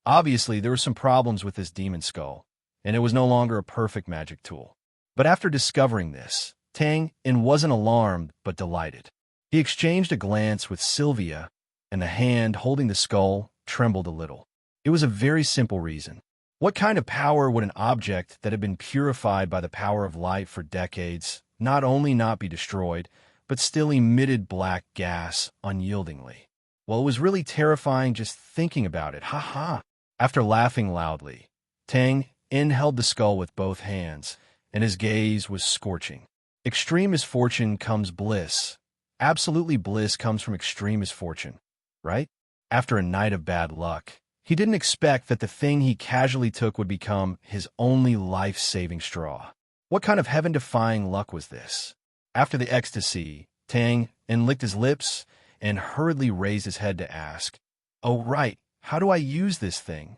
Obviously, there were some problems with this demon skull, and it was no longer a perfect magic tool. But after discovering this, Tang wasn't alarmed but delighted. He exchanged a glance with Sylvia, and the hand holding the skull trembled a little. It was a very simple reason. What kind of power would an object that had been purified by the power of light for decades not only not be destroyed, but still emitted black gas unyieldingly? Well, it was really terrifying just thinking about it. Ha ha! After laughing loudly, Tang held the skull with both hands, and his gaze was scorching. Extreme misfortune comes bliss. Absolutely bliss comes from extreme misfortune, right? After a night of bad luck, he didn't expect that the thing he casually took would become his only life-saving straw. What kind of heaven-defying luck was this? After the ecstasy, Tang licked his lips and hurriedly raised his head to ask, "Oh, right, how do I use this thing?"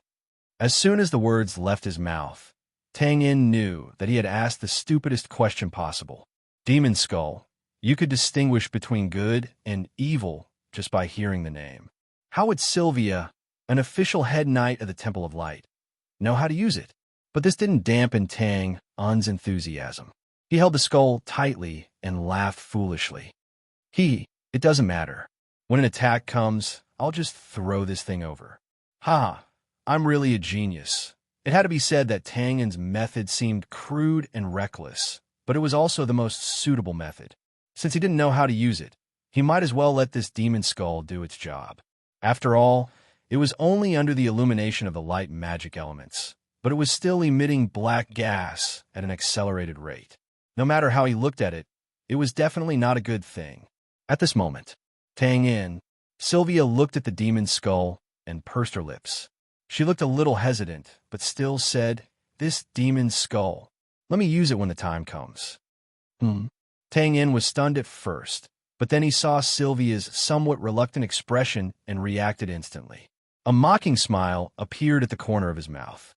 As soon as the words left his mouth, Tang knew that he had asked the stupidest question possible. Demon Skull. You could distinguish between good and evil just by hearing the name. How would Sylvia, an official head knight of the Temple of Light, know how to use it? But this didn't dampen Tang's enthusiasm. He held the skull tightly and laughed foolishly. It doesn't matter. When an attack comes, I'll just throw this thing over. Ha! I'm really a genius. It had to be said that Tangen's method seemed crude and reckless, but it was also the most suitable method. Since he didn't know how to use it, he might as well let this demon skull do its job. After all, it was only under the illumination of the light magic elements, but it was still emitting black gas at an accelerated rate. No matter how he looked at it, it was definitely not a good thing. At this moment, Sylvia looked at the demon skull and pursed her lips. She looked a little hesitant, but still said, "This demon skull. Let me use it when the time comes." Tang was stunned at first, but then he saw Sylvia's somewhat reluctant expression and reacted instantly. A mocking smile appeared at the corner of his mouth.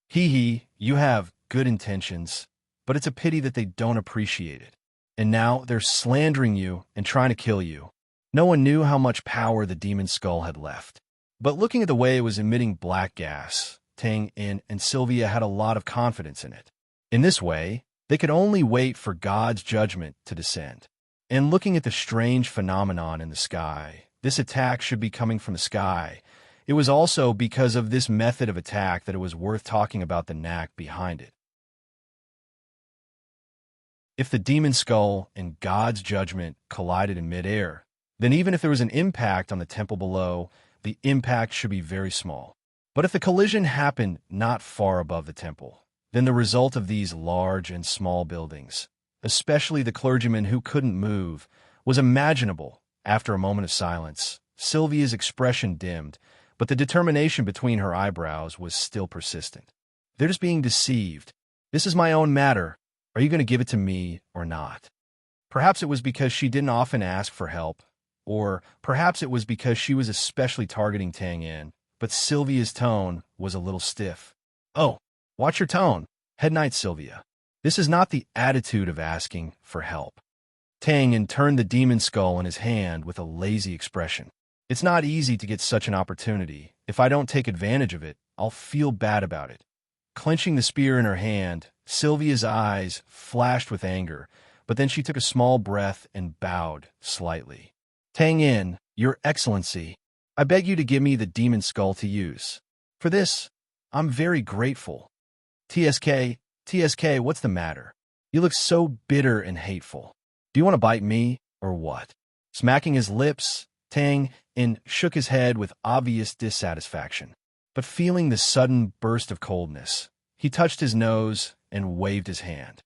You have good intentions, but it's a pity that they don't appreciate it. And now they're slandering you and trying to kill you. No one knew how much power the demon skull had left. But looking at the way it was emitting black gas, Tang and Sylvia had a lot of confidence in it. In this way, they could only wait for God's judgment to descend. And looking at the strange phenomenon in the sky, this attack should be coming from the sky. It was also because of this method of attack that it was worth talking about the knack behind it. If the demon skull and God's judgment collided in midair, then even if there was an impact on the temple below, the impact should be very small. But if the collision happened not far above the temple, then the result of these large and small buildings, especially the clergyman who couldn't move, was imaginable. After a moment of silence, Sylvia's expression dimmed, but the determination between her eyebrows was still persistent. "They're just being deceived. This is my own matter. Are you going to give it to me or not?" Perhaps it was because she didn't often ask for help, or perhaps it was because she was especially targeting Tang Yin, but Sylvia's tone was a little stiff. "Oh, watch your tone. Head night, Sylvia. This is not the attitude of asking for help." Tang Yin turned the demon skull in his hand with a lazy expression. "It's not easy to get such an opportunity. If I don't take advantage of it, I'll feel bad about it." Clenching the spear in her hand, Sylvia's eyes flashed with anger, but then she took a small breath and bowed slightly. "Tang Yin, Your Excellency, I beg you to give me the demon skull to use. For this, I'm very grateful." TSK, what's the matter? You look so bitter and hateful. Do you want to bite me, or what?" Smacking his lips, Tang Yin shook his head with obvious dissatisfaction. But feeling the sudden burst of coldness, he touched his nose and waved his hand.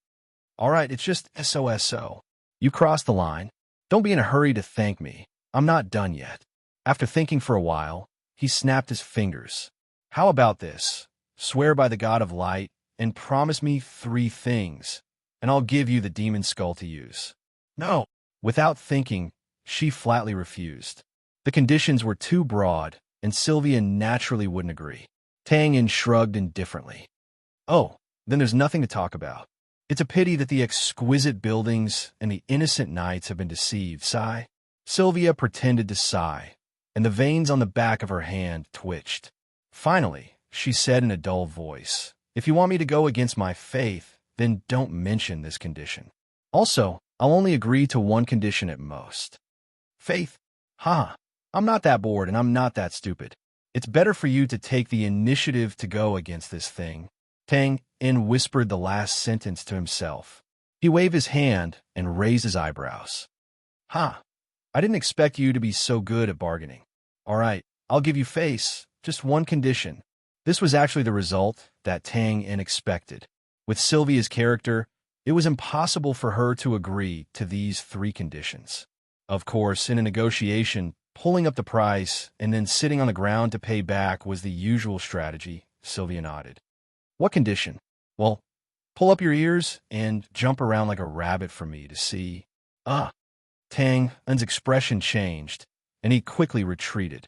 "All right, it's just SOSO. You crossed the line. Don't be in a hurry to thank me. I'm not done yet." After thinking for a while, he snapped his fingers. "How about this? Swear by the god of light and promise me 3 things, and I'll give you the demon skull to use." "No." Without thinking, she flatly refused. The conditions were too broad, and Sylvia naturally wouldn't agree. Tang Yin shrugged indifferently. "Oh, then there's nothing to talk about. It's a pity that the exquisite buildings and the innocent knights have been deceived, sigh." Sylvia pretended to sigh, and the veins on the back of her hand twitched. Finally, she said in a dull voice, "If you want me to go against my faith, then don't mention this condition. Also, I'll only agree to 1 condition at most." "Faith? Ha! I'm not that bored and I'm not that stupid. It's better for you to take the initiative to go against this thing." Tang Yin whispered the last sentence to himself. He waved his hand and raised his eyebrows. "Ha! I didn't expect you to be so good at bargaining. All right, I'll give you face, just 1 condition." This was actually the result that Tang Yin expected. With Sylvia's character, it was impossible for her to agree to these 3 conditions. Of course, in a negotiation, pulling up the price and then sitting on the ground to pay back was the usual strategy. Sylvia nodded. "What condition?" "Well, pull up your ears and jump around like a rabbit for me to see." "Ah." Tang Yin's expression changed, and he quickly retreated.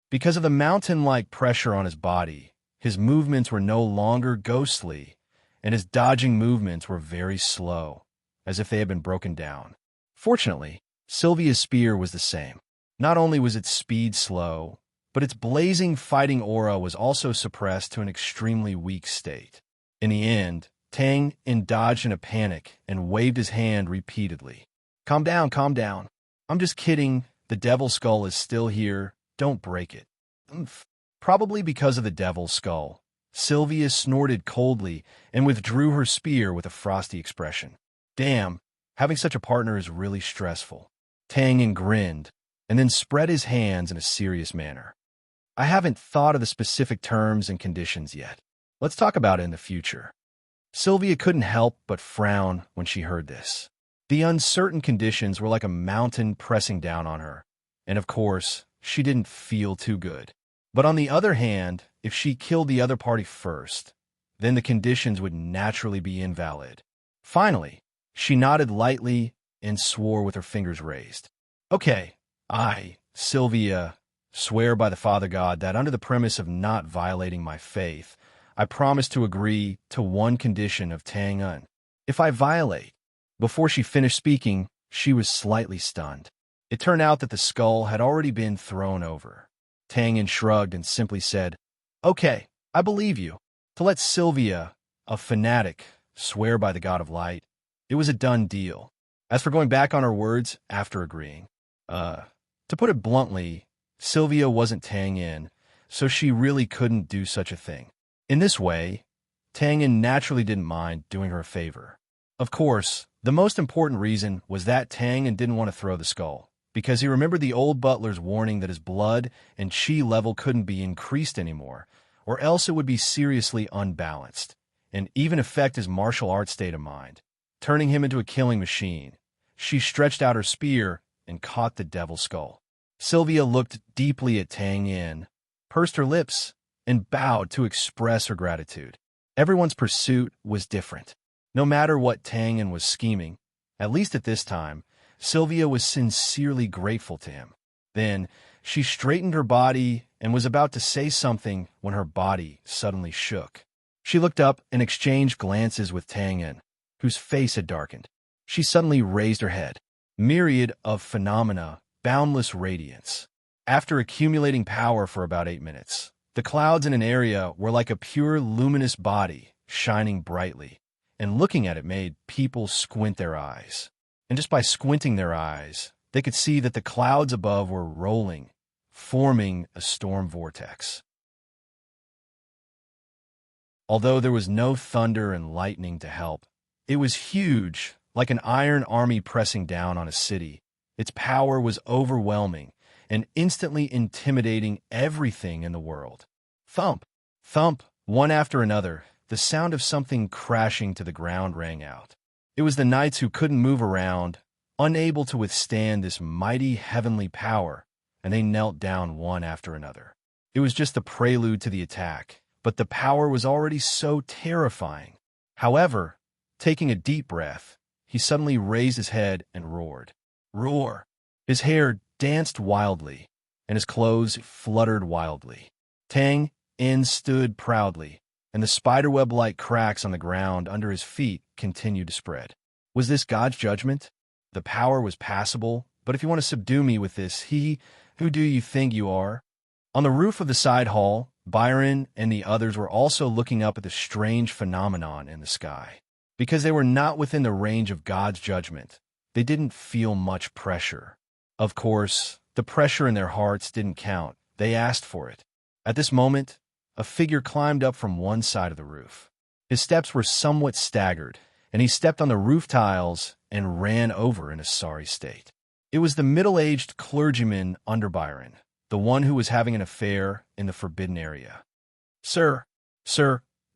Because of the mountain-like pressure on his body, his movements were no longer ghostly, and his dodging movements were very slow, as if they had been broken down. Fortunately, Sylvia's spear was the same. Not only was its speed slow, but its blazing fighting aura was also suppressed to an extremely weak state. In the end, Tang Yin dodged in a panic and waved his hand repeatedly. Calm down, calm down. I'm just kidding. The devil skull is still here. Don't break it." "Oomph." Probably because of the devil's skull, Sylvia snorted coldly and withdrew her spear with a frosty expression. "Damn, having such a partner is really stressful." Tang Yin grinned, and then spread his hands in a serious manner. "I haven't thought of the specific terms and conditions yet. Let's talk about it in the future." Sylvia couldn't help but frown when she heard this. The uncertain conditions were like a mountain pressing down on her, and of course, she didn't feel too good. But on the other hand, if she killed the other party first, then the conditions would naturally be invalid. Finally, she nodded lightly and swore with her fingers raised. "Okay, Sylvia, swear by the Father God that under the premise of not violating my faith, I promise to agree to 1 condition of Tang Yin. If I violate..." Before she finished speaking, she was slightly stunned. It turned out that the skull had already been thrown over. Tang Yin shrugged and simply said, "Okay, I believe you." To let Sylvia, a fanatic, swear by the god of light, it was a done deal. As for going back on her words after agreeing, to put it bluntly, Sylvia wasn't Tang Yin, so she really couldn't do such a thing. In this way, Tang Yin naturally didn't mind doing her a favor. Of course, the most important reason was that Tang Yin didn't want to throw the skull, because he remembered the old butler's warning that his blood and chi level couldn't be increased anymore, or else it would be seriously unbalanced, and even affect his martial arts state of mind, turning him into a killing machine. She stretched out her spear and caught the devil's skull. Sylvia looked deeply at Tang Yin, pursed her lips, and bowed to express her gratitude. Everyone's pursuit was different. No matter what Tang Yin was scheming, at least at this time, Sylvia was sincerely grateful to him. Then, she straightened her body and was about to say something when her body suddenly shook. She looked up and exchanged glances with Tang Yin, whose face had darkened. She suddenly raised her head. Myriad of phenomena, boundless radiance. After accumulating power for about 8 minutes, the clouds in an area were like a pure luminous body, shining brightly, and looking at it made people squint their eyes. And just by squinting their eyes, they could see that the clouds above were rolling, forming a storm vortex. Although there was no thunder and lightning to help, it was huge, like an iron army pressing down on a city. Its power was overwhelming and instantly intimidating everything in the world. Thump, thump, one after another, the sound of something crashing to the ground rang out. It was the knights who couldn't move around, unable to withstand this mighty heavenly power, and they knelt down one after another. It was just the prelude to the attack, but the power was already so terrifying. However, taking a deep breath, he suddenly raised his head and roared. Roar! His hair danced wildly, and his clothes fluttered wildly. Tang Yin stood proudly, and the spiderweb-like cracks on the ground under his feet continued to spread. Was this God's judgment? The power was passable, but if you want to subdue me with this, who do you think you are? On the roof of the side hall, Byron and the others were also looking up at the strange phenomenon in the sky. Because they were not within the range of God's judgment, they didn't feel much pressure. Of course, the pressure in their hearts didn't count. They asked for it. At this moment, a figure climbed up from one side of the roof. His steps were somewhat staggered, and he stepped on the roof tiles and ran over in a sorry state. It was the middle-aged clergyman under Byron, the one who was having an affair in the forbidden area. Sir,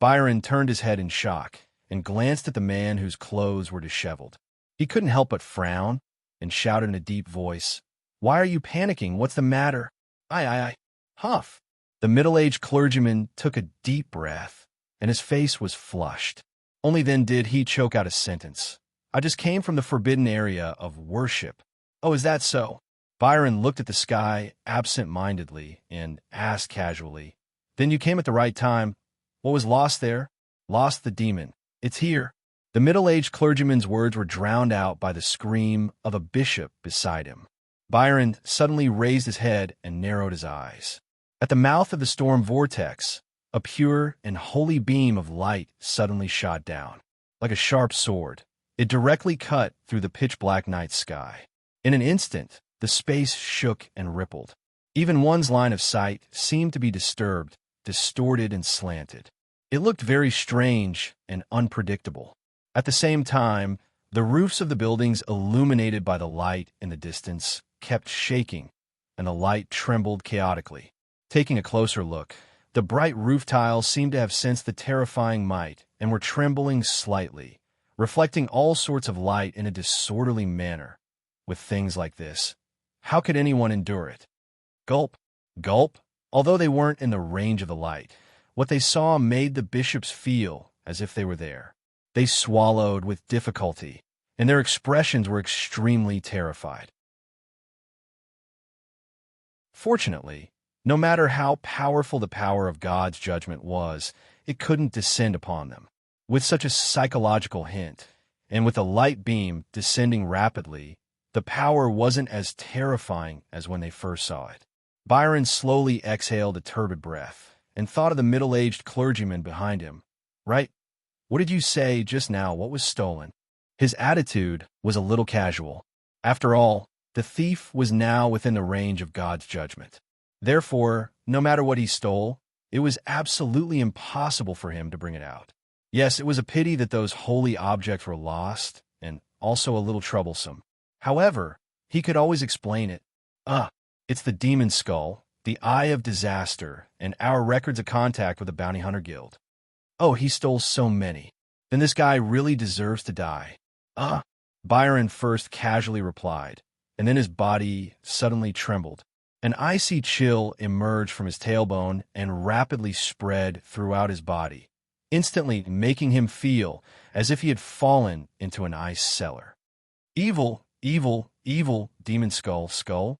Byron turned his head in shock and glanced at the man whose clothes were disheveled. He couldn't help but frown and shouted in a deep voice, Why are you panicking? What's the matter? I. Huff. The middle-aged clergyman took a deep breath, and his face was flushed. Only then did he choke out a sentence. I just came from the forbidden area of worship. Oh, is that so? Byron looked at the sky absent-mindedly and asked casually, Then you came at the right time. What was lost there? Lost the demon. It's here. The middle-aged clergyman's words were drowned out by the scream of a bishop beside him. Byron suddenly raised his head and narrowed his eyes. At the mouth of the storm vortex, a pure and holy beam of light suddenly shot down. Like a sharp sword, it directly cut through the pitch-black night sky. In an instant, the space shook and rippled. Even one's line of sight seemed to be disturbed, distorted and slanted. It looked very strange and unpredictable. At the same time, the roofs of the buildings illuminated by the light in the distance kept shaking, and the light trembled chaotically. Taking a closer look, the bright roof tiles seemed to have sensed the terrifying might and were trembling slightly, reflecting all sorts of light in a disorderly manner. With things like this, how could anyone endure it? Gulp, gulp. Although they weren't in the range of the light, what they saw made the bishops feel as if they were there. They swallowed with difficulty, and their expressions were extremely terrified. Fortunately, no matter how powerful the power of God's judgment was, it couldn't descend upon them. With such a psychological hint, and with a light beam descending rapidly, the power wasn't as terrifying as when they first saw it. Byron slowly exhaled a turbid breath and thought of the middle-aged clergyman behind him. Right? What did you say just now? What was stolen? His attitude was a little casual. After all, the thief was now within the range of God's judgment. Therefore, no matter what he stole, it was absolutely impossible for him to bring it out. Yes, it was a pity that those holy objects were lost, and also a little troublesome. However, he could always explain it. It's the demon skull, the eye of disaster, and our records of contact with the Bounty Hunter Guild. Oh, he stole so many. Then this guy really deserves to die. Ah, Byron first casually replied, and then his body suddenly trembled. An icy chill emerged from his tailbone and rapidly spread throughout his body, instantly making him feel as if he had fallen into an ice cellar. Evil, evil, evil, demon skull, skull.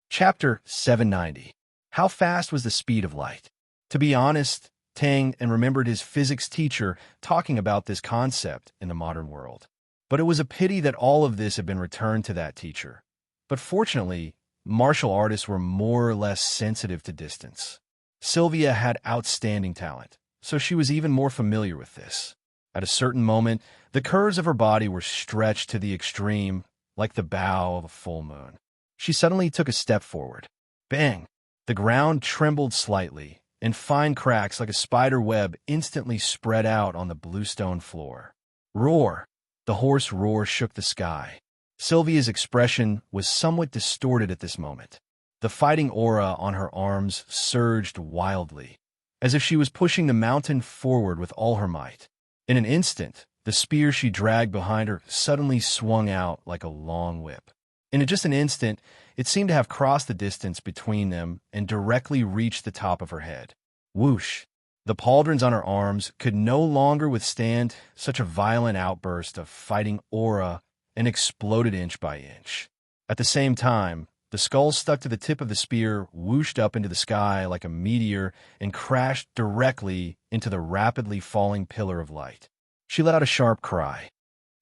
Chapter 790. How fast was the speed of light? To be honest, Tang and remembered his physics teacher talking about this concept in the modern world. But it was a pity that all of this had been returned to that teacher. But fortunately, martial artists were more or less sensitive to distance. Sylvia had outstanding talent, so she was even more familiar with this. At a certain moment, the curves of her body were stretched to the extreme, like the bow of a full moon. She suddenly took a step forward. Bang! The ground trembled slightly, and fine cracks like a spider web instantly spread out on the bluestone floor. Roar! The hoarse roar shook the sky. Sylvia's expression was somewhat distorted at this moment. The fighting aura on her arms surged wildly, as if she was pushing the mountain forward with all her might. In an instant, the spear she dragged behind her suddenly swung out like a long whip. In just an instant, it seemed to have crossed the distance between them and directly reached the top of her head. Whoosh! The pauldrons on her arms could no longer withstand such a violent outburst of fighting aura and exploded inch by inch. At the same time, the skull stuck to the tip of the spear whooshed up into the sky like a meteor and crashed directly into the rapidly falling pillar of light. She let out a sharp cry.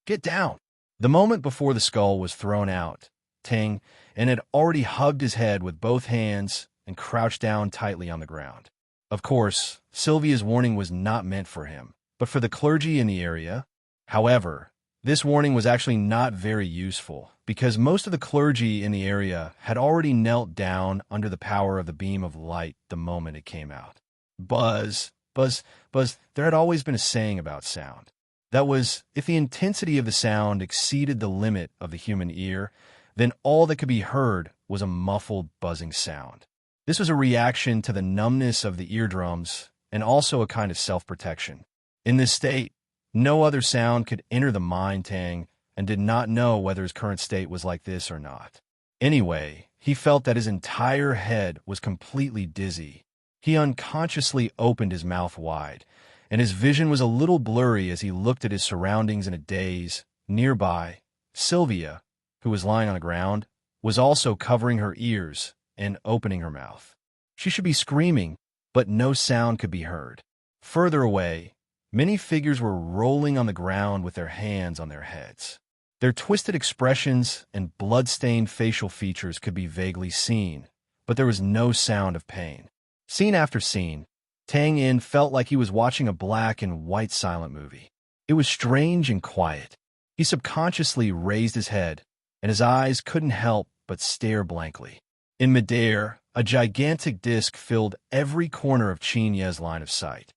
Get down! The moment before the skull was thrown out, Ting and had already hugged his head with both hands and crouched down tightly on the ground. Of course, Sylvia's warning was not meant for him, but for the clergy in the area. However, this warning was actually not very useful, because most of the clergy in the area had already knelt down under the power of the beam of light the moment it came out. Buzz, buzz, buzz, there had always been a saying about sound. That was, if the intensity of the sound exceeded the limit of the human ear, then all that could be heard was a muffled buzzing sound. This was a reaction to the numbness of the eardrums and also a kind of self-protection. In this state, no other sound could enter the mind Tang and did not know whether his current state was like this or not. Anyway, he felt that his entire head was completely dizzy. He unconsciously opened his mouth wide, and his vision was a little blurry as he looked at his surroundings in a daze. Nearby, Sylvia, who was lying on the ground, was also covering her ears and opening her mouth. She should be screaming, but no sound could be heard. Further away, many figures were rolling on the ground with their hands on their heads. Their twisted expressions and blood-stained facial features could be vaguely seen, but there was no sound of pain. Scene after scene, Tang Yin felt like he was watching a black and white silent movie. It was strange and quiet. He subconsciously raised his head, and his eyes couldn't help but stare blankly. In midair, a gigantic disc filled every corner of Qin Ye's line of sight.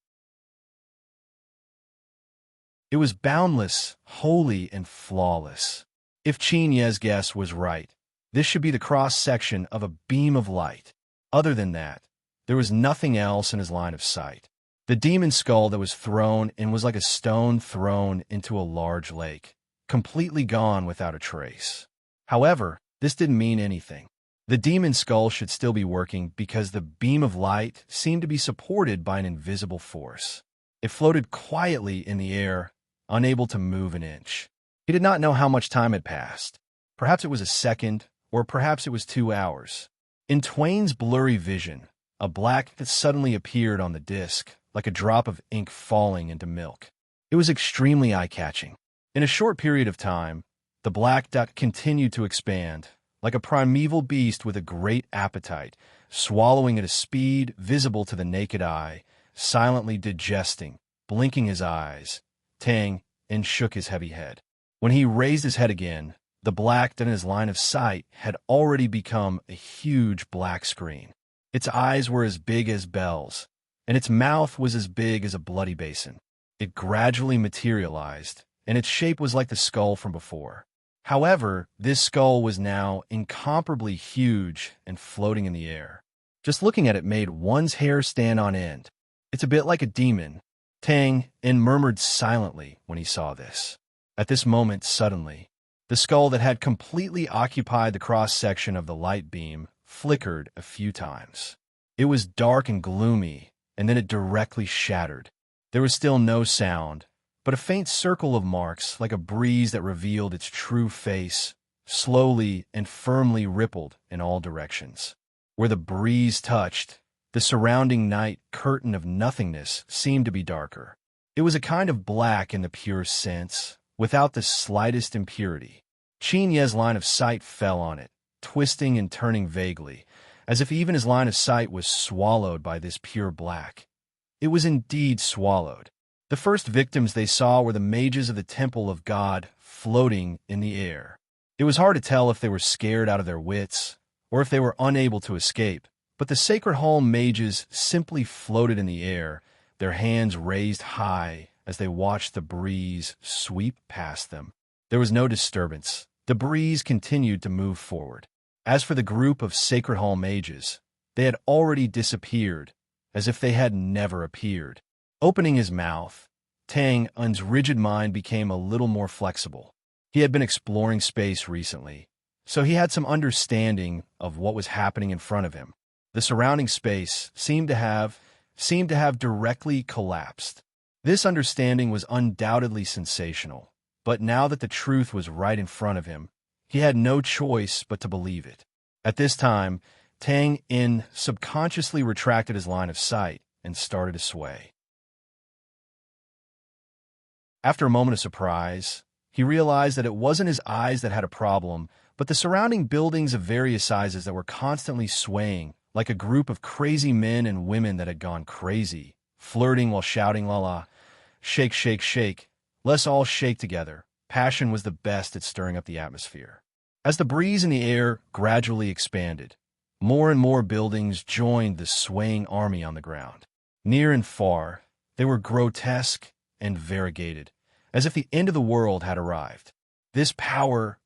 It was boundless, holy, and flawless. If Qin Ye's guess was right, this should be the cross-section of a beam of light. Other than that, there was nothing else in his line of sight. The demon skull that was thrown in was like a stone thrown into a large lake, completely gone without a trace. However, this didn't mean anything. The demon skull should still be working because the beam of light seemed to be supported by an invisible force. It floated quietly in the air, unable to move an inch. He did not know how much time had passed. Perhaps it was a second, or perhaps it was 2 hours. In Twain's blurry vision, a black that suddenly appeared on the disc, like a drop of ink falling into milk. It was extremely eye-catching. In a short period of time, the black dot continued to expand, like a primeval beast with a great appetite, swallowing at a speed visible to the naked eye, silently digesting, blinking his eyes. Tang and shook his heavy head. When he raised his head again, the black dot in his line of sight had already become a huge black screen. Its eyes were as big as bells, and its mouth was as big as a bloody basin. It gradually materialized, and its shape was like the skull from before. However, this skull was now incomparably huge and floating in the air. Just looking at it made one's hair stand on end. It's a bit like a demon, Tang In murmured silently when he saw this. At this moment, suddenly, the skull that had completely occupied the cross-section of the light beam flickered a few times. It was dark and gloomy, and then it directly shattered. There was still no sound, but a faint circle of marks, like a breeze that revealed its true face, slowly and firmly rippled in all directions. Where the breeze touched, the surrounding night curtain of nothingness seemed to be darker. It was a kind of black in the pure sense, without the slightest impurity. Qin Ye's line of sight fell on it, twisting and turning vaguely, as if even his line of sight was swallowed by this pure black. It was indeed swallowed. The first victims they saw were the mages of the Temple of God floating in the air. It was hard to tell if they were scared out of their wits, or if they were unable to escape, but the Sacred Hall mages simply floated in the air, their hands raised high as they watched the breeze sweep past them. There was no disturbance. The breeze continued to move forward. As for the group of Sacred Hall mages, they had already disappeared, as if they had never appeared. Opening his mouth, Tang Un's rigid mind became a little more flexible. He had been exploring space recently, so he had some understanding of what was happening in front of him. The surrounding space seemed to have directly collapsed. This understanding was undoubtedly sensational, but now that the truth was right in front of him, he had no choice but to believe it. At this time, Tang In subconsciously retracted his line of sight and started to sway. After a moment of surprise, he realized that it wasn't his eyes that had a problem, but the surrounding buildings of various sizes that were constantly swaying, like a group of crazy men and women that had gone crazy, flirting while shouting la la, shake, shake, shake. Let's all shake together. Passion was the best at stirring up the atmosphere. As the breeze in the air gradually expanded, more and more buildings joined the swaying army on the ground. Near and far, they were grotesque and variegated, as if the end of the world had arrived. This power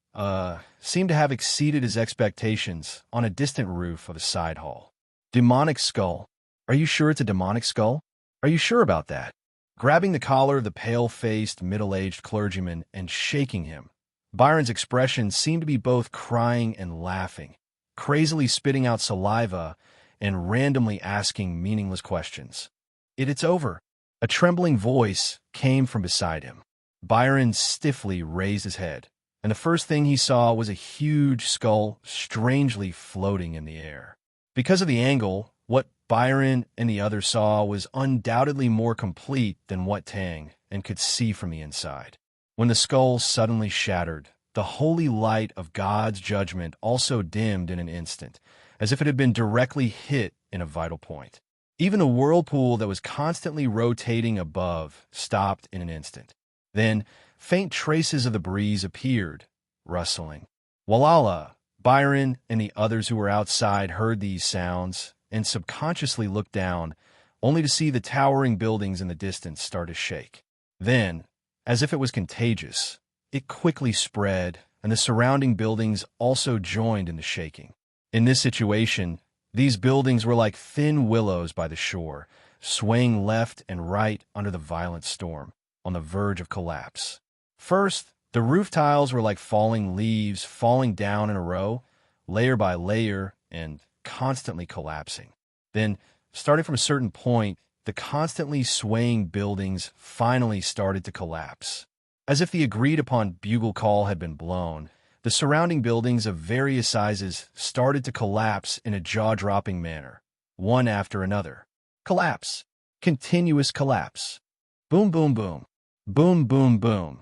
seemed to have exceeded his expectations on a distant roof of a side hall. Demonic skull. Are you sure it's a demonic skull? Are you sure about that? Grabbing the collar of the pale-faced, middle-aged clergyman and shaking him, Byron's expression seemed to be both crying and laughing, crazily spitting out saliva and randomly asking meaningless questions. It's over. A trembling voice came from beside him. Byron stiffly raised his head, and the first thing he saw was a huge skull strangely floating in the air. Because of the angle, what Byron and the others saw was undoubtedly more complete than what Tang and could see from the inside. When the skull suddenly shattered, the holy light of God's judgment also dimmed in an instant, as if it had been directly hit in a vital point. Even the whirlpool that was constantly rotating above stopped in an instant. Then, faint traces of the breeze appeared, rustling. Walala, Byron and the others who were outside heard these sounds and subconsciously looked down, only to see the towering buildings in the distance start to shake. Then, as if it was contagious, it quickly spread, and the surrounding buildings also joined in the shaking. In this situation, these buildings were like thin willows by the shore, swaying left and right under the violent storm, on the verge of collapse. First, the roof tiles were like falling leaves falling down in a row, layer by layer, and constantly collapsing. Then, starting from a certain point, the constantly swaying buildings finally started to collapse. As if the agreed-upon bugle call had been blown, the surrounding buildings of various sizes started to collapse in a jaw-dropping manner, one after another. Collapse. Continuous collapse. Boom, boom, boom. Boom, boom, boom.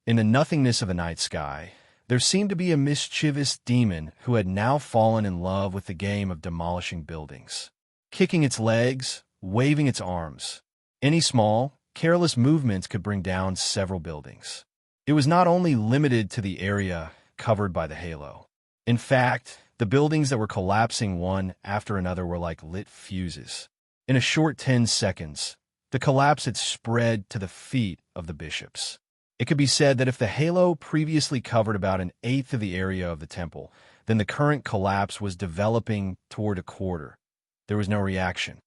In the nothingness of the night sky, there seemed to be a mischievous demon who had now fallen in love with the game of demolishing buildings. Kicking its legs, waving its arms. Any small, careless movements could bring down several buildings. It was not only limited to the area covered by the halo. In fact, the buildings that were collapsing one after another were like lit fuses. In a short 10 seconds, the collapse had spread to the feet of the bishops. It could be said that if the halo previously covered about an eighth of the area of the temple, then the current collapse was developing toward a quarter. There was no reaction.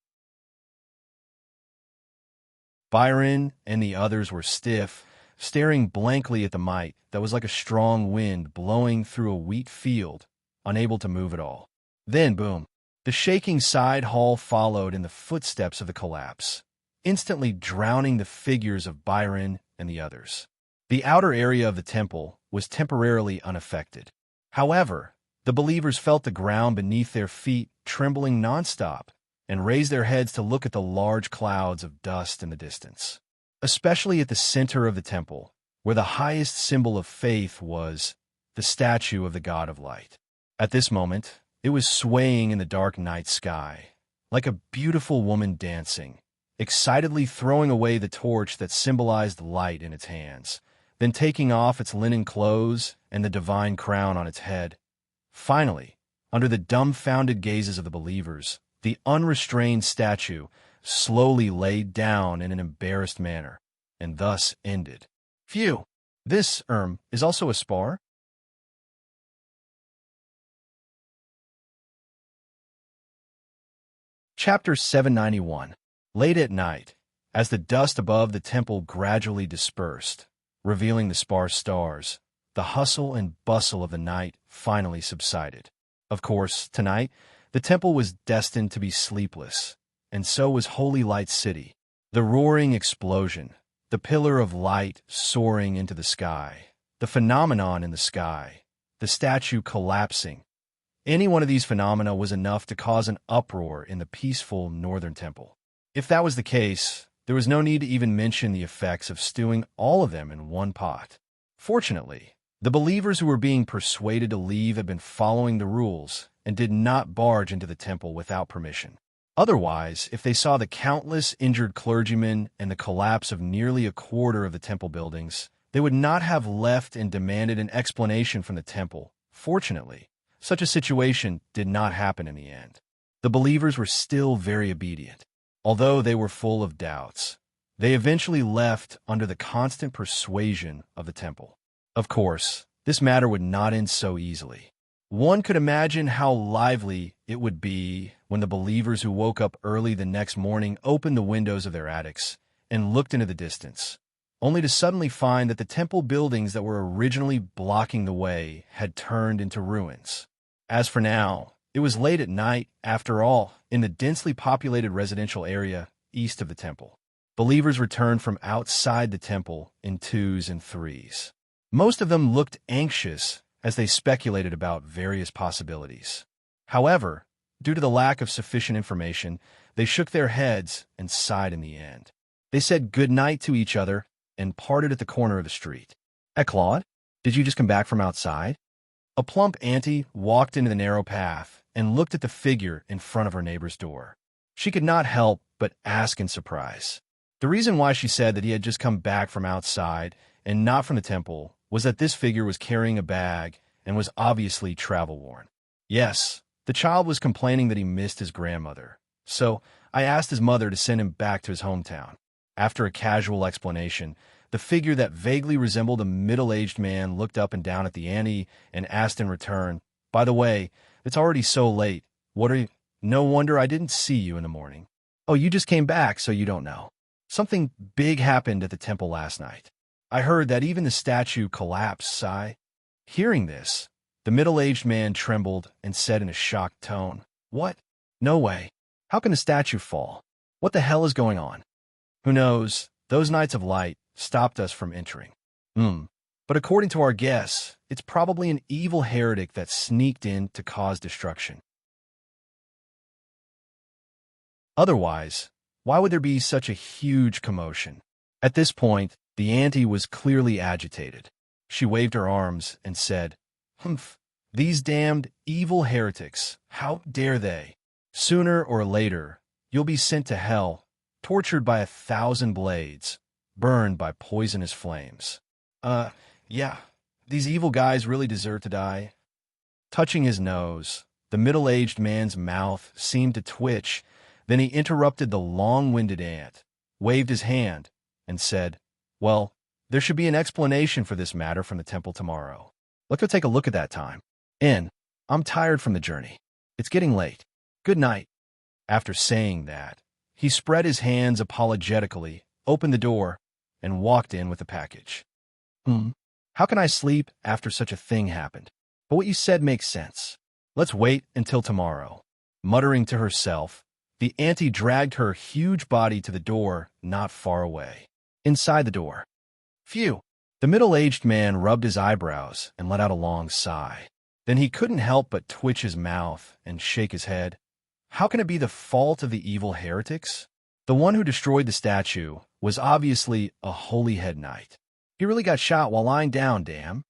Byron and the others were stiff, staring blankly at the mite that was like a strong wind blowing through a wheat field, unable to move at all. Then, boom, the shaking side hall followed in the footsteps of the collapse, instantly drowning the figures of Byron and the others. The outer area of the temple was temporarily unaffected. However, the believers felt the ground beneath their feet trembling nonstop and raised their heads to look at the large clouds of dust in the distance. Especially at the center of the temple, where the highest symbol of faith was the statue of the God of Light. At this moment, it was swaying in the dark night sky, like a beautiful woman dancing, excitedly throwing away the torch that symbolized light in its hands, then taking off its linen clothes and the divine crown on its head. Finally, under the dumbfounded gazes of the believers, the unrestrained statue slowly laid down in an embarrassed manner, and thus ended. Phew! This, is also a spar? Chapter 791. Late at night, as the dust above the temple gradually dispersed, revealing the sparse stars, the hustle and bustle of the night finally subsided. Of course, tonight, the temple was destined to be sleepless, and so was Holy Light City. The roaring explosion, the pillar of light soaring into the sky, the phenomenon in the sky, the statue collapsing. Any one of these phenomena was enough to cause an uproar in the peaceful northern temple. If that was the case, there was no need to even mention the effects of stewing all of them in one pot. Fortunately, the believers who were being persuaded to leave had been following the rules and did not barge into the temple without permission. Otherwise, if they saw the countless injured clergymen and the collapse of nearly a quarter of the temple buildings, they would not have left and demanded an explanation from the temple. Fortunately, such a situation did not happen in the end. The believers were still very obedient. Although they were full of doubts, they eventually left under the constant persuasion of the temple. Of course, this matter would not end so easily. One could imagine how lively it would be when the believers who woke up early the next morning opened the windows of their attics and looked into the distance, only to suddenly find that the temple buildings that were originally blocking the way had turned into ruins. As for now, it was late at night, after all, in the densely populated residential area east of the temple. Believers returned from outside the temple in twos and threes. Most of them looked anxious as they speculated about various possibilities. However, due to the lack of sufficient information, they shook their heads and sighed in the end. They said good night to each other and parted at the corner of the street. "Hey, Claude, did you just come back from outside?" A plump auntie walked into the narrow path and looked at the figure in front of her neighbor's door. She could not help but ask in surprise. The reason why she said that he had just come back from outside and not from the temple was that this figure was carrying a bag and was obviously travel-worn. Yes, the child was complaining that he missed his grandmother, so I asked his mother to send him back to his hometown. After a casual explanation, the figure that vaguely resembled a middle-aged man looked up and down at the auntie and asked in return, "By the way, it's already so late. What are you? No wonder I didn't see you in the morning." "Oh, you just came back, so you don't know. Something big happened at the temple last night. I heard that even the statue collapsed, sigh." Hearing this, the middle-aged man trembled and said in a shocked tone, "What? No way. How can a statue fall? What the hell is going on?" "Who knows? Those Knights of Light stopped us from entering." But according to our guess, it's probably an evil heretic that sneaked in to cause destruction. Otherwise, why would there be such a huge commotion? At this point, the auntie was clearly agitated. She waved her arms and said, "Humph, these damned evil heretics, how dare they? Sooner or later, you'll be sent to hell, tortured by 1,000 blades, burned by poisonous flames." Yeah, these evil guys really deserve to die." Touching his nose, the middle-aged man's mouth seemed to twitch. Then he interrupted the long-winded aunt, waved his hand, and said, "Well, There should be an explanation for this matter from the temple tomorrow. Let's go take a look at that time. In. I'm tired from the journey. It's getting late. Good night. After saying that, he spread his hands apologetically, opened the door, and walked in with the package. How can I sleep after such a thing happened? But what you said makes sense. Let's wait until tomorrow. Muttering to herself, the auntie dragged her huge body to the door not far away. Inside the door. Phew! The middle-aged man rubbed his eyebrows and let out a long sigh. Then he couldn't help but twitch his mouth and shake his head. How can it be the fault of the evil heretics? The one who destroyed the statue was obviously a holy head knight. He really got shot while lying down, damn.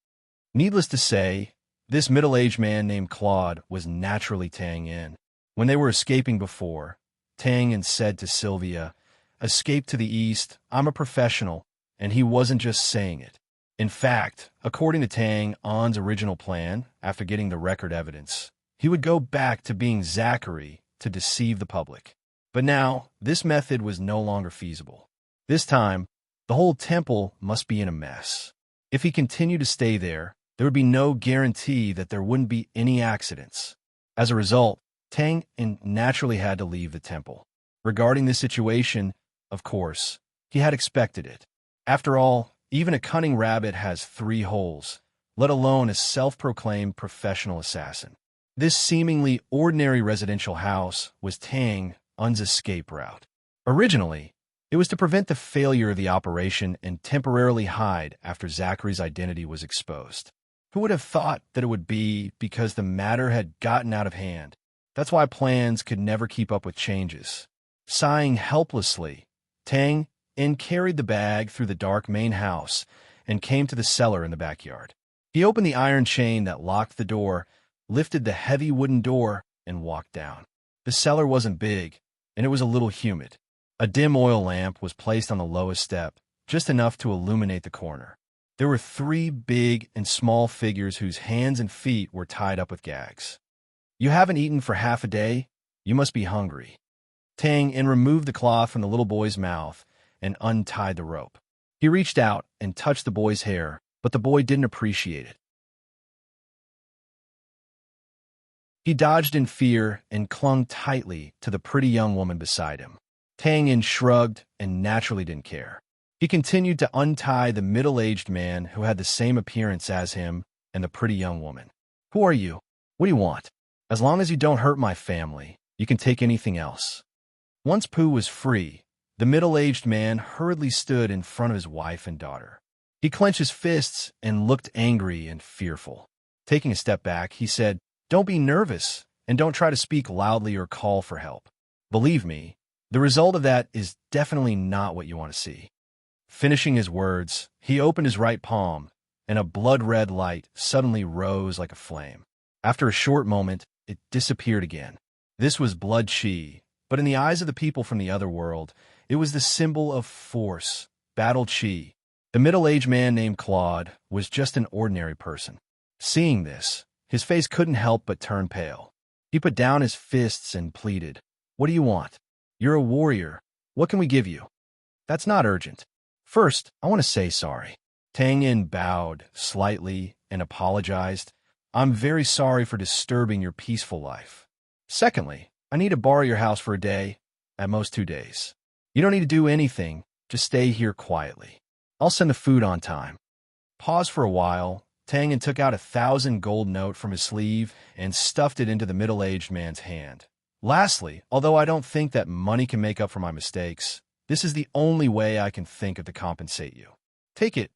Needless to say, this middle-aged man named Claude was naturally Tang in. When they were escaping before, Tang in said to Sylvia, "Escape to the east, I'm a professional," and he wasn't just saying it. In fact, according to Tang On's original plan, after getting the record evidence, he would go back to being Zachary to deceive the public. But now, this method was no longer feasible. This time, the whole temple must be in a mess. If he continued to stay there, there would be no guarantee that there wouldn't be any accidents. As a result, Tang naturally had to leave the temple. Regarding this situation, of course, he had expected it. After all, even a cunning rabbit has 3 holes, let alone a self-proclaimed professional assassin. This seemingly ordinary residential house was Tang Un's escape route. Originally, it was to prevent the failure of the operation and temporarily hide after Zachary's identity was exposed. Who would have thought that it would be because the matter had gotten out of hand? That's why plans could never keep up with changes. Sighing helplessly, Tang carried the bag through the dark main house and came to the cellar in the backyard. He opened the iron chain that locked the door, lifted the heavy wooden door, and walked down. The cellar wasn't big, and it was a little humid. A dim oil lamp was placed on the lowest step, just enough to illuminate the corner. There were 3 big and small figures whose hands and feet were tied up with gags. "You haven't eaten for half a day? You must be hungry." Tang removed the cloth from the little boy's mouth and untied the rope. He reached out and touched the boy's hair, but the boy didn't appreciate it. He dodged in fear and clung tightly to the pretty young woman beside him. Tang shrugged and naturally didn't care. He continued to untie the middle-aged man who had the same appearance as him and the pretty young woman. "Who are you? What do you want? As long as you don't hurt my family, you can take anything else." Once Pooh was free, the middle-aged man hurriedly stood in front of his wife and daughter. He clenched his fists and looked angry and fearful. Taking a step back, he said, "Don't be nervous, and don't try to speak loudly or call for help. Believe me, the result of that is definitely not what you want to see." Finishing his words, he opened his right palm, and a blood-red light suddenly rose like a flame. After a short moment, it disappeared again. This was blood chi, but in the eyes of the people from the other world, it was the symbol of force, battle chi. The middle-aged man named Claude was just an ordinary person. Seeing this, his face couldn't help but turn pale. He put down his fists and pleaded, "What do you want? You're a warrior. What can we give you?" "That's not urgent. First, I want to say sorry." Tang bowed slightly and apologized. "I'm very sorry for disturbing your peaceful life. Secondly, I need to borrow your house for a day, at most 2 days. You don't need to do anything, just stay here quietly. I'll send the food on time." Pause for a while. Tang took out 1,000 gold note from his sleeve and stuffed it into the middle-aged man's hand. "Lastly, although I don't think that money can make up for my mistakes, this is the only way I can think of to compensate you. Take it.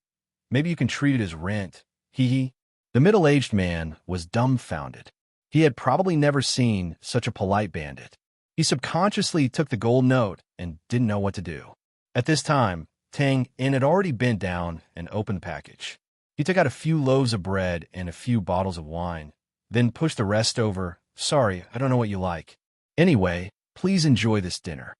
Maybe you can treat it as rent. Hee." The middle-aged man was dumbfounded. He had probably never seen such a polite bandit. He subconsciously took the gold note and didn't know what to do. At this time, Tang had already bent down and opened the package. He took out a few loaves of bread and a few bottles of wine, then pushed the rest over. "Sorry, I don't know what you like. Anyway, please enjoy this dinner."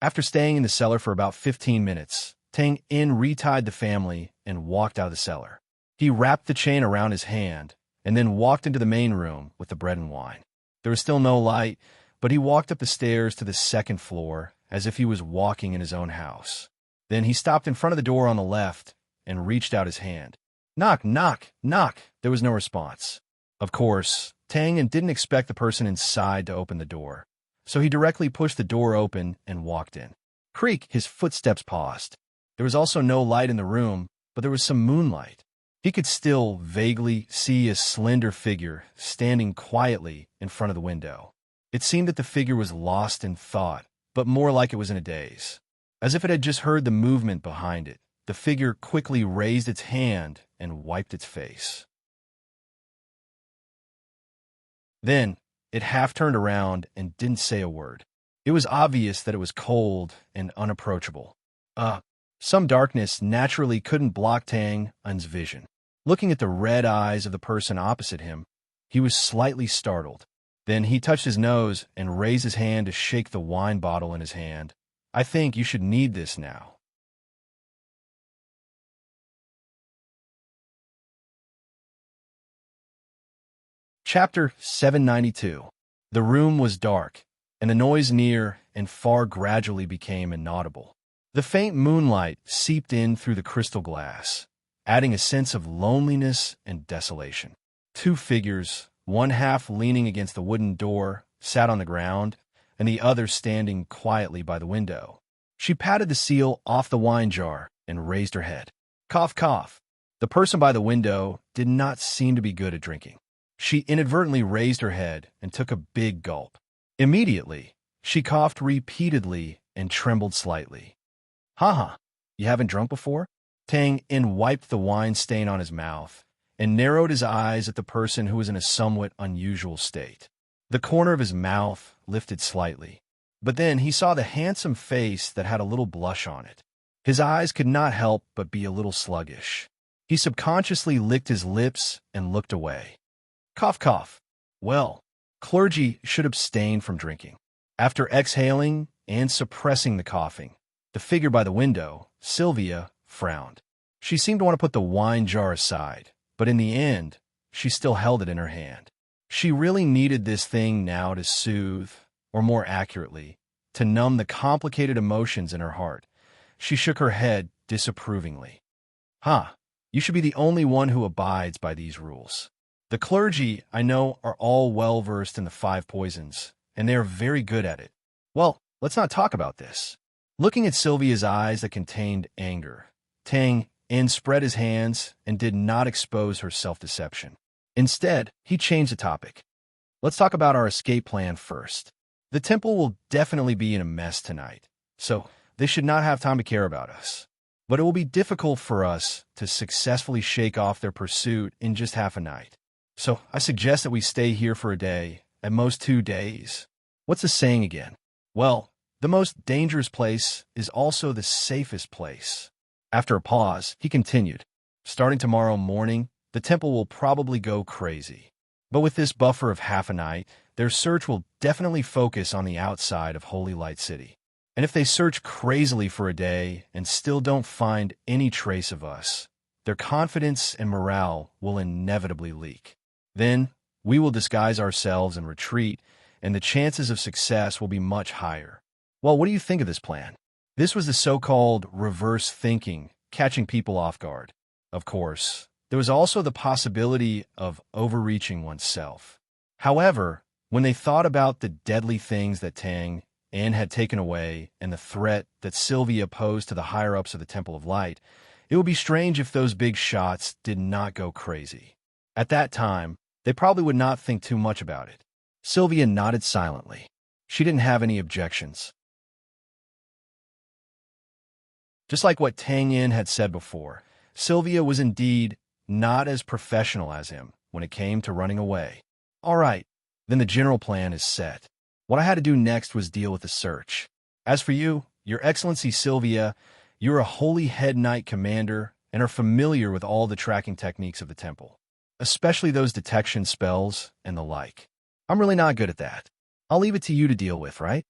After staying in the cellar for about 15 minutes, Tang retied the family and walked out of the cellar. He wrapped the chain around his hand and then walked into the main room with the bread and wine. There was still no light, but he walked up the stairs to the 2nd floor as if he was walking in his own house. Then he stopped in front of the door on the left and reached out his hand. Knock, knock, knock. There was no response. Of course, Tang didn't expect the person inside to open the door, so he directly pushed the door open and walked in. Creak, his footsteps paused. There was also no light in the room, but there was some moonlight. He could still vaguely see a slender figure standing quietly in front of the window. It seemed that the figure was lost in thought, but more like it was in a daze. As if it had just heard the movement behind it, the figure quickly raised its hand and wiped its face. Then, it half turned around and didn't say a word. It was obvious that it was cold and unapproachable. Some darkness naturally couldn't block Tang's vision. Looking at the red eyes of the person opposite him, he was slightly startled. Then he touched his nose and raised his hand to shake the wine bottle in his hand. I think you should need this now. Chapter 792. The room was dark, and the noise near and far gradually became inaudible. The faint moonlight seeped in through the crystal glass, adding a sense of loneliness and desolation. Two figures, one half leaning against the wooden door, sat on the ground, and the other standing quietly by the window. She patted the seal off the wine jar and raised her head. Cough, cough. The person by the window did not seem to be good at drinking. She inadvertently raised her head and took a big gulp. Immediately, she coughed repeatedly and trembled slightly. "Haha, you haven't drunk before?" Tang wiped the wine stain on his mouth and narrowed his eyes at the person who was in a somewhat unusual state. The corner of his mouth lifted slightly, but then he saw the handsome face that had a little blush on it. His eyes could not help but be a little sluggish. He subconsciously licked his lips and looked away. Cough, cough. Well, clergy should abstain from drinking. After exhaling and suppressing the coughing, the figure by the window, Sylvia, frowned. She seemed to want to put the wine jar aside, but in the end, she still held it in her hand. She really needed this thing now to soothe, or more accurately, to numb the complicated emotions in her heart. She shook her head disapprovingly. You should be the only one who abides by these rules. The clergy, I know, are all well-versed in the 5 poisons, and they are very good at it. Well, let's not talk about this. Looking at Sylvia's eyes that contained anger, Tang spread his hands and did not expose her self-deception. Instead, he changed the topic. Let's talk about our escape plan first. The temple will definitely be in a mess tonight, so they should not have time to care about us. But it will be difficult for us to successfully shake off their pursuit in just half a night. So I suggest that we stay here for a day, at most 2 days. What's the saying again? Well, the most dangerous place is also the safest place. After a pause, he continued, starting tomorrow morning, the temple will probably go crazy. But with this buffer of half a night, their search will definitely focus on the outside of Holy Light City. And if they search crazily for a day and still don't find any trace of us, their confidence and morale will inevitably leak. Then, we will disguise ourselves and retreat, and the chances of success will be much higher. Well, what do you think of this plan? This was the so-called reverse thinking, catching people off guard. Of course, there was also the possibility of overreaching oneself. However, when they thought about the deadly things that Tang had taken away and the threat that Sylvia posed to the higher-ups of the Temple of Light, it would be strange if those big shots did not go crazy. At that time, they probably would not think too much about it. Sylvia nodded silently. She didn't have any objections. Just like what Tang Yin had said before, Sylvia was indeed not as professional as him when it came to running away. All right, then the general plan is set. What I had to do next was deal with the search. As for you, Your Excellency Sylvia, you're a holy head knight commander and are familiar with all the tracking techniques of the temple, especially those detection spells and the like. I'm really not good at that. I'll leave it to you to deal with, right?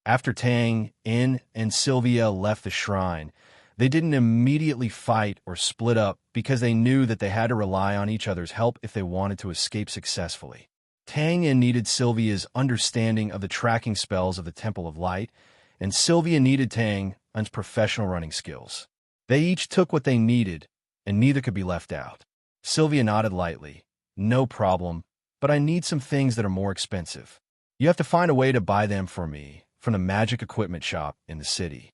After Tang, In, and Sylvia left the shrine, they didn't immediately fight or split up because they knew that they had to rely on each other's help if they wanted to escape successfully. Tang In needed Sylvia's understanding of the tracking spells of the Temple of Light, and Sylvia needed Tang In's professional running skills. They each took what they needed and neither could be left out. Sylvia nodded lightly. No problem, but I need some things that are more expensive. You have to find a way to buy them for me from the magic equipment shop in the city.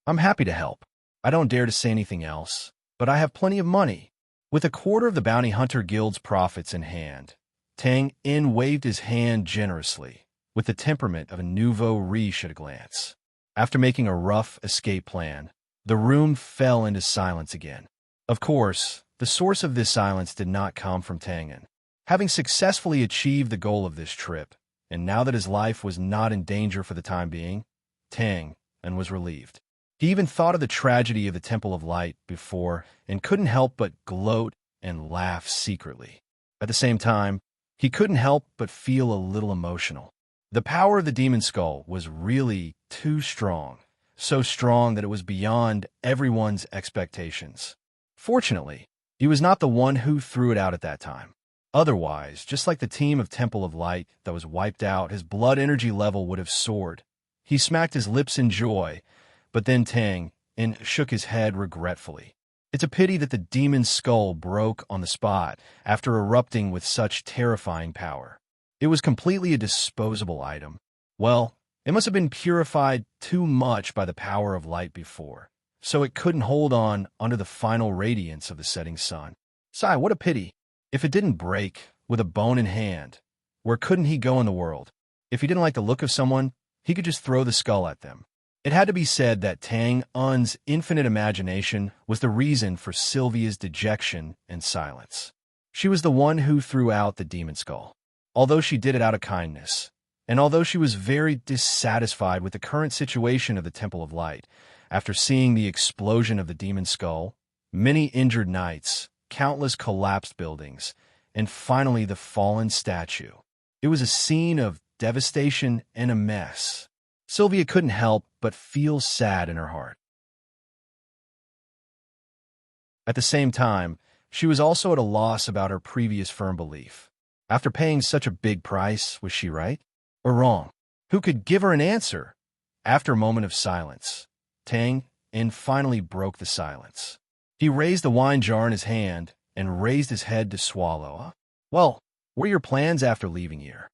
I'm happy to help. I don't dare to say anything else, but I have plenty of money. With a quarter of the Bounty Hunter Guild's profits in hand, Tang In waved his hand generously, with the temperament of a nouveau riche at a glance. After making a rough escape plan, the room fell into silence again. Of course, the source of this silence did not come from Tang In. Having successfully achieved the goal of this trip, and now that his life was not in danger for the time being, Tang In was relieved. He even thought of the tragedy of the Temple of Light before and couldn't help but gloat and laugh secretly. At the same time, he couldn't help but feel a little emotional. The power of the demon skull was really too strong, so strong that it was beyond everyone's expectations. Fortunately, he was not the one who threw it out at that time. Otherwise, just like the team of Temple of Light that was wiped out, his blood energy level would have soared. He smacked his lips in joy, but then Tang In shook his head regretfully. It's a pity that the demon's skull broke on the spot after erupting with such terrifying power. It was completely a disposable item. Well, it must have been purified too much by the power of light before, so it couldn't hold on under the final radiance of the setting sun. Sigh, what a pity. If it didn't break, with a bone in hand, where couldn't he go in the world? If he didn't like the look of someone, he could just throw the skull at them. It had to be said that Tang In's infinite imagination was the reason for Sylvia's dejection and silence. She was the one who threw out the demon skull, although she did it out of kindness, and although she was very dissatisfied with the current situation of the Temple of Light. After seeing the explosion of the demon skull, many injured knights, countless collapsed buildings, and finally the fallen statue, it was a scene of devastation and a mess. Sylvia couldn't help but feel sad in her heart. At the same time, she was also at a loss about her previous firm belief. After paying such a big price, was she right or wrong? Who could give her an answer? After a moment of silence, Tang In finally broke the silence. He raised the wine jar in his hand and raised his head to swallow. Well, what are your plans after leaving here?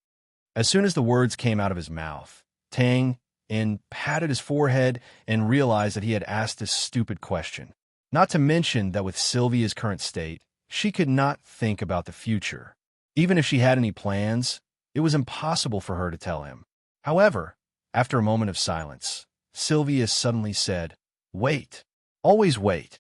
As soon as the words came out of his mouth, Tang In patted his forehead and realized that he had asked this stupid question. Not to mention that with Sylvia's current state, she could not think about the future. Even if she had any plans, it was impossible for her to tell him. However, after a moment of silence, Sylvia suddenly said, "Wait. Always wait."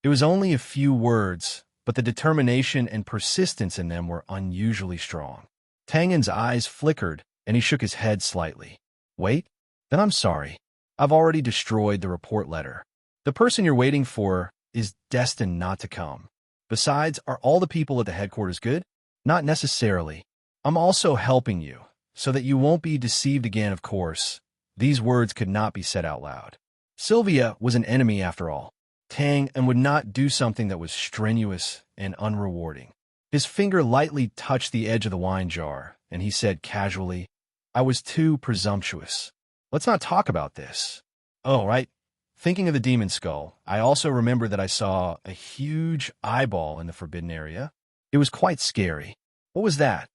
It was only a few words, but the determination and persistence in them were unusually strong. Tang In's eyes flickered, and he shook his head slightly. "Wait? Then I'm sorry. I've already destroyed the report letter. The person you're waiting for is destined not to come. Besides, are all the people at the headquarters good? Not necessarily. I'm also helping you, so that you won't be deceived again, of course." These words could not be said out loud. Sylvia was an enemy after all. Tang In would not do something that was strenuous and unrewarding. His finger lightly touched the edge of the wine jar, and he said casually, "I was too presumptuous. Let's not talk about this. Oh, right. Thinking of the demon skull, I also remember that I saw a huge eyeball in the forbidden area. It was quite scary. What was that?"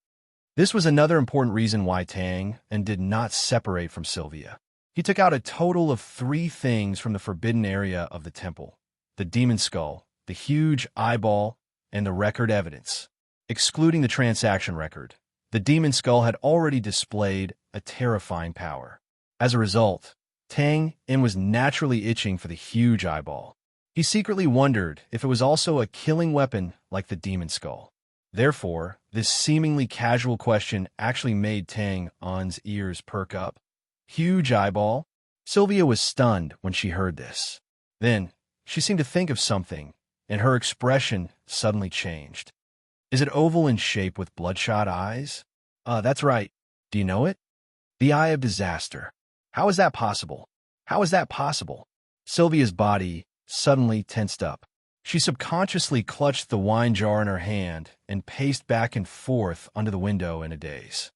This was another important reason why Tang In did not separate from Sylvia. He took out a total of 3 things from the forbidden area of the temple: the demon skull, the huge eyeball, and the record evidence. Excluding the transaction record, the demon skull had already displayed a terrifying power. As a result, Tang In was naturally itching for the huge eyeball. He secretly wondered if it was also a killing weapon like the demon skull. Therefore, this seemingly casual question actually made Tang In's ears perk up. Huge eyeball? Sylvia was stunned when she heard this. Then, she seemed to think of something, and her expression suddenly changed. Is it oval in shape with bloodshot eyes? That's right. Do you know it? The Eye of Disaster. How is that possible? How is that possible? Sylvia's body suddenly tensed up. She subconsciously clutched the wine jar in her hand and paced back and forth under the window in a daze.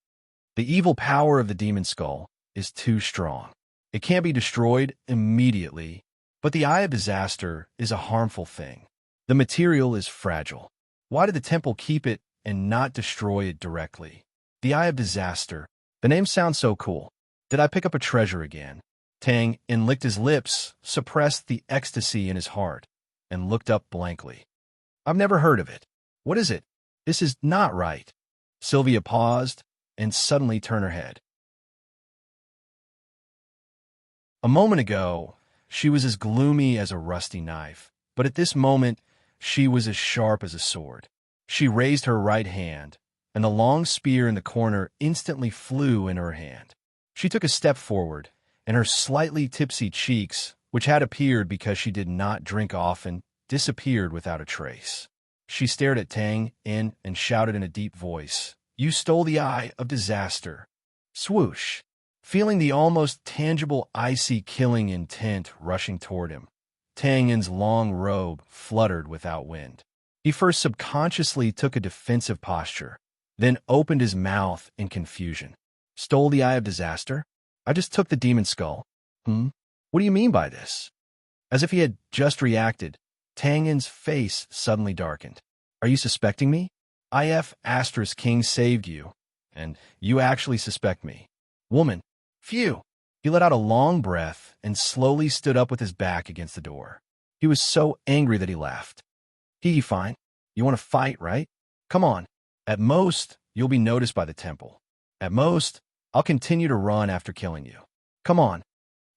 The evil power of the demon skull is too strong. It can't be destroyed immediately, but the Eye of Disaster is a harmful thing. The material is fragile. Why did the temple keep it and not destroy it directly? The Eye of Disaster. The name sounds so cool. Did I pick up a treasure again? Tang In licked his lips, suppressed the ecstasy in his heart, and looked up blankly. I've never heard of it. What is it? This is not right. Sylvia paused and suddenly turned her head. A moment ago, she was as gloomy as a rusty knife, but at this moment, she was as sharp as a sword. She raised her right hand, and the long spear in the corner instantly flew in her hand. She took a step forward, and her slightly tipsy cheeks, which had appeared because she did not drink often, disappeared without a trace. She stared at Tang In and shouted in a deep voice, "You stole the Eye of Disaster." Swoosh! Feeling the almost tangible icy killing intent rushing toward him, Tang In's long robe fluttered without wind. He first subconsciously took a defensive posture, then opened his mouth in confusion. Stole the Eye of Disaster? I just took the demon skull. What do you mean by this? As if he had just reacted, Tang In's face suddenly darkened. Are you suspecting me? IF Asterisk King saved you, and you actually suspect me. Woman. Phew! He let out a long breath and slowly stood up with his back against the door. He was so angry that he laughed. Fine. You want to fight, right? Come on. At most, you'll be noticed by the temple. At most, I'll continue to run after killing you. Come on.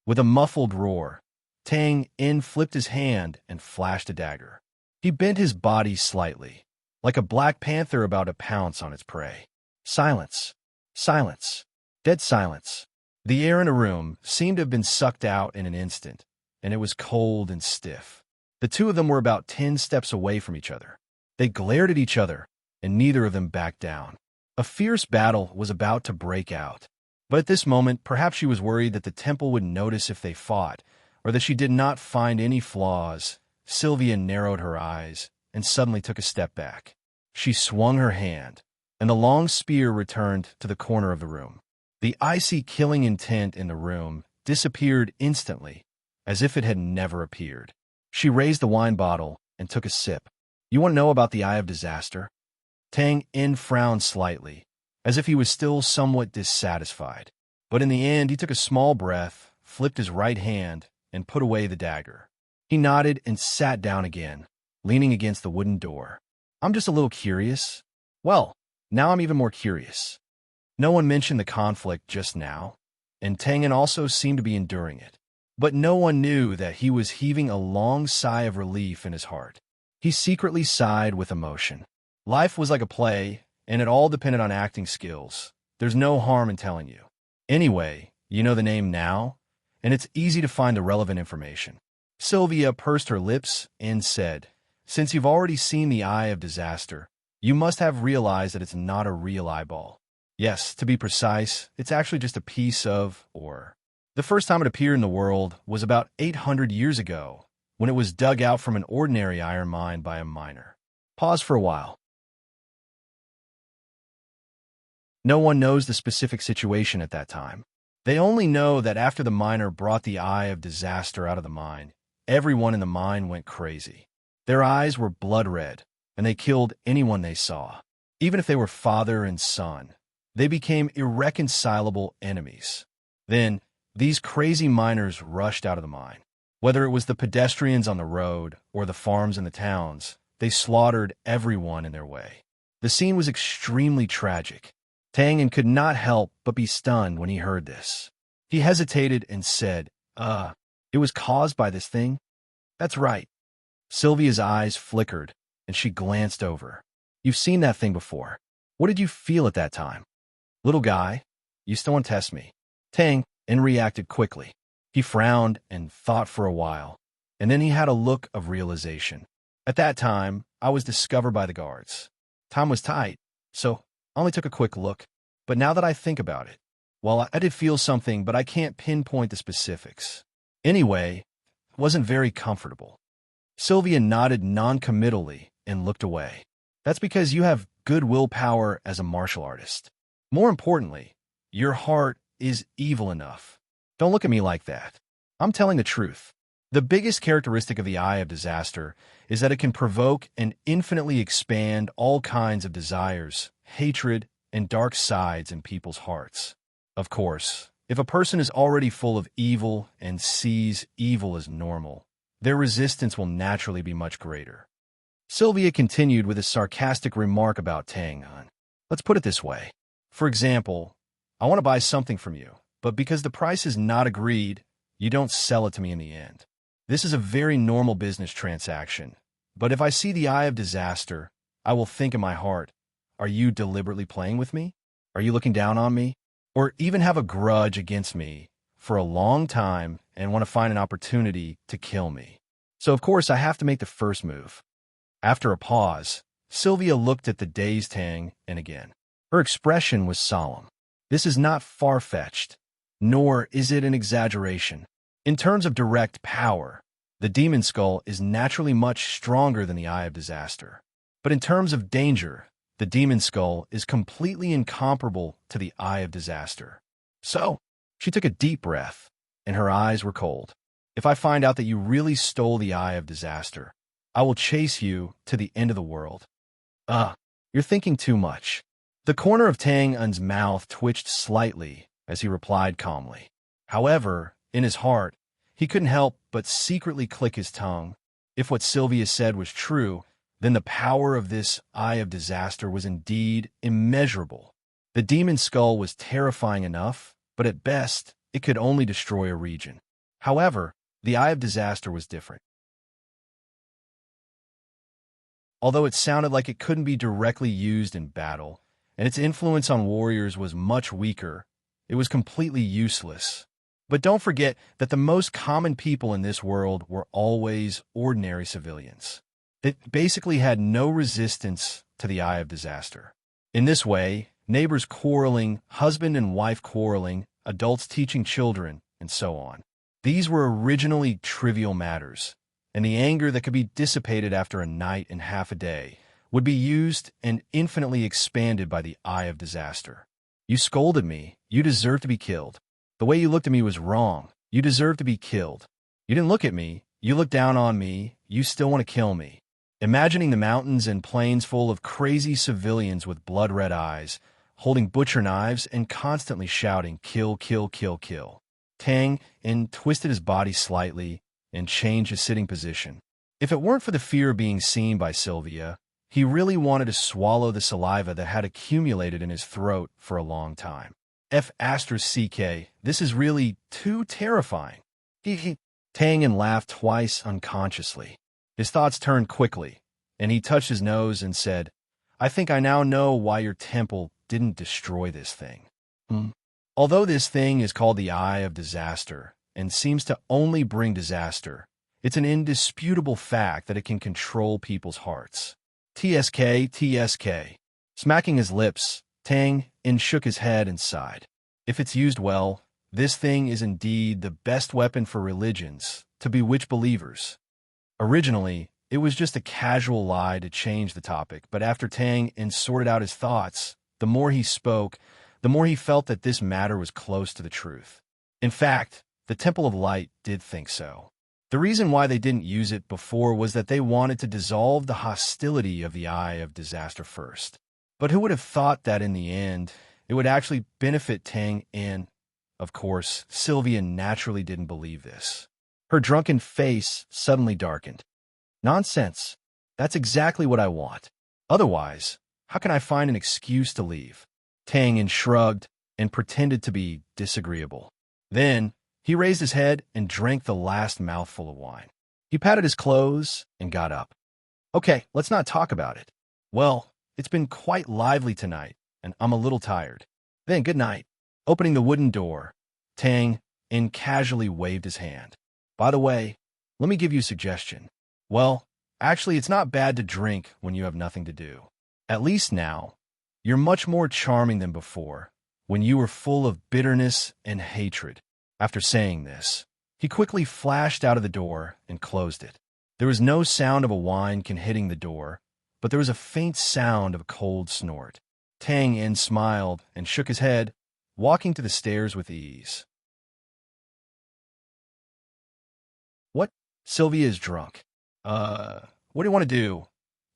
With a muffled roar, Tang In flipped his hand and flashed a dagger. He bent his body slightly, like a black panther about to pounce on its prey. Silence. Silence. Dead silence. The air in the room seemed to have been sucked out in an instant, and it was cold and stiff. The two of them were about 10 steps away from each other. They glared at each other, and neither of them backed down. A fierce battle was about to break out. But at this moment, perhaps she was worried that the temple would notice if they fought, or that she did not find any flaws. Sylvia narrowed her eyes and suddenly took a step back. She swung her hand, and the long spear returned to the corner of the room. The icy killing intent in the room disappeared instantly, as if it had never appeared. She raised the wine bottle and took a sip. You want to know about the Eye of Disaster? Tang In frowned slightly, as if he was still somewhat dissatisfied. But in the end, he took a small breath, flipped his right hand, and put away the dagger. He nodded and sat down again, leaning against the wooden door. I'm just a little curious. Well, now I'm even more curious. No one mentioned the conflict just now, and Tang In also seemed to be enduring it. But no one knew that he was heaving a long sigh of relief in his heart. He secretly sighed with emotion. Life was like a play, and it all depended on acting skills. There's no harm in telling you. Anyway, you know the name now, and it's easy to find the relevant information. Sylvia pursed her lips and said, Since you've already seen the Eye of Disaster, you must have realized that it's not a real eyeball. Yes, to be precise, it's actually just a piece of ore. The first time it appeared in the world was about 800 years ago, when it was dug out from an ordinary iron mine by a miner. Pause for a while. No one knows the specific situation at that time. They only know that after the miner brought the Eye of Disaster out of the mine, everyone in the mine went crazy. Their eyes were blood red, and they killed anyone they saw, even if they were father and son. They became irreconcilable enemies. Then, these crazy miners rushed out of the mine. Whether it was the pedestrians on the road or the farms in the towns, they slaughtered everyone in their way. The scene was extremely tragic. Tang In could not help but be stunned when he heard this. He hesitated and said, it was caused by this thing? That's right. Sylvia's eyes flickered, and she glanced over. You've seen that thing before. What did you feel at that time? Little guy, you still want to test me? Tang In reacted quickly. He frowned and thought for a while, and then he had a look of realization. At that time, I was discovered by the guards. Time was tight, so I only took a quick look. But now that I think about it, well, I did feel something, but I can't pinpoint the specifics. Anyway, it wasn't very comfortable. Sylvia nodded non-committally and looked away. That's because you have good willpower as a martial artist. More importantly, your heart is evil enough. Don't look at me like that. I'm telling the truth. The biggest characteristic of the Eye of Disaster is that it can provoke and infinitely expand all kinds of desires, hatred, and dark sides in people's hearts. Of course, if a person is already full of evil and sees evil as normal, their resistance will naturally be much greater. Sylvia continued with a sarcastic remark about Tang-an. Let's put it this way. For example, I want to buy something from you, but because the price is not agreed, you don't sell it to me in the end. This is a very normal business transaction, but if I see the Eye of Disaster, I will think in my heart, are you deliberately playing with me? Are you looking down on me? Or even have a grudge against me for a long time and want to find an opportunity to kill me? So of course I have to make the first move. After a pause, Sylvia looked at the dazed Tang and again. Her expression was solemn. This is not far-fetched, nor is it an exaggeration. In terms of direct power, the demon skull is naturally much stronger than the Eye of Disaster. But in terms of danger, the demon skull is completely incomparable to the Eye of Disaster. So, she took a deep breath, and her eyes were cold. If I find out that you really stole the Eye of Disaster, I will chase you to the end of the world. You're thinking too much. The corner of Tang-un's mouth twitched slightly as he replied calmly. However, in his heart, he couldn't help but secretly click his tongue. If what Sylvia said was true, then the power of this Eye of Disaster was indeed immeasurable. The demon skull was terrifying enough, but at best, it could only destroy a region. However, the Eye of Disaster was different. Although it sounded like it couldn't be directly used in battle, and its influence on warriors was much weaker, it was completely useless. But don't forget that the most common people in this world were always ordinary civilians. It basically had no resistance to the Eye of Disaster. In this way, neighbors quarreling, husband and wife quarreling, adults teaching children, and so on. These were originally trivial matters, and the anger that could be dissipated after a night and half a day would be used and infinitely expanded by the Eye of Disaster. You scolded me. You deserve to be killed. The way you looked at me was wrong. You deserve to be killed. You didn't look at me. You looked down on me. You still want to kill me. Imagining the mountains and plains full of crazy civilians with blood-red eyes, holding butcher knives and constantly shouting, kill, kill, kill, kill. Tang-en twisted his body slightly and changed his sitting position. If it weren't for the fear of being seen by Sylvia, he really wanted to swallow the saliva that had accumulated in his throat for a long time. F***, this is really too terrifying. Tang-en laughed twice unconsciously. His thoughts turned quickly, and he touched his nose and said, I think I now know why your temple didn't destroy this thing. Although this thing is called the Eye of Disaster and seems to only bring disaster, it's an indisputable fact that it can control people's hearts. TSK. Smacking his lips, Tang-en shook his head and sighed. If it's used well, this thing is indeed the best weapon for religions to bewitch believers. Originally, it was just a casual lie to change the topic, but after Tang-en sorted out his thoughts, the more he spoke, the more he felt that this matter was close to the truth. In fact, the Temple of Light did think so. The reason why they didn't use it before was that they wanted to dissolve the hostility of the Eye of Disaster first. But who would have thought that in the end, it would actually benefit Tang-en? Of course, Sylvia naturally didn't believe this. Her drunken face suddenly darkened. Nonsense. That's exactly what I want. Otherwise, how can I find an excuse to leave? Tang-en shrugged and pretended to be disagreeable. Then, he raised his head and drank the last mouthful of wine. He patted his clothes and got up. Okay, let's not talk about it. Well, it's been quite lively tonight, and I'm a little tired. Then, good night. Opening the wooden door, Tang-en casually waved his hand. By the way, let me give you a suggestion. Well, actually, it's not bad to drink when you have nothing to do. At least now, you're much more charming than before, when you were full of bitterness and hatred. After saying this, he quickly flashed out of the door and closed it. There was no sound of a wine can hitting the door, but there was a faint sound of a cold snort. Tang-en smiled and shook his head, walking to the stairs with ease. What Sylvia is drunk. What do you want to do?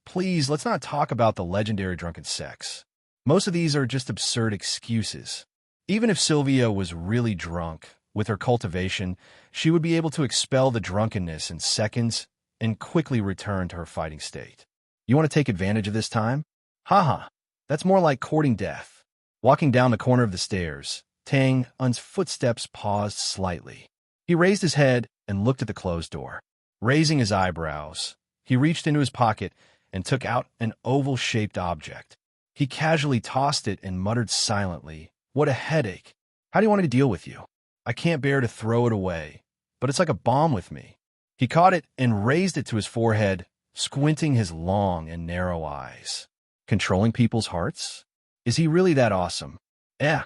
Please, let's not talk about the legendary drunken sex. Most of these are just absurd excuses. Even if Sylvia was really drunk, with her cultivation, she would be able to expel the drunkenness in seconds and quickly return to her fighting state. You want to take advantage of this time? Haha, that's more like courting death. Walking down the corner of the stairs, Tang's footsteps paused slightly. He raised his head and looked at the closed door. Raising his eyebrows, he reached into his pocket and took out an oval-shaped object. He casually tossed it and muttered silently, "What a headache. How do you want me to deal with you? I can't bear to throw it away, but it's like a bomb with me." He caught it and raised it to his forehead, squinting his long and narrow eyes. Controlling people's hearts? Is he really that awesome? Eh.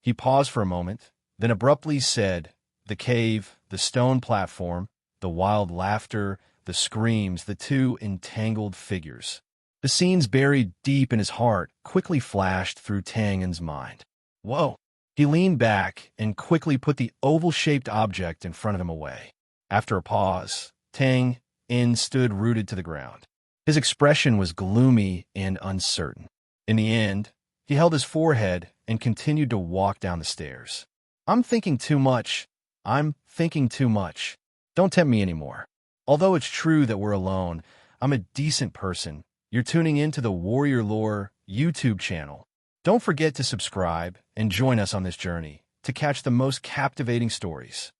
He paused for a moment, then abruptly said, "The cave, the stone platform, the wild laughter, the screams, the two entangled figures." The scenes buried deep in his heart quickly flashed through Tang's mind. Whoa! He leaned back and quickly put the oval-shaped object in front of him away. After a pause, Tang stood rooted to the ground. His expression was gloomy and uncertain. In the end, he held his forehead and continued to walk down the stairs. I'm thinking too much. Don't tempt me anymore. Although it's true that we're alone, I'm a decent person. You're tuning in to the Warrior Lore YouTube channel. Don't forget to subscribe and join us on this journey to catch the most captivating stories.